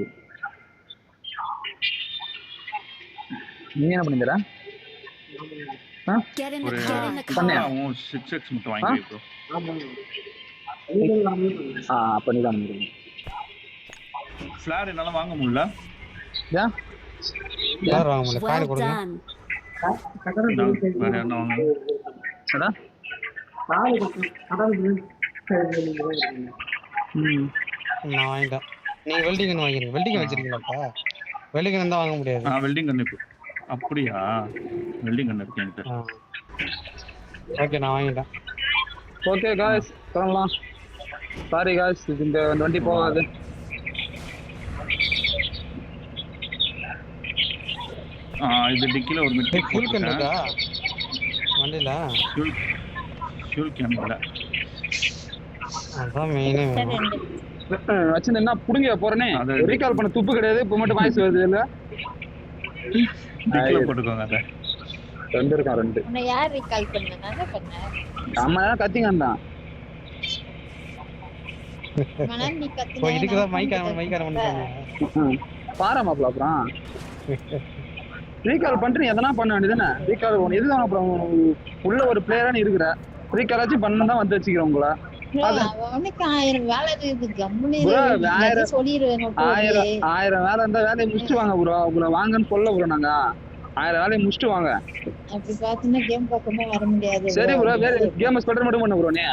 நீ என்ன பண்ணி தர? ஒரு 6x மட்டும் வாங்கி ப்ரோ. அப்ப நீ தான் பண்ணுங்க. ஃப்ளார் என்னால வாங்க முடியல. ஃப்ளார் வாங்க முடியல. காயின் கொடுங்க. வேற என்ன வாங்க? அடா நான் வாங்கிட்டேன். நீங்க வெல்டிங் கன் வாங்குறீங்க. வெல்டிங் வச்சிருக்கீங்களாப்பா? வெல்டிங் கன் தான் வாங்க முடியாது. வெல்டிங் கன் இருக்கு. அப்படியா? வெல்டிங் கன் இருக்கு என்கிட்ட. ஓகே நான் வாங்கிட்டேன். ஓகே गाइस பண்ணலாம். சாரி गाइस இந்த வண்டி போகாது. இது டிக்கில ஒரு மிட் ஃபியூல் கேன் இருக்கா வண்டில? ஃபியூல் கேன் இல்ல. அதான் மெயினே வச்சு என்ன புடுங்க போறனே. ரீகால் பண்ண துப்பு கிடையாது. இப்ப மட்டும் வாய்ஸ் வருது இல்ல? டிக்கில போட்டுக்கோங்க. அத 2 இருக்கா 2. உன்னை யார் ரீகால் பண்ண? நான் தான் பண்ணேன். அம்மா தான் கத்திங்க தான். மலர் நீ ஓ கத்துன இதுக்குதான் நான் மைக் phone மைக் ஆன் பண்ணிட்டாங்க. பாரா மாப்பிள அப்புறம் ரீகால் பண்ணிட்டு எதனா பண்ண வேண்டியதுதானே? ரீகால் ஒன்று எதுதான் அப்புறம் உள்ள ஒரு பிளேயரா நீ இருக்கிற, ரீகாலாச்சும் பண்ணு தான் வந்து வச்சுக்கிறேன் உங்களை. அவனுக்கு 1000 வேலை இருக்குது கம்முனு ப்ரோ எல்லாத்தையும் சொல்லிடுவேன் ஆயிரம் வேலை இருந்தா வேலையை முடிச்சுட்டு வாங்க ப்ரோ. உங்களை வாங்கன்னு சொல்ல ப்ரோ. நாங்க 1000 வேலையை முடிச்சுட்டு வாங்க. அப்படி பாத்தீங்கன்னா கேம் பக்கமே வர முடியாது. சரி ப்ரோ, வேற கேம் ஸ்பெட்டர் மட்டும் பண்ண ப்ரோ. நீ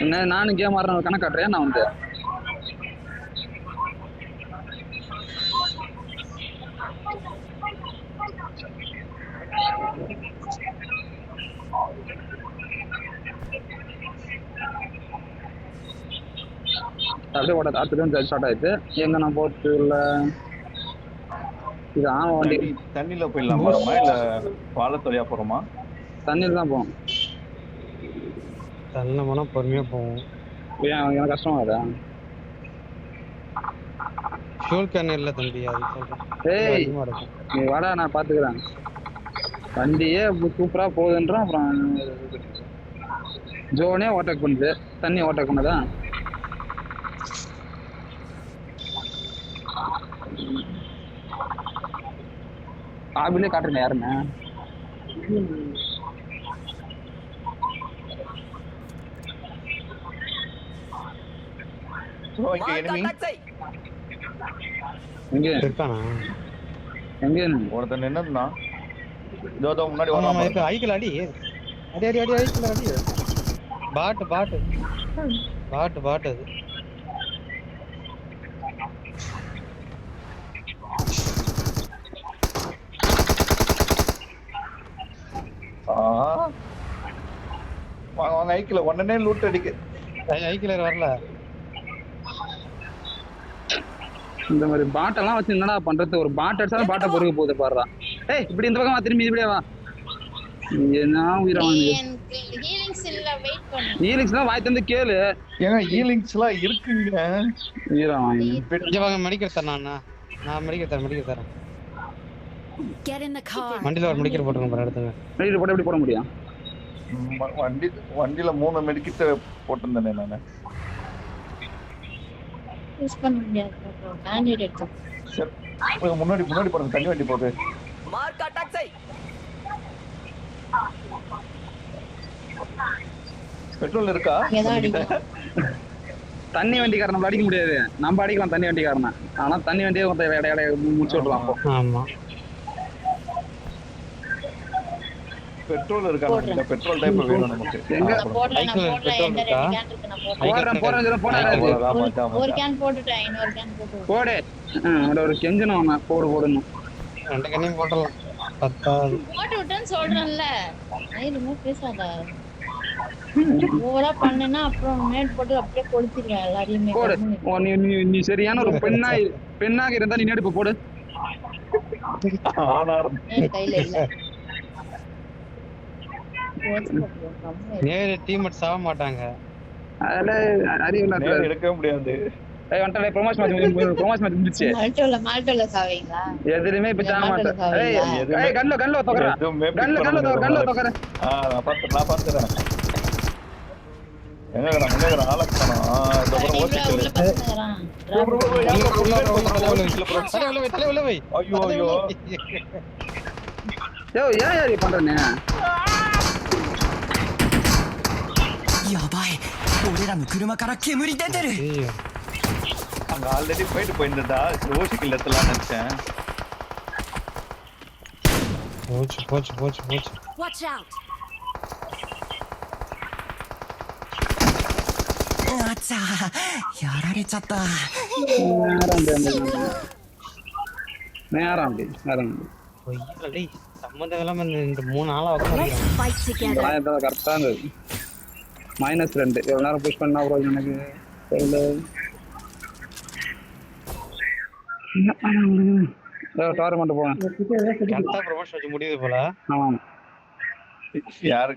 என்ன நானும் கேம் ஆடுறேன் கணக்கு காட்டுறேன். நான் வந்து அப்படியே ஓட அடுத்து ஸ்டார்ட் ஆயிடுச்சு. எங்க நான் போட்டு இல்ல இது வண்டி தண்ணியில போயிடலாமா இல்ல பாலத்தொழியா போறோமா? தண்ணியில் தான் போவோம். தண்ணில போனா பொறுமையா போவோம். ஏன் எனக்கு கஷ்டமா இருக்கா? ஃபியூல் கேன் இல்ல தம்பி, அது சொல்றேன். ஏய் நீ வாடா, நான் பாத்துக்கிறேன். வண்டியே சூப்பரா போகுதுன்றான். அப்புறம் ஜோனே ஓவர்டேக் பண்ணுது, தண்ணி ஓவர்டேக் பண்ணதா? ஆபிலே காட்டுறேன் யாருன்னு. எங்க இருக்கானா? எங்க ஒருத்தன் நின்னுனா இதோ முன்னாடி வராம இருக்கு. ஐக்கில அடி அடி அடி அடி ஐக்கில அடி. பாட் பாட் பாட் பாட் அது. வாங்க வாங்க ஐக்கில உடனே லூட் அடிக்கு. ஐக்கில வரல. இந்த மாதிரி பாட்டெல்லாம் வச்சு என்னடா பண்றது? ஒரு பாட் அடிச்சாலும் பாட்டை பொறுக்க போகுது பாடுறா. ஏய் இப்படி இந்த பக்கம் திரும்பி இப்படியே வா. என்ன உயிரை ஹீலிங்ஸ் இல்ல, வெயிட் பண்ணு. ஹீலிங்ஸ்லாம் வாய் தந்து கேளு. ஏங்க ஹீலிங்ஸ்லாம் இருக்குங்க. உயிரை வாங்கி இங்க வாங்க, மெடிக்கல் தரேன். நான் மெடிக்கல் தரேன். Get in the car. வண்டில ஒரு மெடிக்கல் போட்டுங்க பாரு, எடுத்துங்க. மெடிக்கல் போட்டு எப்படி போட முடியும்? வண்டில 3 மெடிக்கிட்ட போட்டுருந்தேனே நானு. யூஸ் பண்ண முடியாது. பேண்டேட் எடுத்து சரி முன்னாடி போறேன். தண்ணி வண்டி போகுது. மார்க் அட்டாக் செய். பெட்ரோல் இருக்கா? தண்ணி வண்டிக்காரன் நம்ம அடிக்க முடியாது. நம்ம அடிக்கலாம் தண்ணி வண்டிக்காரனை. ஆனா தண்ணி வண்டியே இடைய முடிச்சு விடலாம். ஆமா பெட்ரோல் இருக்கா? பெட்ரோல் டைப் வேணும் நமக்கு. எங்க பெட்ரோல் இருக்கா? ஒரு கேன் போட்டுட்டேன், இன்னொரு கேன் போட்டு போடு. ஒரு கெஞ்சனும் அவன் போடணும். 2 கேனையும் போடலாம். 10 போட்டு விட்டேன்னு சொல்றேன்ல. ஐயோ பேசாத. ஓவரா பண்ணேன்னா அப்புறம் நேட் போட்டு அப்படியே கொளுத்திடுவேன் எல்லாரையுமே. போடு. நீ சரியான ஒரு பெண்ணாக இருந்தா நீ நேடு போடு. கையில இல்ல. நேரே டீம்மேட் சாவ மாட்டாங்க. அதல அறிவுல எடுக்க முடியாது. ஏய் வண்டல ப்ரமோஷன் மேட்ச் முடிஞ்சிச்சு. மால்டோல சாவீங்களா? எதிலுமே இப்ப சாவ மாட்டேன். ஏய் கன்ல தோக்கறா. கன்ல தோக்கறா. நான் பாத்துறேன். எங்க நான் முன்னேற ஆளக் போனா. இந்த பக்கம் ஓசிக்கல. உள்ள வை. ஐயோ ஏய் பண்றனே. やばい、俺らの車から煙出てる。அங்க ஆல்ரெடி போயிட்டு ஓசிக்கல எத்தலாம் நினைச்சேன். போச்சு. Watch out. あちゃ、やられちゃった。நேரம் டேய் சம்பந்தம் இல்லாம இந்த 3 நாளா உட்கார்ந்து Fight together. நான் கரெக்டா இருந்தது. -2 எவ்வளவு நேரம் புஷ் பண்ணா ப்ரோ எனக்கு தெரியல. டோர்னமெண்ட் போறேன். கரெக்டா ப்ரமோஷன் வச்சு முடியுது போல. ஆமா யார்